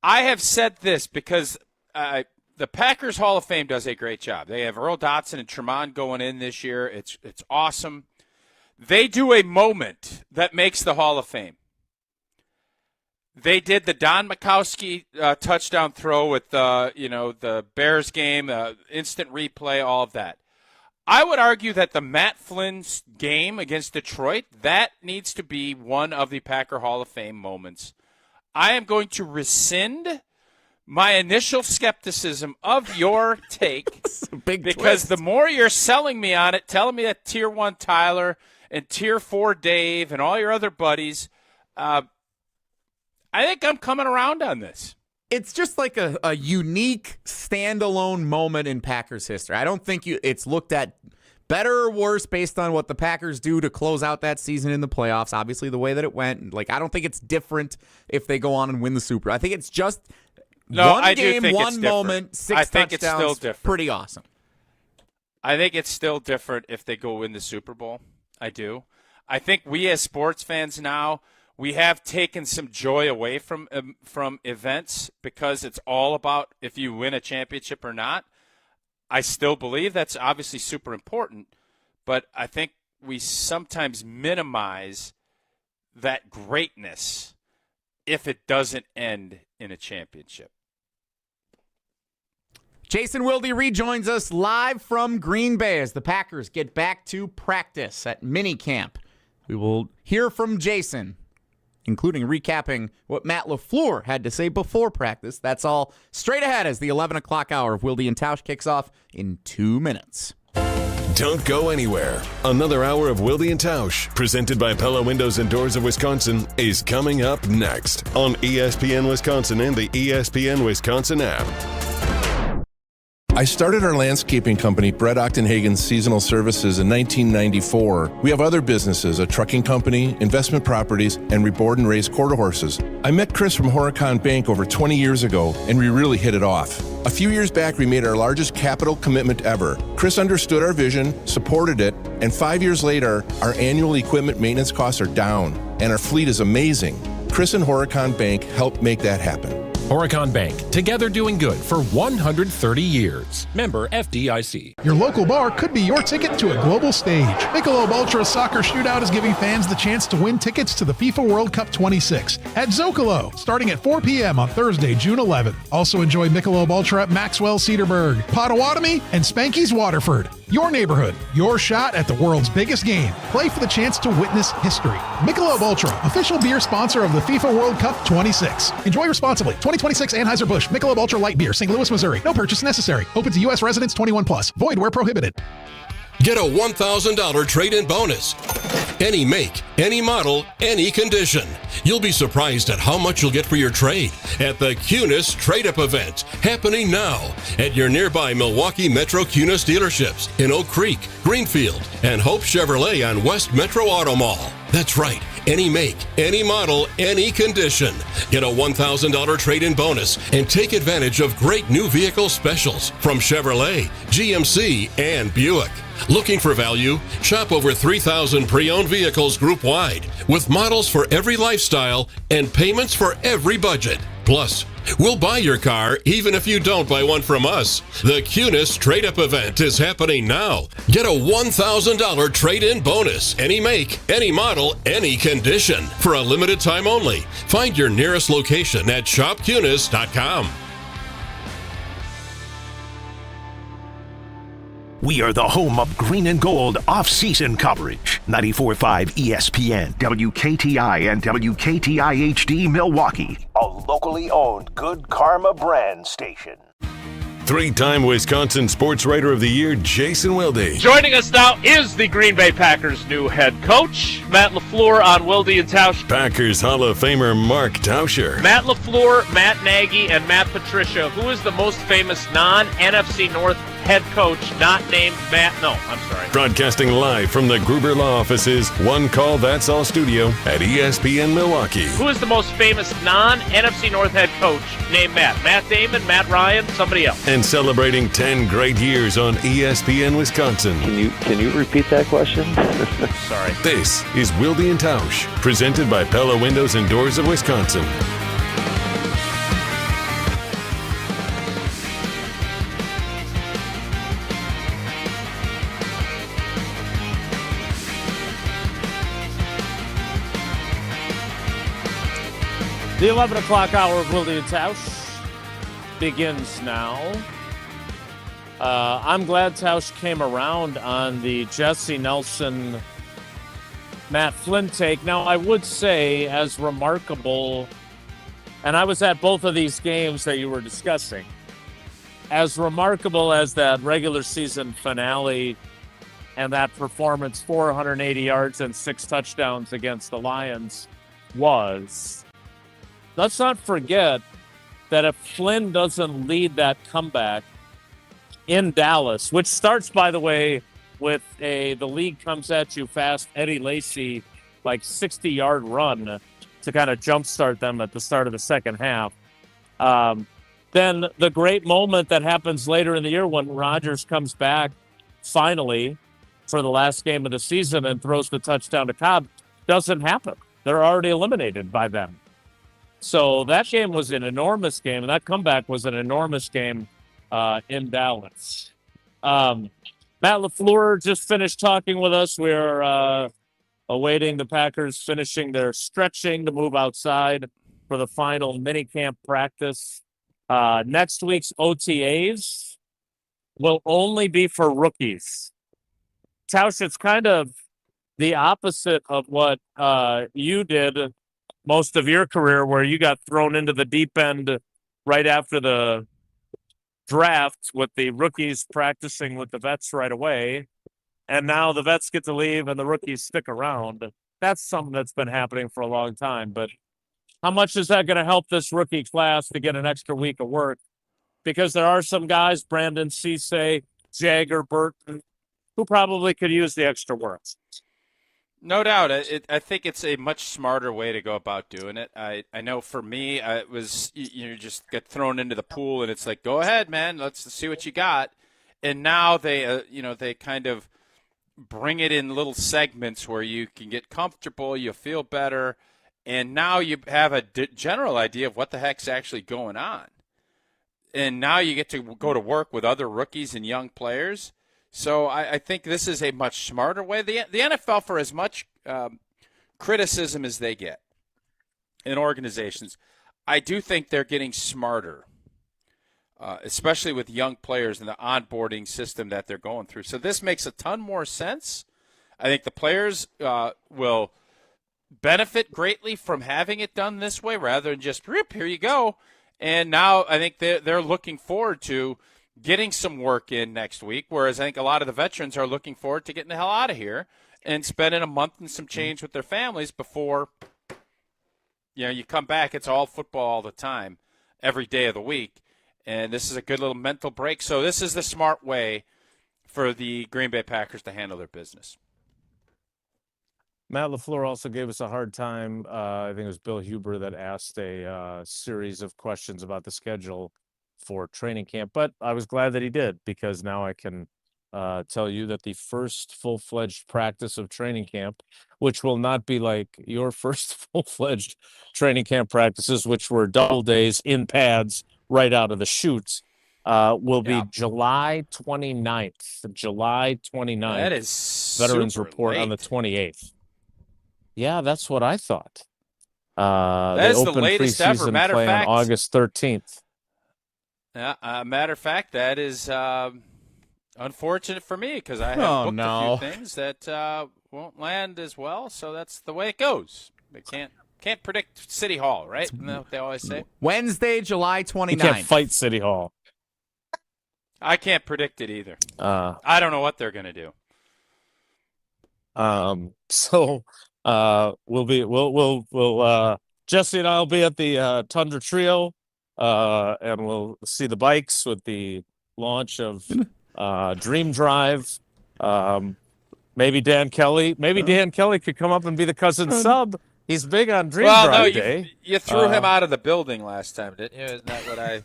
I have said this because the Packers Hall of Fame does a great job. They have Earl Dotson and Tremont going in this year. It's awesome. They do a moment that makes the Hall of Fame. They did the Don Majkowski touchdown throw with the Bears game, instant replay, all of that. I would argue that the Matt Flynn's game against Detroit, that needs to be one of the Packer Hall of Fame moments. I am going to rescind my initial skepticism of your take because
twist.
The more you're selling me on it, telling me that Tier 1 Tyler and Tier 4 Dave and all your other buddies, I think I'm coming around on this.
It's just like a unique standalone moment in Packers history. I don't think it's looked at better or worse based on what the Packers do to close out that season in the playoffs. Obviously, the way that it went. Like, I don't think it's different if they go on and win the Super. I think it's just one game, one moment, 6
I think
touchdowns.
It's still different.
Pretty awesome.
I think it's still different if they go win the Super Bowl. I do. I think we as sports fans now, we have taken some joy away from events because it's all about if you win a championship or not. I still believe that's obviously super important, but I think we sometimes minimize that greatness if it doesn't end in a championship.
Jason Wilde rejoins us live from Green Bay as the Packers get back to practice at minicamp. We will hear from Jason, including recapping what Matt LaFleur had to say before practice. That's all straight ahead as the 11 o'clock hour of Wilde and Tausch kicks off in 2 minutes.
Don't go anywhere. Another hour of Wilde and Tausch, presented by Pella Windows and Doors of Wisconsin, is coming up next on ESPN Wisconsin and the ESPN Wisconsin app.
I started our landscaping company, Brett Ochtenhagen's Seasonal Services, in 1994. We have other businesses, a trucking company, investment properties, and we board and raise quarter horses. I met Chris from Horicon Bank over 20 years ago, and we really hit it off. A few years back, we made our largest capital commitment ever. Chris understood our vision, supported it, and 5 years later, our annual equipment maintenance costs are down, and our fleet is amazing. Chris and Horicon Bank helped make that happen.
Horicon Bank, together doing good for 130 years. Member FDIC.
Your local bar could be your ticket to a global stage. Michelob Ultra Soccer Shootout is giving fans the chance to win tickets to the FIFA World Cup 26 at Zocalo, starting at 4 p.m. on Thursday, June 11th. Also enjoy Michelob Ultra at Maxwell Cedarburg, Potawatomi, and Spanky's Waterford. Your neighborhood, your shot at the world's biggest game. Play for the chance to witness history. Michelob Ultra, official beer sponsor of the FIFA World Cup 26. Enjoy responsibly. 2026 Anheuser-Busch Michelob Ultra Light Beer, St. Louis, Missouri. No purchase necessary. Open to U.S. residents 21 plus. Void where prohibited.
Get a $1,000 trade-in bonus. Any make, any model, any condition. You'll be surprised at how much you'll get for your trade at the Cunis Trade-Up event, happening now at your nearby Milwaukee Metro Cunis dealerships in Oak Creek, Greenfield, and Hope Chevrolet on West Metro Auto Mall. That's right. Any make, any model, any condition. Get a $1,000 trade-in bonus and take advantage of great new vehicle specials from Chevrolet, GMC, and Buick. Looking for value? Shop over 3,000 pre-owned vehicles group-wide with models for every lifestyle and payments for every budget. Plus, we'll buy your car even if you don't buy one from us. The Cunis Trade-Up event is happening now. Get a $1,000 trade-in bonus. Any make, any model, any condition. For a limited time only. Find your nearest location at shopcunis.com.
We are the home of green and gold off-season coverage. 94.5 ESPN, WKTI, and WKTI HD Milwaukee. A locally owned Good Karma brand station.
Three-time Wisconsin Sports Writer of the Year, Jason Wilde.
Joining us now is the Green Bay Packers' new head coach, Matt LaFleur, on Wilde and Tausch.
Packers Hall of Famer Mark Tauscher.
Matt LaFleur, Matt Nagy, and Matt Patricia. Who is the most famous non-NFC North head coach not named Matt? No, I'm sorry.
Broadcasting live from the Gruber Law Offices, One Call That's All studio at ESPN Milwaukee.
Who is the most famous non-NFC North head coach named Matt? Matt Damon, Matt Ryan, somebody else.
And celebrating 10 great years on ESPN Wisconsin.
Can you repeat that question?
Sorry.
This is Wilde and Tausch, presented by Pella Windows and Doors of Wisconsin.
The 11 o'clock hour of Wilde and Tausch begins now. I'm glad Tausch came around on the Jesse Nelson, Matt Flynn take. Now, I would say, as remarkable
And I was at both of these games that you were discussing. As remarkable as that regular season finale and that performance, 480 yards and 6 touchdowns against the Lions was, let's not forget that if Flynn doesn't lead that comeback in Dallas, which starts, by the way, with the league comes at you fast, Eddie Lacy, like 60-yard run to kind of jumpstart them at the start of the second half. Then the great moment that happens later in the year when Rodgers comes back finally for the last game of the season and throws the touchdown to Cobb doesn't happen. They're already eliminated by them. So that game was an enormous game, and that comeback was an enormous game in Dallas. Matt LaFleur just finished talking with us. We're awaiting the Packers finishing their stretching to move outside for the final minicamp practice. Next week's OTAs will only be for rookies. Tausch, it's kind of the opposite of what you did most of your career, where you got thrown into the deep end right after the draft with the rookies practicing with the vets right away. And now the vets get to leave and the rookies stick around. That's something that's been happening for a long time. But how much is that going to help this rookie class to get an extra week of work? Because there are some guys, Brandon Cisse, Jagger, Burton, who probably could use the extra work.
No doubt. I think it's a much smarter way to go about doing it. I know for me, it was you just get thrown into the pool, and it's like, go ahead, man, let's see what you got. And now they, they kind of bring it in little segments where you can get comfortable, you feel better, and now you have a general idea of what the heck's actually going on. And now you get to go to work with other rookies and young players. So I think this is a much smarter way. The NFL, for as much criticism as they get in organizations, I do think they're getting smarter, especially with young players and the onboarding system that they're going through. So this makes a ton more sense. I think the players will benefit greatly from having it done this way rather than just, here you go. And now I think they're looking forward to getting some work in next week, whereas I think a lot of the veterans are looking forward to getting the hell out of here and spending a month and some change with their families before, you come back. It's all football all the time, every day of the week, and this is a good little mental break. So this is the smart way for the Green Bay Packers to handle their business.
Matt LaFleur also gave us a hard time. I think it was Bill Huber that asked a series of questions about the schedule for training camp, but I was glad that he did, because now I can tell you that the first full-fledged practice of training camp, which will not be like your first full-fledged training camp practices, which were double days in pads right out of the chute, will be July 29th. July 29th.
That is
Veterans
super
report
late.
on the 28th. Yeah, that's what I thought.
That is the latest ever. Matter of fact,
on August 13th.
Yeah, matter of fact, that is unfortunate for me, because I have booked a few things that won't land as well. So that's the way it goes. They can't predict City Hall, right? Isn't that what they always say?
Wednesday, July 29th.
You can't fight City Hall.
I can't predict it either. I don't know what they're going to do.
So we'll Jesse and I'll be at the Tundra Trio. And we'll see the bikes with the launch of Dream Drive. Maybe Dan Kelly. Dan Kelly could come up and be the cousin sub. He's big on Dream Drive Day.
You threw him out of the building last time, didn't you? Isn't that what I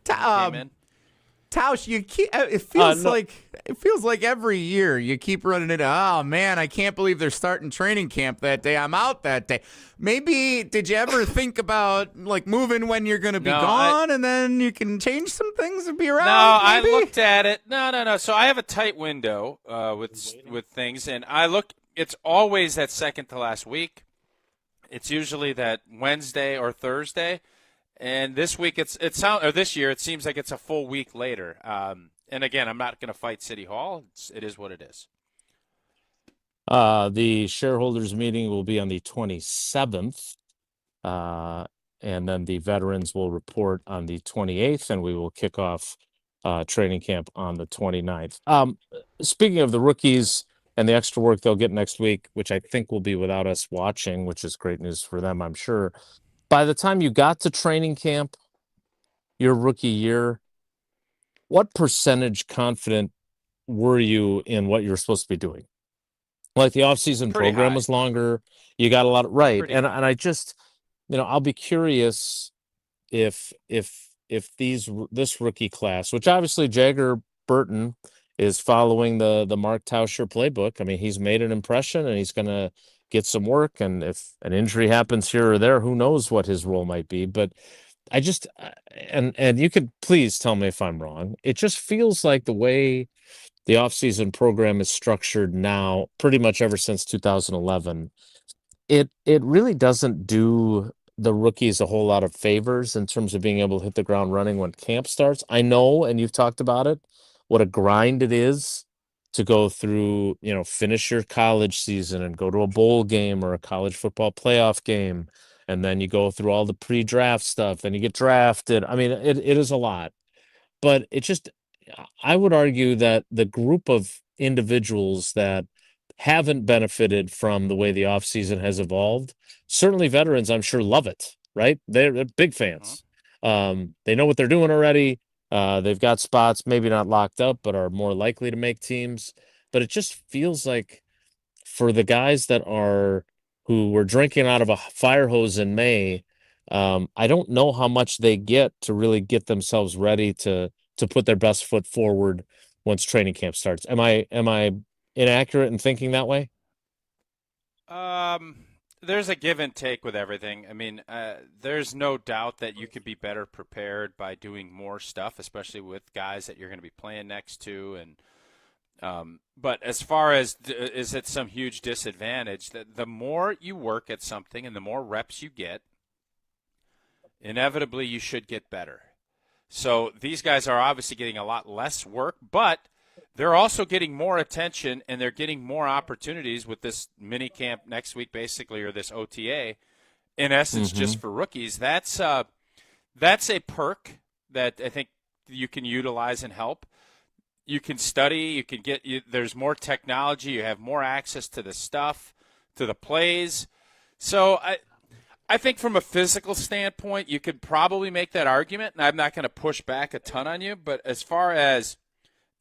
came in?
Tausch, it feels like every year you keep running into, oh man, I can't believe they're starting training camp that day. I'm out that day. Maybe did you ever think about like moving when you're going to be gone, and then you can change some things and be around?
No,
maybe?
I looked at it. No. So I have a tight window with things, and I look. It's always that second to last week. It's usually that Wednesday or Thursday. And this week, this year, it seems like it's a full week later. And again, I'm not going to fight City Hall. It is what it is.
The shareholders meeting will be on the 27th. and then the veterans will report on the 28th, and we will kick off training camp on the 29th. Speaking of the rookies and the extra work they'll get next week, which I think will be without us watching, which is great news for them, I'm sure. By the time you got to training camp, your rookie year, what percentage confident were you in what you were supposed to be doing? Like the offseason program was longer. You got a lot of, right. And I just, I'll be curious if this rookie class, which obviously Jagger Burton is following the Mark Tauscher playbook. I mean, he's made an impression and he's going to get some work. And if an injury happens here or there, who knows what his role might be. But I just, and you could please tell me if I'm wrong. It just feels like the way the offseason program is structured now, pretty much ever since 2011, it really doesn't do the rookies a whole lot of favors in terms of being able to hit the ground running when camp starts. I know, and you've talked about it, what a grind it is to go through, finish your college season and go to a bowl game or a college football playoff game. And then you go through all the pre-draft stuff, then you get drafted. I mean, it is a lot, but it just, I would argue that the group of individuals that haven't benefited from the way the offseason has evolved, certainly veterans, I'm sure, love it, right? They're big fans. They know what they're doing already. They've got spots, maybe not locked up, but are more likely to make teams. But it just feels like for the guys who were drinking out of a fire hose in May, I don't know how much they get to really get themselves ready to put their best foot forward once training camp starts. Am I inaccurate in thinking that way?
There's a give and take with everything. I mean, there's no doubt that you could be better prepared by doing more stuff, especially with guys that you're going to be playing next to. And but as far as is it some huge disadvantage, that the more you work at something and the more reps you get, inevitably you should get better. So these guys are obviously getting a lot less work, but they're also getting more attention and they're getting more opportunities with this mini camp next week, basically, or this OTA. In essence, just for rookies, that's a perk that I think you can utilize and help. You can study. You can there's more technology. You have more access to the stuff, to the plays. So I think from a physical standpoint, you could probably make that argument, and I'm not going to push back a ton on you. But as far as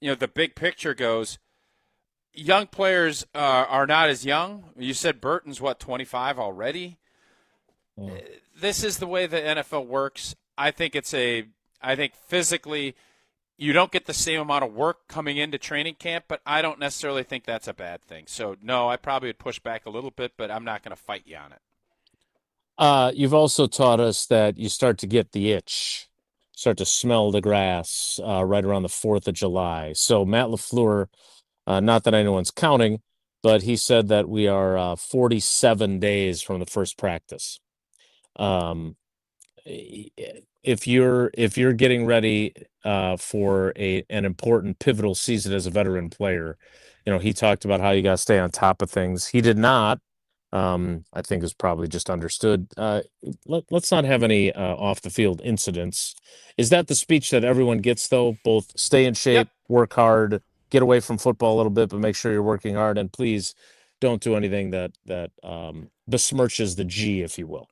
the big picture goes, young players are not as young. You said Burton's, 25 already? This is the way the NFL works. I think physically you don't get the same amount of work coming into training camp, but I don't necessarily think that's a bad thing. So, no, I probably would push back a little bit, but I'm not going to fight you on it.
You've also taught us that you start to get the itch, start to smell the grass right around the 4th of July. So Matt LaFleur, not that anyone's counting, but he said that we are 47 days from the first practice. If you're getting ready for an important pivotal season as a veteran player, he talked about how you got to stay on top of things. He did not. I think is probably just understood. Let's not have any off the field incidents. Is that the speech that everyone gets, though? Both stay in shape, work hard, get away from football a little bit, but make sure you're working hard, and please don't do anything that besmirches the G, if you will.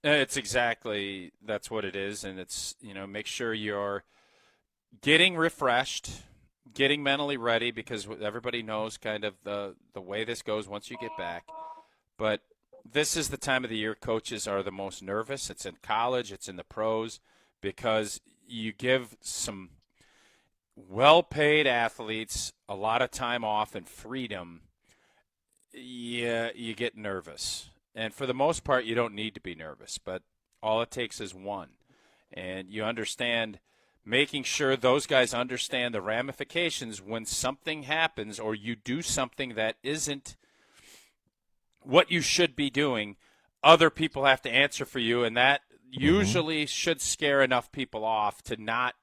It's exactly, that's what it is, and it's, make sure you're getting refreshed, getting mentally ready, because everybody knows kind of the way this goes once you get back. But this is the time of the year coaches are the most nervous. It's in college, it's in the pros, because you give some well-paid athletes a lot of time off and freedom. Yeah, you get nervous. And for the most part, you don't need to be nervous, but all it takes is one. And you understand, making sure those guys understand the ramifications when something happens or you do something that isn't what you should be doing. Other people have to answer for you, and that usually should scare enough people off to not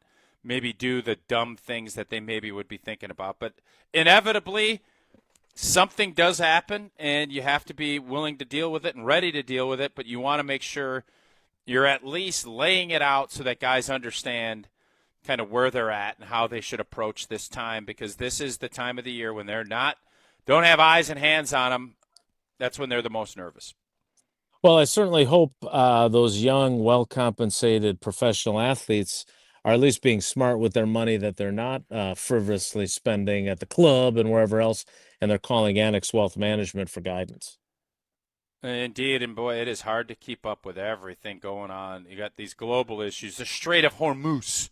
maybe do the dumb things that they maybe would be thinking about. But inevitably, something does happen, and you have to be willing to deal with it and ready to deal with it, but you want to make sure you're at least laying it out so that guys understand kind of where they're at and how they should approach this time, because this is the time of the year when they're don't have eyes and hands on them. That's when they're the most nervous.
Well, I certainly hope those young, well-compensated professional athletes are at least being smart with their money, that they're not frivolously spending at the club and wherever else, and they're calling Annex Wealth Management for guidance.
Indeed, and boy, it is hard to keep up with everything going on. You got these global issues, the Strait of Hormuz.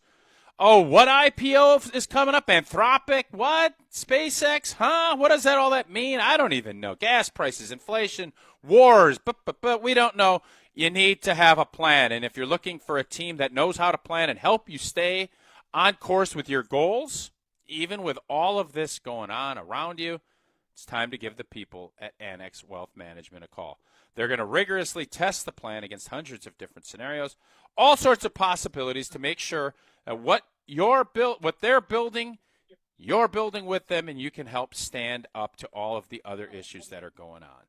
Oh, what IPO is coming up? Anthropic? What? SpaceX? Huh? What does all that mean? I don't even know. Gas prices, inflation, wars, but we don't know. You need to have a plan, and if you're looking for a team that knows how to plan and help you stay on course with your goals, even with all of this going on around you, it's time to give the people at Annex Wealth Management a call. They're going to rigorously test the plan against hundreds of different scenarios, all sorts of possibilities to make sure that what they're building, you're building with them, and you can help stand up to all of the other issues that are going on.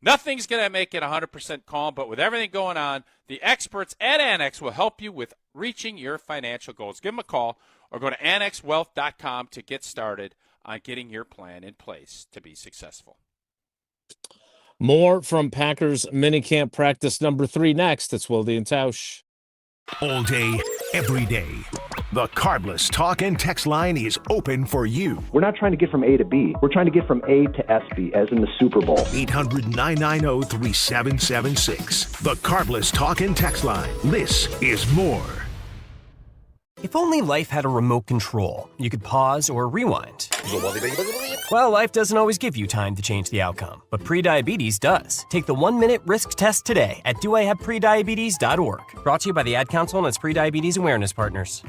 Nothing's going to make it 100% calm, but with everything going on, the experts at Annex will help you with reaching your financial goals. Give them a call or go to annexwealth.com to get started on getting your plan in place to be successful.
More from Packers minicamp practice number 3 next. It's Wilde and Tausch.
All day, every day. The Carbless Talk and Text line is open for you.
We're not trying to get from A to B. We're trying to get from A to SB, as in the Super Bowl.
800-990-3776. The Carbless Talk and Text line. This is more.
If only life had a remote control, you could pause or rewind. Well, life doesn't always give you time to change the outcome, but prediabetes does. Take the 1-minute risk test today at doihaveprediabetes.org. Brought to you by the Ad Council and its prediabetes awareness partners.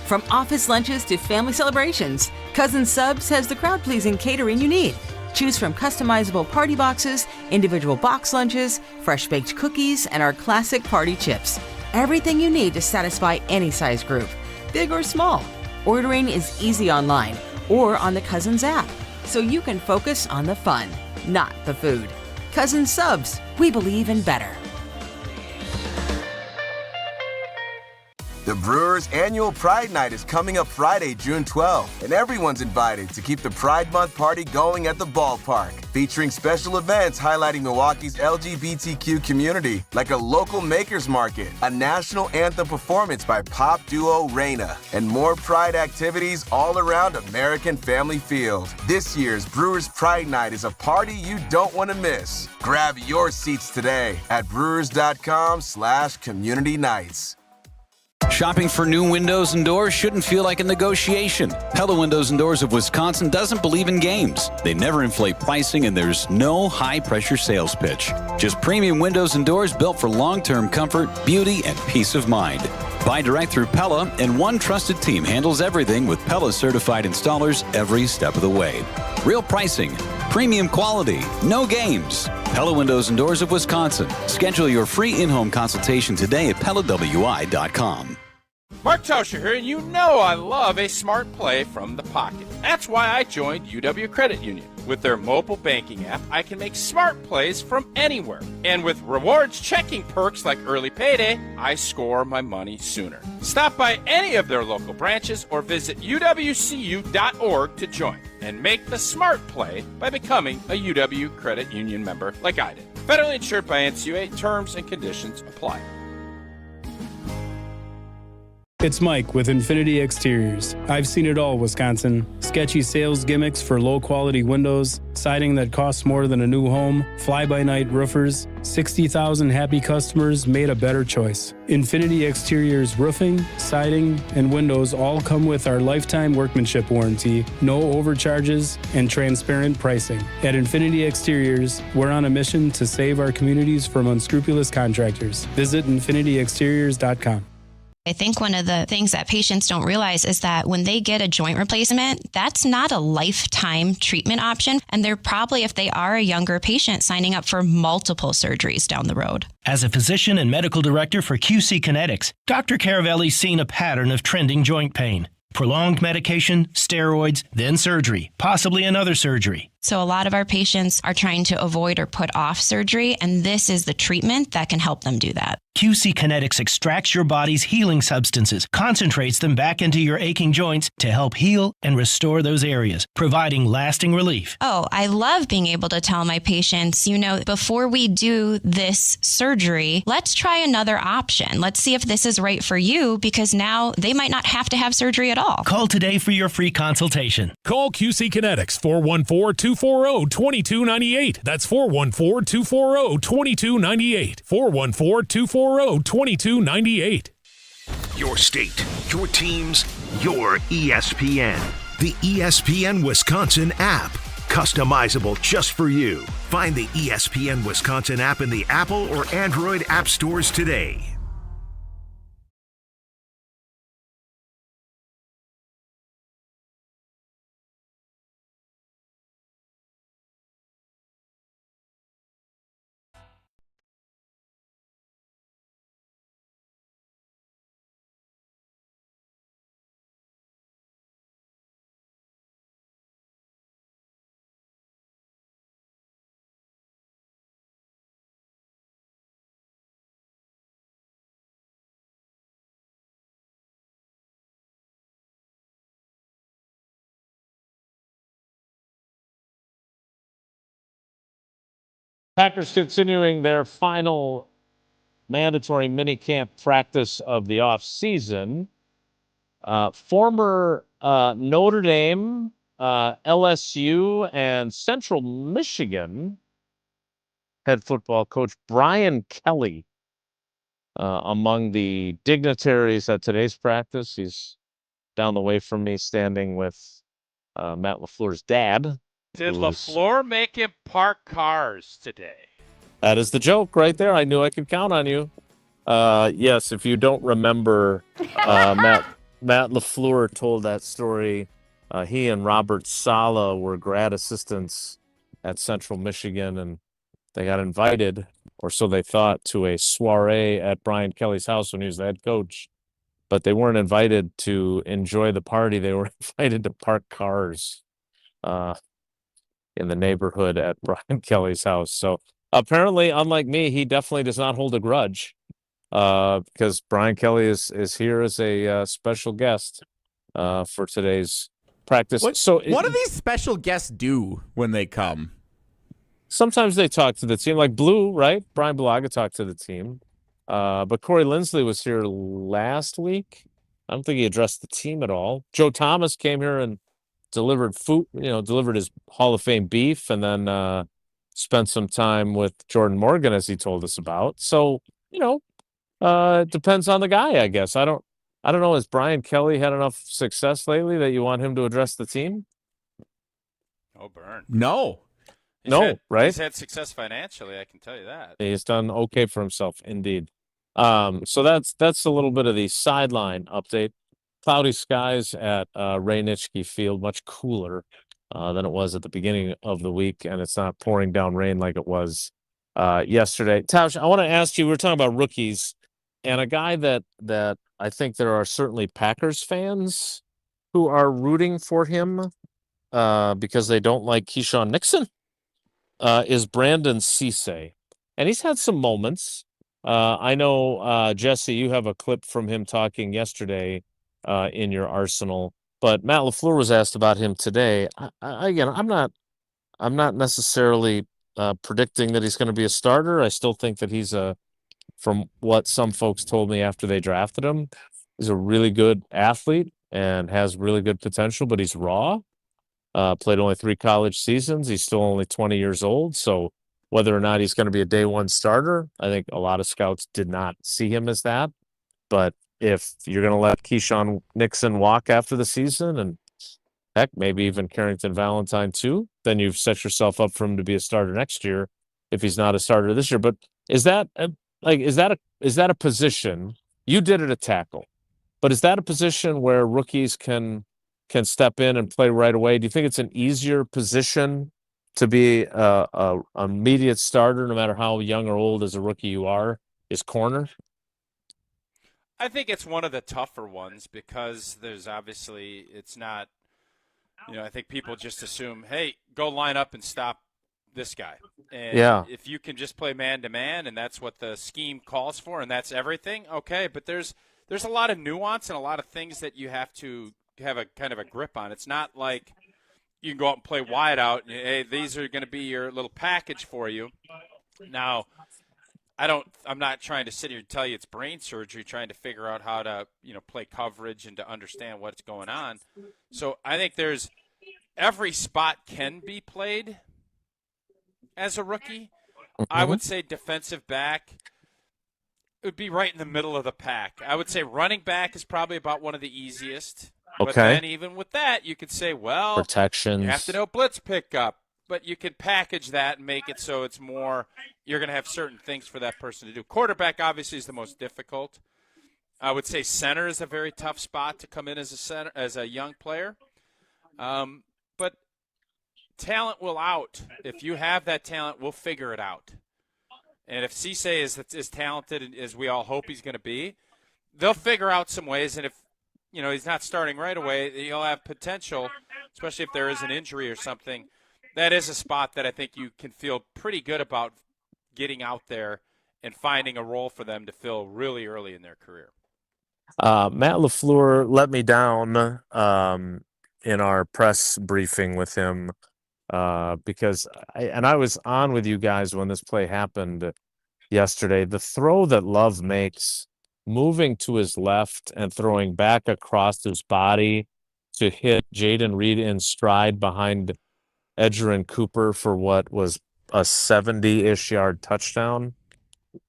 From office lunches to family celebrations, Cousin Subs has the crowd-pleasing catering you need. Choose from customizable party boxes, individual box lunches, fresh-baked cookies, and our classic party chips. Everything you need to satisfy any size group, big or small. Ordering is easy online or on the Cousins app, so you can focus on the fun, not the food. Cousin Subs, we believe in better.
The Brewers' annual Pride Night is coming up Friday, June 12th, and everyone's invited to keep the Pride Month party going at the ballpark, featuring special events highlighting Milwaukee's LGBTQ community, like a local makers market, a national anthem performance by pop duo Reina, and more Pride activities all around American Family Field. This year's Brewers' Pride Night is a party you don't want to miss. Grab your seats today at brewers.com/community nights.
Shopping for new windows and doors shouldn't feel like a negotiation. Pella Windows and Doors of Wisconsin doesn't believe in games. They never inflate pricing, and there's no high-pressure sales pitch. Just premium windows and doors built for long-term comfort, beauty, and peace of mind. Buy direct through Pella, and one trusted team handles everything with Pella-certified installers every step of the way. Real pricing, premium quality, no games. Pella Windows and Doors of Wisconsin. Schedule your free in-home consultation today at PellaWI.com.
Mark Tausch here, and you know I love a smart play from the pocket. That's why I joined UW Credit Union. With their mobile banking app, I can make smart plays from anywhere. And with rewards checking perks like early payday, I score my money sooner. Stop by any of their local branches or visit uwcu.org to join and make the smart play by becoming a UW Credit Union member like I did. Federally insured by NCUA. Terms and conditions apply.
It's Mike with Infinity Exteriors. I've seen it all, Wisconsin. Sketchy sales gimmicks for low-quality windows, siding that costs more than a new home, fly-by-night roofers. 60,000 happy customers made a better choice. Infinity Exteriors roofing, siding, and windows all come with our lifetime workmanship warranty, no overcharges, and transparent pricing. At Infinity Exteriors, we're on a mission to save our communities from unscrupulous contractors. Visit infinityexteriors.com.
I think one of the things that patients don't realize is that when they get a joint replacement, that's not a lifetime treatment option. And they're probably, if they are a younger patient, signing up for multiple surgeries down the road.
As a physician and medical director for QC Kinetics, Dr. Caravelli's seen a pattern of trending joint pain. Prolonged medication, steroids, then surgery, possibly another surgery.
So a lot of our patients are trying to avoid or put off surgery, and this is the treatment that can help them do that.
QC Kinetics extracts your body's healing substances, concentrates them back into your aching joints to help heal and restore those areas, providing lasting relief.
Oh, I love being able to tell my patients, before we do this surgery, let's try another option. Let's see if this is right for you, because now they might not have to have surgery at all.
Call today for your free consultation.
Call QC Kinetics 414-240-2298. That's 414-240-2298. 414-240-2298.
Your state, your teams, your ESPN. The ESPN Wisconsin app. Customizable just for you. Find the ESPN Wisconsin app in the Apple or Android app stores today.
Packers continuing their final mandatory minicamp practice of the offseason. Former Notre Dame, LSU, and Central Michigan head football coach Brian Kelly among the dignitaries at today's practice. He's down the way from me, standing with Matt LaFleur's dad.
Did LaFleur make him park cars today?
That is the joke right there. I knew I could count on you. Yes, if you don't remember, Matt LaFleur told that story. He and Robert Saleh were grad assistants at Central Michigan, and they got invited, or so they thought, to a soiree at Brian Kelly's house when he was the head coach. But they weren't invited to enjoy the party. They were invited to park cars in the neighborhood at Brian Kelly's house. So apparently, unlike me, he definitely does not hold a grudge because Brian Kelly is here as a special guest for today's practice.
What do these special guests do when they come?
Sometimes they talk to the team, like Blue, right? Bryan Bulaga talked to the team. But Corey Lindsley was here last week. I don't think he addressed the team at all. Joe Thomas came here and delivered food, delivered his Hall of Fame beef, and then spent some time with Jordan Morgan, as he told us about. So, it depends on the guy, I guess. I don't know. Has Brian Kelly had enough success lately that you want him to address the team?
Oh, burn.
No.
Right?
He's had success financially, I can tell you that.
He's done okay for himself, indeed. So that's a little bit of the sideline update. Cloudy skies at Ray Nitschke Field, much cooler than it was at the beginning of the week, and it's not pouring down rain like it was yesterday. Tausch, I want to ask you, we were talking about rookies, and a guy that I think there are certainly Packers fans who are rooting for him because they don't like Keisean Nixon, is Brandon Cisse. And he's had some moments. I know, Jesse, you have a clip from him talking yesterday in your arsenal, but Matt LaFleur was asked about him today. I'm not necessarily predicting that he's going to be a starter. I still think that he's from what some folks told me after they drafted him, he's a really good athlete and has really good potential, but he's raw. Played only 3 college seasons. He's still only 20 years old. So whether or not he's going to be a day one starter, I think a lot of scouts did not see him as that. But if you're going to let Keisean Nixon walk after the season, and heck, maybe even Carrington Valentine too, then you've set yourself up for him to be a starter next year if he's not a starter this year. But is that a position? You did it at tackle, but is that a position where rookies can step in and play right away? Do you think it's an easier position to be a immediate starter, no matter how young or old as a rookie you are, is corner?
I think it's one of the tougher ones because there's obviously it's not I think people just assume, hey, go line up and stop this guy. And if you can just play man-to-man and that's what the scheme calls for and that's everything, okay. But there's a lot of nuance and a lot of things that you have to have a kind of a grip on. It's not like you can go out and play wide out and, hey, these are going to be your little package for you. Now, I'm not trying to sit here and tell you it's brain surgery, trying to figure out how to, play coverage and to understand what's going on. So I think every spot can be played as a rookie. I would say defensive back would be right in the middle of the pack. I would say running back is probably about one of the easiest.
Okay.
But then even with that, you could say, well,
protections.
You have to know blitz pickup. But you could package that and make it so it's more you're going to have certain things for that person to do. Quarterback obviously is the most difficult. I would say center is a very tough spot to come in as a young player. But talent will out. If you have that talent, we'll figure it out. And if Cisse is as talented as we all hope he's going to be, they'll figure out some ways. And if he's not starting right away, he'll have potential, especially if there is an injury or something. That is a spot that I think you can feel pretty good about getting out there and finding a role for them to fill really early in their career.
Matt LaFleur let me down in our press briefing with him because I was on with you guys when this play happened yesterday. The throw that Love makes, moving to his left and throwing back across his body to hit Jaden Reed in stride behind Edgerrin Cooper for what was a 70-ish yard touchdown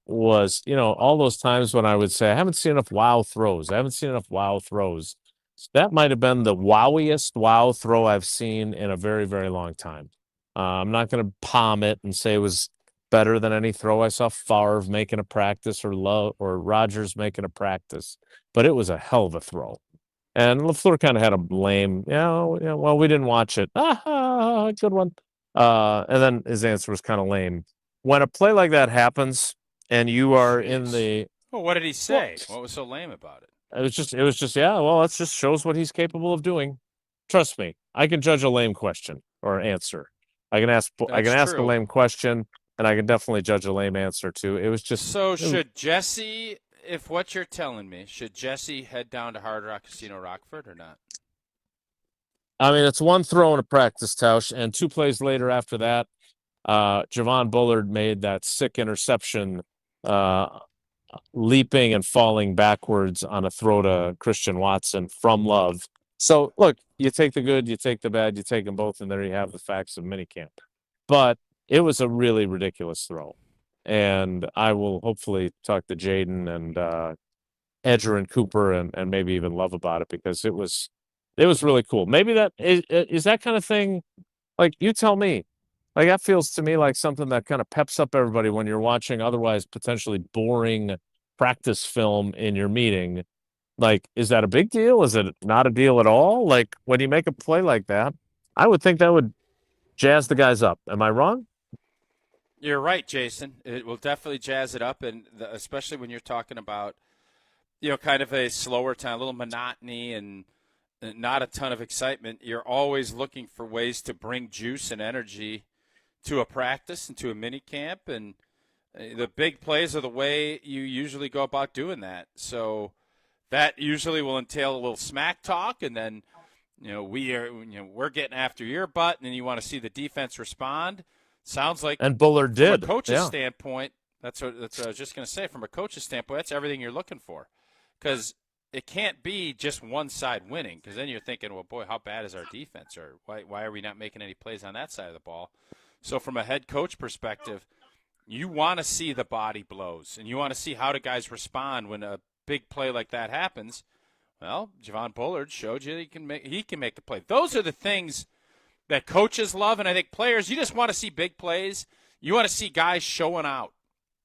was, all those times when I would say, I haven't seen enough wow throws. That might have been the wowiest wow throw I've seen in a very, very long time. I'm not going to palm it and say it was better than any throw I saw Favre making a practice or Rodgers making a practice, but it was a hell of a throw. And LaFleur kind of had a lame, well, we didn't watch it. Good one. And then his answer was kind of lame. When a play like that happens and you are in the...
Well, what did he say? What was so lame about it?
It was just, that just shows what he's capable of doing. Trust me, I can judge a lame question or answer. I can ask a lame question, and I can definitely judge a lame answer too. It was just...
So should Jesse... If what you're telling me, should Jesse head down to Hard Rock Casino Rockford or not?
I mean, it's one throw in a practice, Tausch, and 2 plays later after that, Javon Bullard made that sick interception, leaping and falling backwards on a throw to Christian Watson from Love. So, look, you take the good, you take the bad, you take them both, and there you have the facts of minicamp. But it was a really ridiculous throw. And I will hopefully talk to Jaden and Edgerrin Cooper and maybe even Love about it because it was really cool. Maybe that is that kind of thing. Like, you tell me. Like, that feels to me like something that kind of peps up everybody when you're watching otherwise potentially boring practice film in your meeting. Like, is that a big deal? Is it not a deal at all? Like, when you make a play like that, I would think that would jazz the guys up. Am I wrong?
You're right, Jason. It will definitely jazz it up, and especially when you're talking about, kind of a slower time, a little monotony and not a ton of excitement. You're always looking for ways to bring juice and energy to a practice and to a mini camp, and the big plays are the way you usually go about doing that. So that usually will entail a little smack talk, and then we're getting after your butt, and then you want to see the defense respond. Sounds like,
and Bullard did.
From a coach's standpoint, that's what I was just going to say. From a coach's standpoint, that's everything you're looking for, because it can't be just one side winning. Because then you're thinking, well, boy, how bad is our defense, or why are we not making any plays on that side of the ball? So from a head coach perspective, you want to see the body blows, and you want to see how the guys respond when a big play like that happens. Well, Javon Bullard showed you he can make the play. Those are the things that coaches love, and I think players, you just want to see big plays. You want to see guys showing out.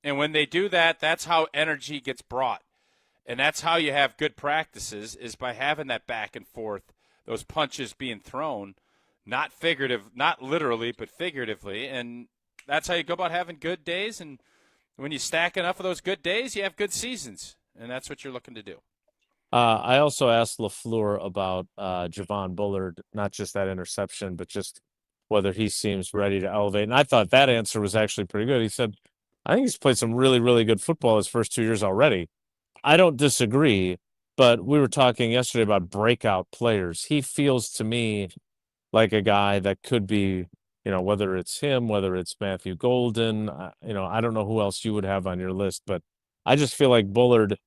And when they do that, that's how energy gets brought. And that's how you have good practices, is by having that back and forth, those punches being thrown, not literally, but figuratively. And that's how you go about having good days. And when you stack enough of those good days, you have good seasons. And that's what you're looking to do.
I also asked LaFleur about Javon Bullard, not just that interception, but just whether he seems ready to elevate. And I thought that answer was actually pretty good. He said, I think he's played some really, really good football his first 2 years already. I don't disagree, but we were talking yesterday about breakout players. He feels to me like a guy that could be, whether it's him, whether it's Matthew Golden, I don't know who else you would have on your list, but I just feel like Bullard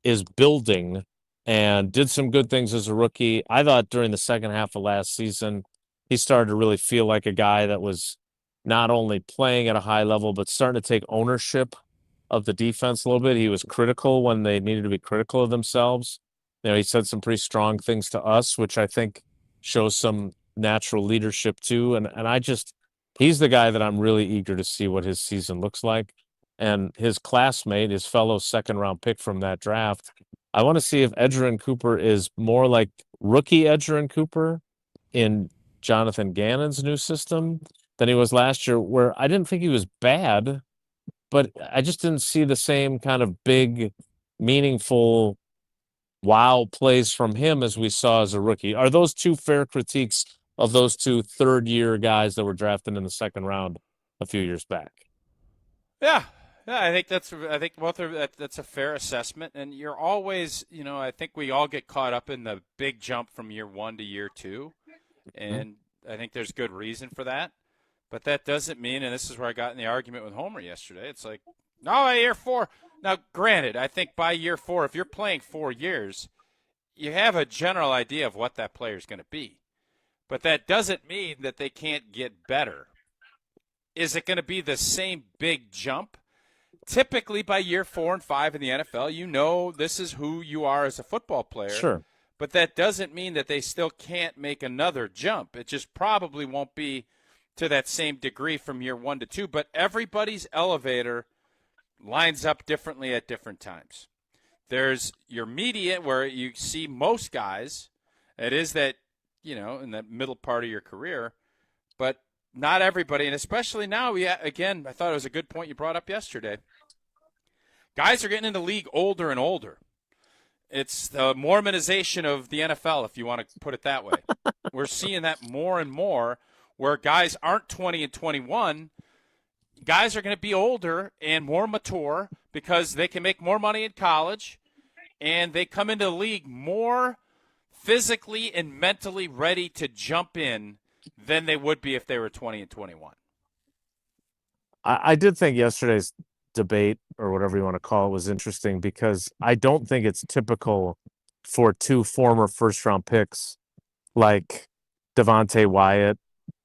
is building and did some good things as a rookie. I thought during the second half of last season, he started to really feel like a guy that was not only playing at a high level, but starting to take ownership of the defense a little bit. He was critical when they needed to be critical of themselves. He said some pretty strong things to us, which I think shows some natural leadership too. And he's the guy that I'm really eager to see what his season looks like. And his classmate, his fellow second-round pick from that draft, I want to see if Edgerrin Cooper is more like rookie Edgerrin Cooper in Jonathan Gannon's new system than he was last year, where I didn't think he was bad, but I just didn't see the same kind of big, meaningful wow plays from him as we saw as a rookie. Are those two fair critiques of those two third-year guys that were drafted in the second round a few years back?
Yeah, I think that's a fair assessment. And you're always, I think we all get caught up in the big jump from year one to year two, and I think there's good reason for that. But that doesn't mean, and this is where I got in the argument with Homer yesterday, it's like, no, year four. Now, granted, I think by year four, if you're playing 4 years, you have a general idea of what that player is going to be. But that doesn't mean that they can't get better. Is it going to be the same big jump? Typically, by year 4 and 5 in the NFL, this is who you are as a football player.
Sure.
But that doesn't mean that they still can't make another jump. It just probably won't be to that same degree from year 1 to 2. But everybody's elevator lines up differently at different times. There's your median where you see most guys. It is that, in the middle part of your career. But not everybody, and especially now, again, I thought it was a good point you brought up yesterday. Guys are getting in the league older and older. It's the Mormonization of the NFL, if you want to put it that way. We're seeing that more and more where guys aren't 20 and 21. Guys are going to be older and more mature because they can make more money in college, and they come into the league more physically and mentally ready to jump in than they would be if they were 20 and 21.
I did think yesterday's debate, or whatever you want to call it, was interesting because I don't think it's typical for two former first-round picks like Devontae Wyatt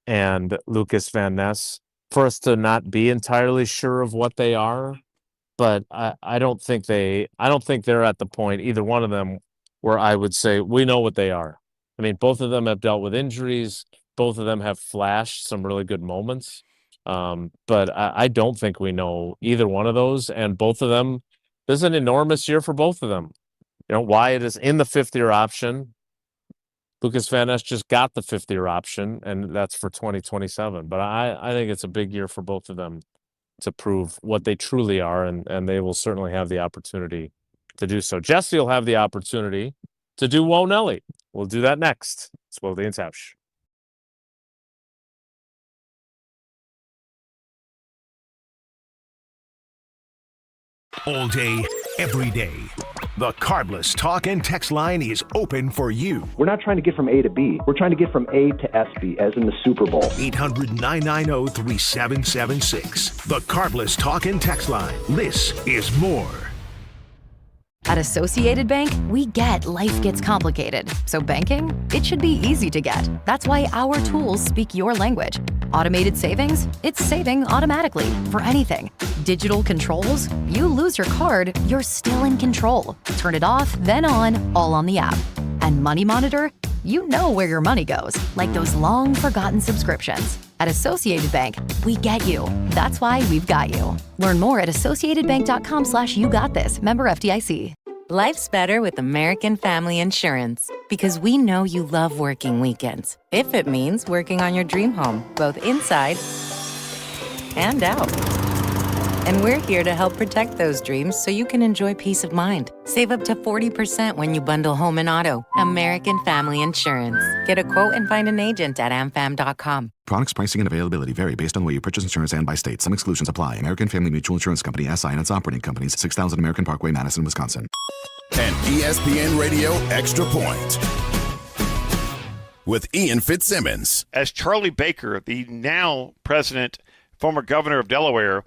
and Lucas Van Ness for us to not be entirely sure of what they are. But I don't think they're at the point, either one of them, where I would say we know what they are. I mean, both of them have dealt with injuries. Both of them have flashed some really good moments. But I don't think we know either one of those. And both of them, this is an enormous year for both of them. Wyatt is in the fifth-year option. Lucas Van Ness just got the fifth-year option, and that's for 2027. But I think it's a big year for both of them to prove what they truly are, and they will certainly have the opportunity to do so. Jesse will have the opportunity to do Whoa Nelly. We'll do that next. It's Wilde and Tausch.
All day, every day. The Carbless Talk and Text line is open for you.
We're not trying to get from A to B. We're trying to get from A to SB, as in the Super Bowl.
800-990-3776. The Carbless Talk and Text line. This is more.
At Associated Bank, we get life gets complicated. So banking, it should be easy to get. That's why our tools speak your language. Automated savings, it's saving automatically for anything. Digital controls, you lose your card, you're still in control. Turn it off, then on, all on the app. And Money Monitor, you know where your money goes, like those long forgotten subscriptions. At Associated Bank, we get you. That's why we've got you. Learn more at associatedbank.com/YouGotThis. Member FDIC.
Life's better with American Family Insurance because we know you love working weekends. If it means working on your dream home, both inside and out. And we're here to help protect those dreams so you can enjoy peace of mind. Save up to 40% when you bundle home and auto. American Family Insurance. Get a quote and find an agent at amfam.com.
Products, pricing, and availability vary based on the way you purchase insurance and by state. Some exclusions apply. American Family Mutual Insurance Company, SI, and its operating companies, 6000 American Parkway, Madison, Wisconsin.
An ESPN Radio Extra Point with Ian Fitzsimmons.
As Charlie Baker, the now president, former governor of Delaware,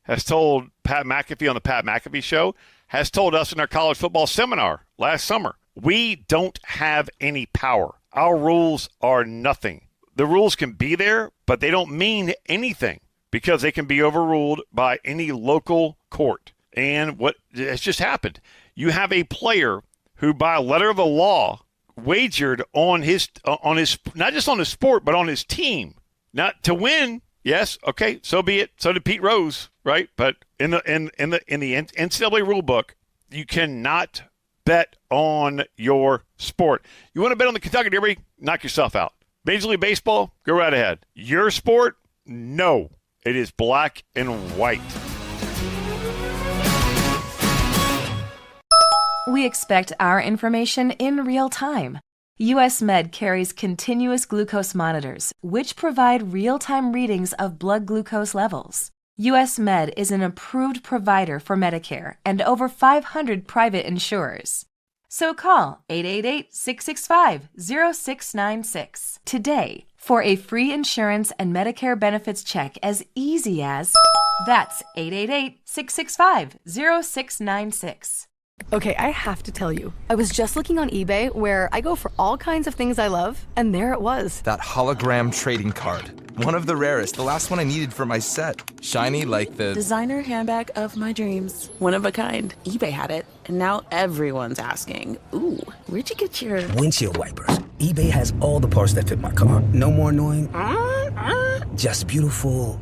has told Pat McAfee on the Pat McAfee Show, has told us in our college football seminar last summer, we don't have any power. Our rules are nothing. The rules can be there, but they don't mean anything because they can be overruled by any local court. And what has just happened, you have a player who, by a letter of the law, wagered on his not just on his sport, but on his team, not to win. Yes, okay, so be it. So did Pete Rose, right? But in the NCAA rule book, you cannot bet on your sport. You want to bet on the Kentucky Derby? Knock yourself out. Major League Baseball? Go right ahead. Your sport? No. It is black and white.
We expect our information in real time. US Med carries continuous glucose monitors, which provide real-time readings of blood glucose levels. US Med is an approved provider for Medicare and over 500 private insurers. So call 888-665-0696 today for a free insurance and Medicare benefits check as easy as... That's 888-665-0696.
Okay, I have to tell you, I was just looking on eBay where I go for all kinds of things I love, and there it was.
That hologram trading card. One of the rarest, the last one I needed for my set. Shiny like the...
designer handbag of my dreams. One of a kind. eBay had it, and now everyone's asking, ooh, where'd you get your...
windshield wipers. eBay has all the parts that fit my car. No more annoying. Just beautiful.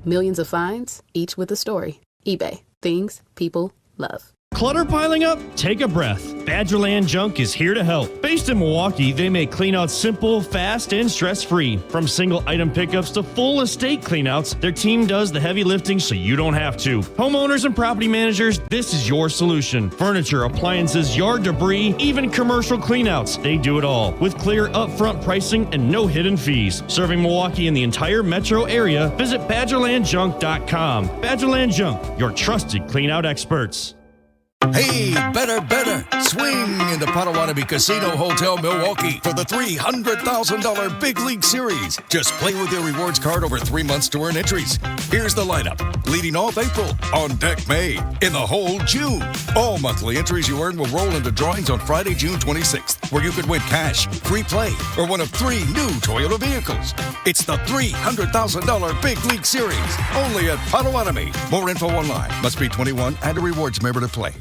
Millions of finds, each with a story. eBay. Things people love.
Clutter piling up? Take a breath. Badgerland Junk is here to help. Based in Milwaukee, they make cleanouts simple, fast, and stress-free. From single item pickups to full estate cleanouts, their team does the heavy lifting so you don't have to. Homeowners and property managers, this is your solution. Furniture, appliances, yard debris, even commercial cleanouts. They do it all with clear upfront pricing and no hidden fees. Serving Milwaukee and the entire metro area, visit BadgerlandJunk.com. Badgerland Junk, your trusted cleanout experts.
Hey, better. Swing into Potawatomi Casino Hotel Milwaukee for the $300,000 Big League Series. Just play with your rewards card over 3 months to earn entries. Here's the lineup. Leading off April, on deck May, in the hole June. All monthly entries you earn will roll into drawings on Friday, June 26th, where you could win cash, free play, or one of 3 new Toyota vehicles. It's the $300,000 Big League Series, only at Potawatomi. More info online. Must be 21 and a rewards member to play.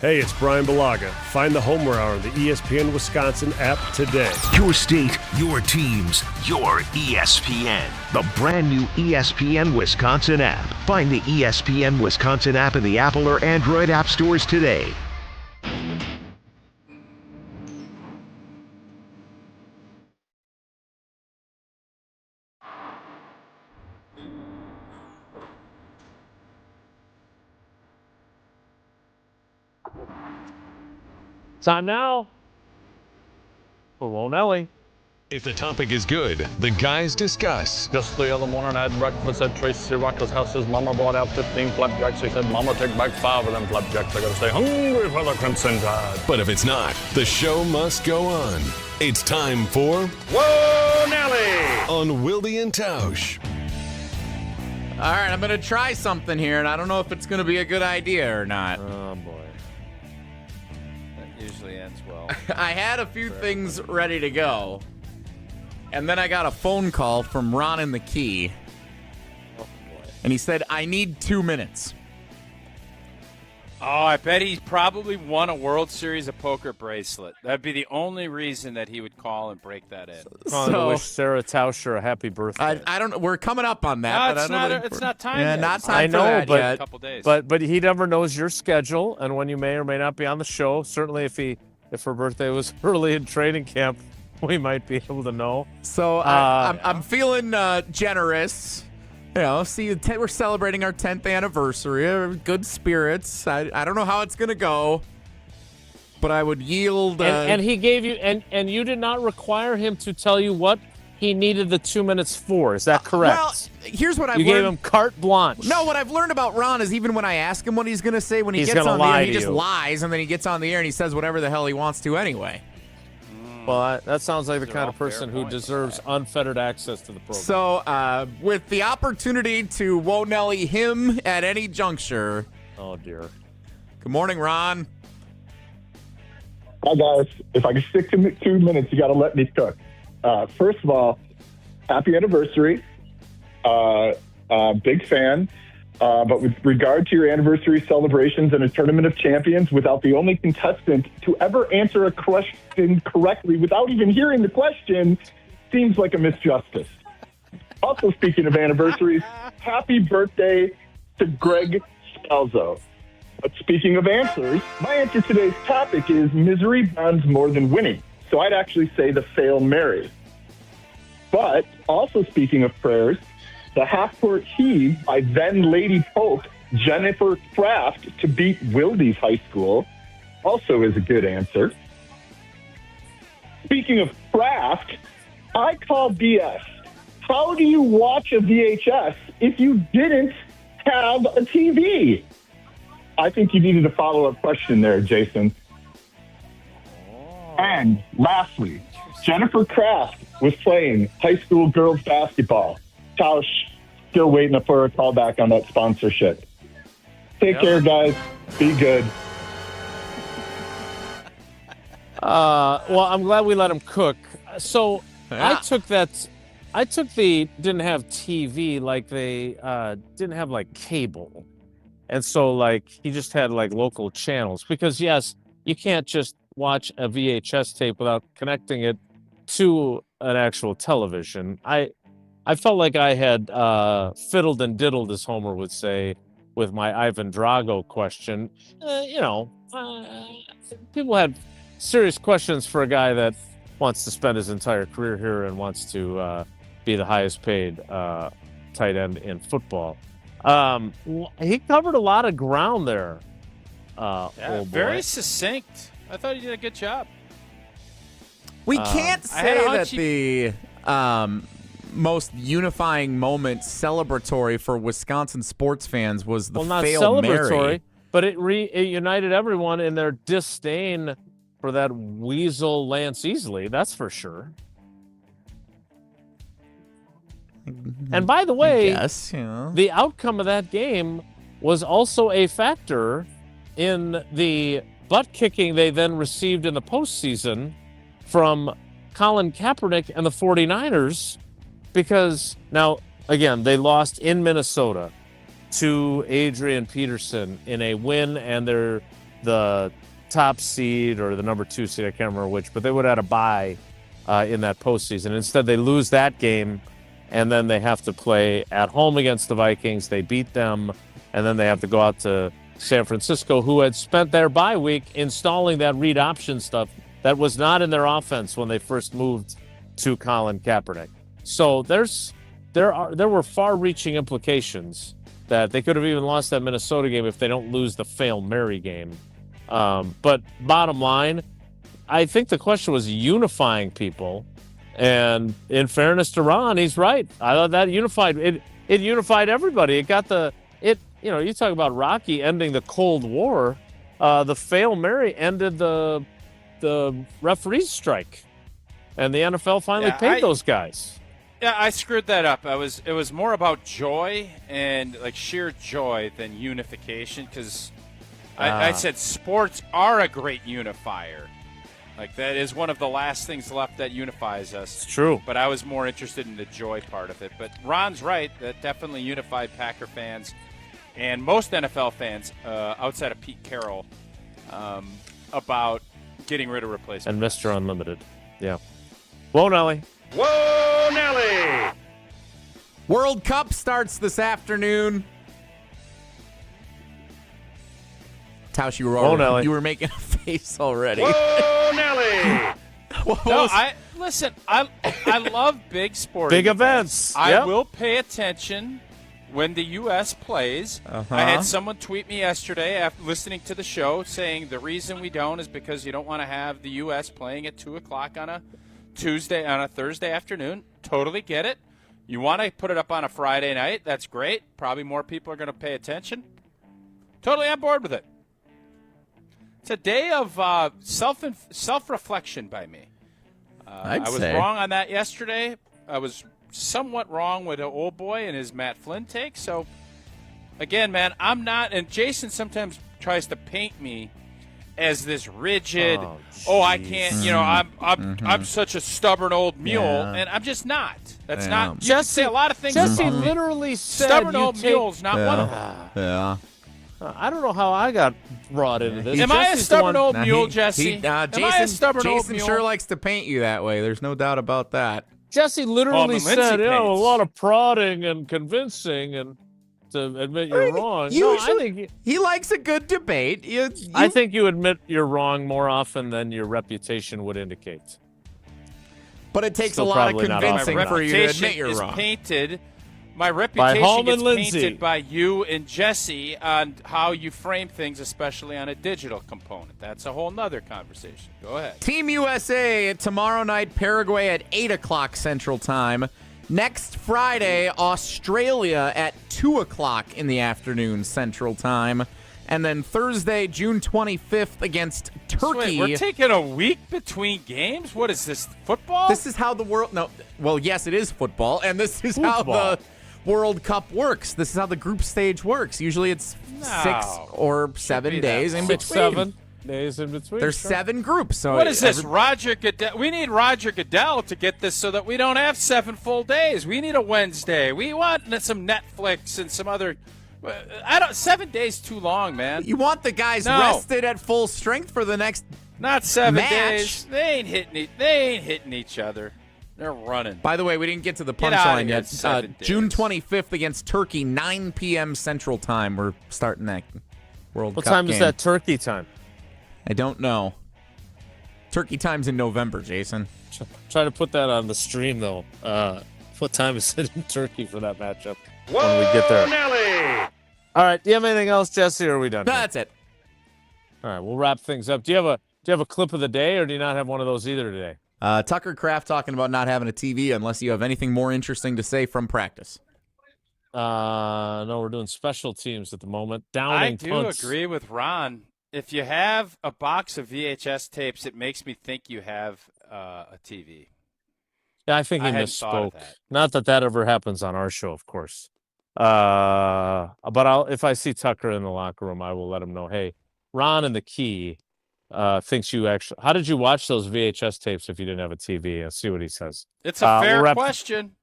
Hey, it's Bryan Bulaga. Find the Homer Hour on the ESPN Wisconsin app today.
Your state, your teams, your ESPN. The brand new ESPN Wisconsin app. Find the ESPN Wisconsin app in the Apple or Android app stores today.
Time now for Will Nelly.
If the topic is good, the guys discuss.
Just the other morning I had breakfast at Tracy Rocker's house. His mama bought out 15 flapjacks. He said, Mama, take back 5 of them flapjacks. I gotta stay hungry for the Crimson Tide.
But if it's not, the show must go on. It's time for
Whoa, Nelly!
On Wilde and Tausch.
All right, I'm going to try something here, and I don't know if it's going to be a good idea or not.
Oh, boy.
Usually ends well.
I had a few things ready to go, and then I got a phone call from Ron in the Key, and he said, I need 2 minutes.
Oh, I bet he probably won a World Series of Poker bracelet. That'd be the only reason that he would call and break that in.
I wish Sarah Tauscher a happy birthday.
I don't. We're coming up on that.
No,
but
it's not time.
Yeah,
yet.
not time
I know,
for that
but
yet.
A couple days.
But he never knows your schedule and when you may or may not be on the show. Certainly, if her birthday was early in training camp, we might be able to know.
So I'm feeling generous. See, we're celebrating our 10th anniversary. Good spirits. I don't know how it's going to go, but I would yield.
And he gave you, and you did not require him to tell you what he needed the 2 minutes for. Is that correct?
Well, here's what I've
learned. You gave him carte blanche.
No, what I've learned about Ron is even when I ask him what he's going to say, when he gets on the air, he just lies, and then he gets on the air and he says whatever the hell he wants to anyway.
Well, that sounds like the kind of person who deserves unfettered access to the program.
So, with the opportunity to Whoa-Nelly him at any juncture.
Oh, dear.
Good morning, Ron.
Hi, guys. If I can stick to 2 minutes, you got to let me cook. First of all, happy anniversary. Big fan. But with regard to your anniversary celebrations and a tournament of champions, without the only contestant to ever answer a question correctly without even hearing the question, seems like a misjustice. Also, speaking of anniversaries, happy birthday to Greg Scalzo. But speaking of answers, my answer to today's topic is misery bonds more than winning. So I'd actually say the Fail Mary. But also speaking of prayers, the half-court heave by then Lady Pope Jennifer Kraft to beat Wilde's high school also is a good answer. Speaking of Kraft, I call BS. How do you watch a VHS if you didn't have a TV? I think you needed a follow-up question there, Jason. And lastly, Jennifer Kraft was playing high school girls basketball. Tausch still waiting for a callback on that sponsorship. Take care, guys. Be good.
Well, I'm glad we let him cook. So I took the didn't have TV, like they didn't have like cable. And so like he just had like local channels, because yes, you can't just watch a VHS tape without connecting it to an actual television. I felt like I had fiddled and diddled, as Homer would say, with my Ivan Drago question. People had serious questions for a guy that wants to spend his entire career here and wants to be the highest paid tight end in football. He covered a lot of ground there.
Very succinct. I thought he did a good job.
We can't say that the most unifying moment celebratory for Wisconsin sports fans was the Fail Mary.
But it united everyone in their disdain for that weasel Lance Easley. That's for sure. And by the way, the outcome of that game was also a factor in the butt kicking they then received in the postseason from Colin Kaepernick and the 49ers, because now, again, they lost in Minnesota to Adrian Peterson in a win, and they're the top seed or the number 2 seed, I can't remember which, but they would have had a bye in that postseason. Instead, they lose that game, and then they have to play at home against the Vikings. They beat them, and then they have to go out to San Francisco, who had spent their bye week installing that read option stuff that was not in their offense when they first moved to Colin Kaepernick. So there were far-reaching implications that they could have even lost that Minnesota game if they don't lose the Fail Mary game. But bottom line, I think the question was unifying people. And in fairness to Ron, he's right. I thought that unified it unified everybody. It got you talk about Rocky ending the Cold War. The Fail Mary ended the referee's strike, and the NFL finally paid those guys.
Yeah, I screwed that up. It was more about joy and like sheer joy than unification, because I said sports are a great unifier. Like, that is one of the last things left that unifies us.
It's true.
But I was more interested in the joy part of it. But Ron's right. That definitely unified Packer fans and most NFL fans outside of Pete Carroll about getting rid of replacement.
And Mr. Unlimited. Yeah. Whoa, Nelly.
Whoa, Nelly!
World Cup starts this afternoon. Tausch, you were making a face already.
Whoa, Nelly!
Listen, I love big sports.
Big events.
I will pay attention when the U.S. plays. I had someone tweet me yesterday after listening to the show saying the reason we don't is because you don't want to have the U.S. playing at 2 o'clock on a Thursday afternoon. Totally get it. You want to put it up on a Friday night. That's great. Probably more people are going to pay attention. Totally on board with it. It's a day of self-reflection by me. I was wrong on that yesterday. I was somewhat wrong with the old boy and his Matt Flynn take. So, again, man, I'm not – and Jason sometimes tries to paint me as this rigid, I can't, I'm such a stubborn old mule, and I'm just not. That's not – Jesse, say a lot of things.
Jesse literally said
stubborn old mule's not one of them.
Yeah.
I don't know how I got brought into this.
Am I a stubborn old mule, Jesse?
Jason,
Am I a stubborn old mule?
Jason sure likes to paint you that way. There's no doubt about that.
Jesse literally said, a lot of prodding and convincing and to admit you're wrong. I think
he likes a good debate.
I think you admit you're wrong more often than your reputation would indicate.
But it takes a lot of convincing for you to admit you're wrong.
My reputation gets painted by you and Jesse on how you frame things, especially on a digital component. That's a whole nother conversation. Go ahead.
Team USA tomorrow night, Paraguay at 8 o'clock Central Time. Next Friday, Australia at 2 o'clock in the afternoon Central Time. And then Thursday, June 25th against Turkey.
Wait, we're taking a week between games? What is this, football?
This is how the world... No, well, yes, it is football, and this is how the World Cup works. This is how the group stage works. Usually it's 6 or 7 days in between.
7 days in between.
There's 7 groups. So
what is this, Roger Goodell? We need Roger Goodell to get this so that we don't have 7 full days. We need a Wednesday. We want some Netflix and some other... 7 days too long, man.
You want the guys rested at full strength for the next
Not 7
match.
days. They ain't hitting each other. They're running.
By the way, we didn't get to the punchline yet. June 25th against Turkey, 9 p.m. Central Time. We're starting that World Cup
What time
game.
is that Turkey time?
I don't know. Turkey time's in November, Jason.
Try to put that on the stream, though. What time is it in Turkey for that matchup when we get there?
Nelly!
All right. Do you have anything else, Jesse, or are we done?
No, that's it.
All right. We'll wrap things up. Do you have a clip of the day, or do you not have one of those either today?
Tucker Kraft talking about not having a TV unless you have anything more interesting to say from practice.
No, we're doing special teams at the moment. Downing punts.
Agree with Ron. If you have a box of VHS tapes, it makes me think you have a TV.
Yeah, I think he misspoke. Not that ever happens on our show, of course. But if I see Tucker in the locker room, I will let him know, hey, Ron in the key thinks you actually... How did you watch those VHS tapes if you didn't have a TV? I'll see what he says.
It's a fair question.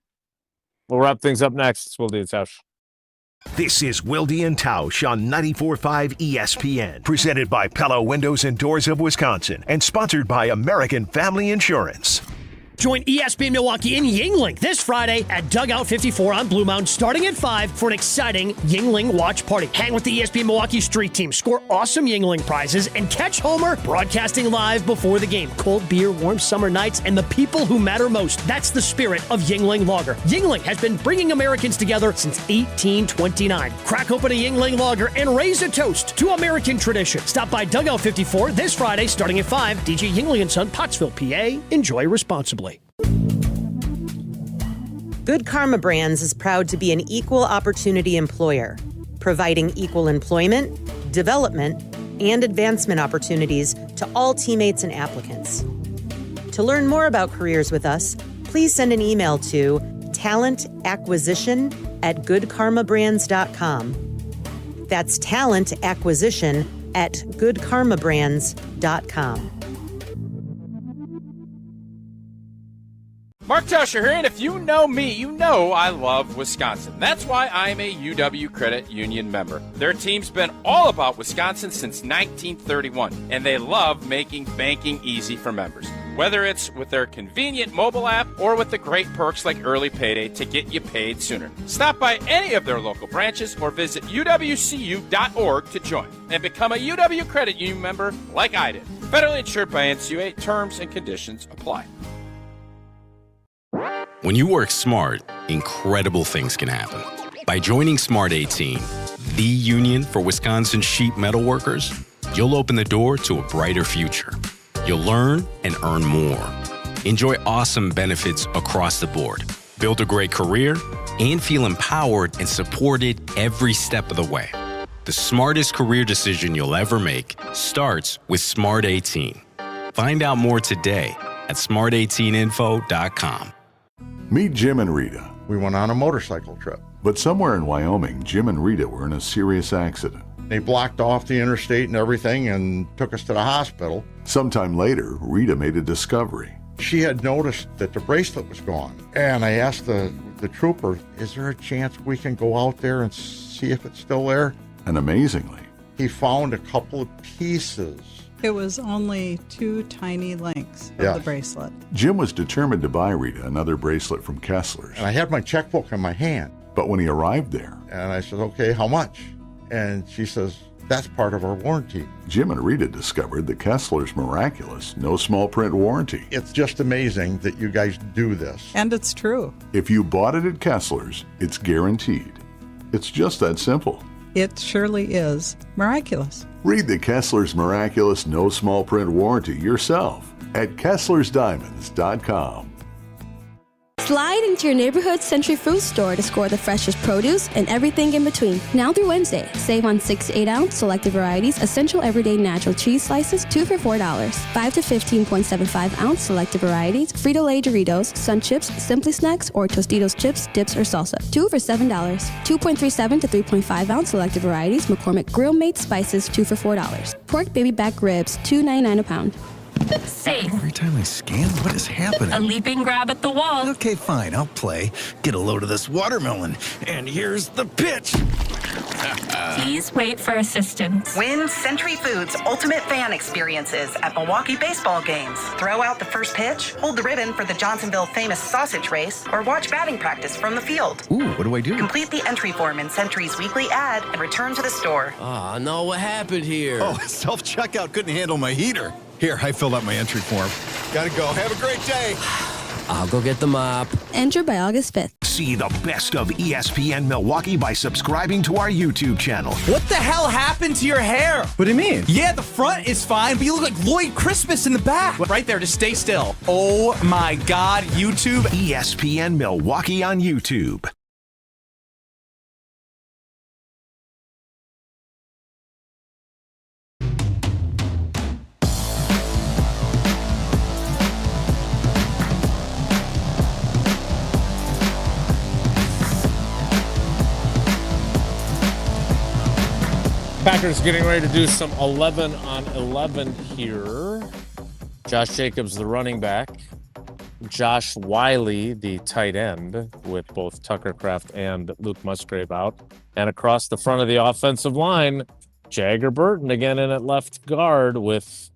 We'll wrap things up next. It's Wilde and Tausch.
This is Wilde and Tausch on 94.5 ESPN, presented by Pella Windows and Doors of Wisconsin, and sponsored by American Family Insurance.
Join ESPN Milwaukee in Yuengling this Friday at Dugout 54 on Blue Mountain, starting at 5 for an exciting Yuengling watch party. Hang with the ESPN Milwaukee street team, score awesome Yuengling prizes, and catch Homer broadcasting live before the game. Cold beer, warm summer nights, and the people who matter most. That's the spirit of Yuengling Lager. Yuengling has been bringing Americans together since 1829. Crack open a Yuengling Lager and raise a toast to American tradition. Stop by Dugout 54 this Friday, starting at 5. DJ Yuengling & Son, Pottsville, PA. Enjoy responsibly.
Good Karma Brands is proud to be an equal opportunity employer, providing equal employment, development, and advancement opportunities to all teammates and applicants. To learn more about careers with us, please send an email to talentacquisition@goodkarmabrands.com. That's talentacquisition@goodkarmabrands.com.
Mark Tauscher here, and if you know me, you know I love Wisconsin. That's why I'm a UW Credit Union member. Their team's been all about Wisconsin since 1931, and they love making banking easy for members. Whether it's with their convenient mobile app or with the great perks like early payday to get you paid sooner. Stop by any of their local branches or visit uwcu.org to join and become a UW Credit Union member like I did. Federally insured by NCUA. Terms and conditions apply.
When you work smart, incredible things can happen.
By joining Smart 18, the union for Wisconsin sheet metal workers, you'll open the door to a brighter future. You'll learn and earn more. Enjoy awesome benefits across the board. Build a great career and feel empowered and supported every step of the way. The smartest career decision you'll ever make starts with Smart 18. Find out more today at smart18info.com.
Meet Jim and Rita.
We went on a motorcycle trip.
But somewhere in Wyoming, Jim and Rita were in a serious accident.
They blocked off the interstate and everything and took us to the hospital.
Sometime later, Rita made a discovery.
She had noticed that the bracelet was gone. And I asked the trooper, is there a chance we can go out there and see if it's still there?
And amazingly,
he found a couple of pieces.
It was only 2 tiny links of the bracelet.
Jim was determined to buy Rita another bracelet from Kessler's.
And I had my checkbook in my hand.
But when he arrived there,
and I said, okay, how much? And she says, that's part of our warranty.
Jim and Rita discovered the Kessler's miraculous, no small print warranty.
It's just amazing that you guys do this.
And it's true.
If you bought it at Kessler's, it's guaranteed. It's just that simple.
It surely is miraculous.
Read the Kessler's miraculous, no small print warranty yourself at Kessler'sDiamonds.com.
Slide into your neighborhood Century Fruit store to score the freshest produce and everything in between. Now through Wednesday, save on 6 to 8 ounce selected varieties essential everyday natural cheese slices, 2 for $4. 5 to 15.75 ounce selected varieties Frito-Lay Doritos, Sun Chips, Simply Snacks, or Tostitos chips, dips, or salsa, 2 for $7. 2.37 to 3.5 ounce selected varieties McCormick Grill Made Spices, 2 for $4. Pork baby back ribs, $2.99 a pound.
Safe.
Every time I scan, what is happening?
A leaping grab at the wall.
Okay, fine, I'll play. Get a load of this watermelon. And here's the pitch.
Please wait for assistance.
Win Century Foods Ultimate Fan Experiences at Milwaukee baseball games. Throw out the first pitch, hold the ribbon for the Johnsonville famous sausage race, or watch batting practice from the field.
Ooh, what do I do?
Complete the entry form in Century's weekly ad and return to the store.
Ah, no, what happened here?
Oh, self-checkout couldn't handle my heater. Here, I filled out my entry form. Gotta go. Have a great day.
I'll go get the mop.
Enter by August 5th.
See the best of ESPN Milwaukee by subscribing to our YouTube channel.
What the hell happened to your hair?
What do you mean?
Yeah, the front is fine, but you look like Lloyd Christmas in the back. Right there, just stay still. Oh my God, YouTube.
ESPN Milwaukee on YouTube.
Packers getting ready to do some 11 on 11 here. Josh Jacobs, the running back. Josh Wiley, the tight end, with both Tucker Kraft and Luke Musgrave out. And across the front of the offensive line, Jagger Burton again in at left guard with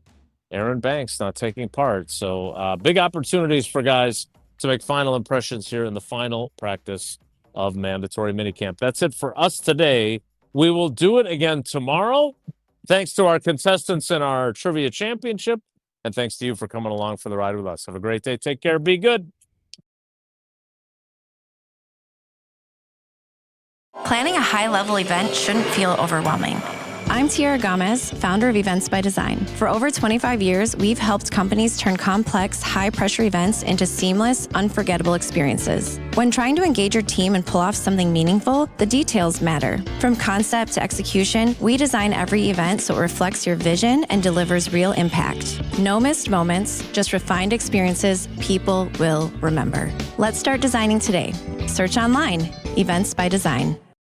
Aaron Banks not taking part. So big opportunities for guys to make final impressions here in the final practice of mandatory minicamp. That's it for us today. We will do it again tomorrow. Thanks to our contestants in our Trivia Championship. And thanks to you for coming along for the ride with us. Have a great day. Take care. Be good.
Planning a high-level event shouldn't feel overwhelming. I'm Tiara Gomez, founder of Events by Design. For over 25 years, we've helped companies turn complex, high-pressure events into seamless, unforgettable experiences. When trying to engage your team and pull off something meaningful, the details matter. From concept to execution, we design every event so it reflects your vision and delivers real impact. No missed moments, just refined experiences people will remember. Let's start designing today. Search online, Events by Design.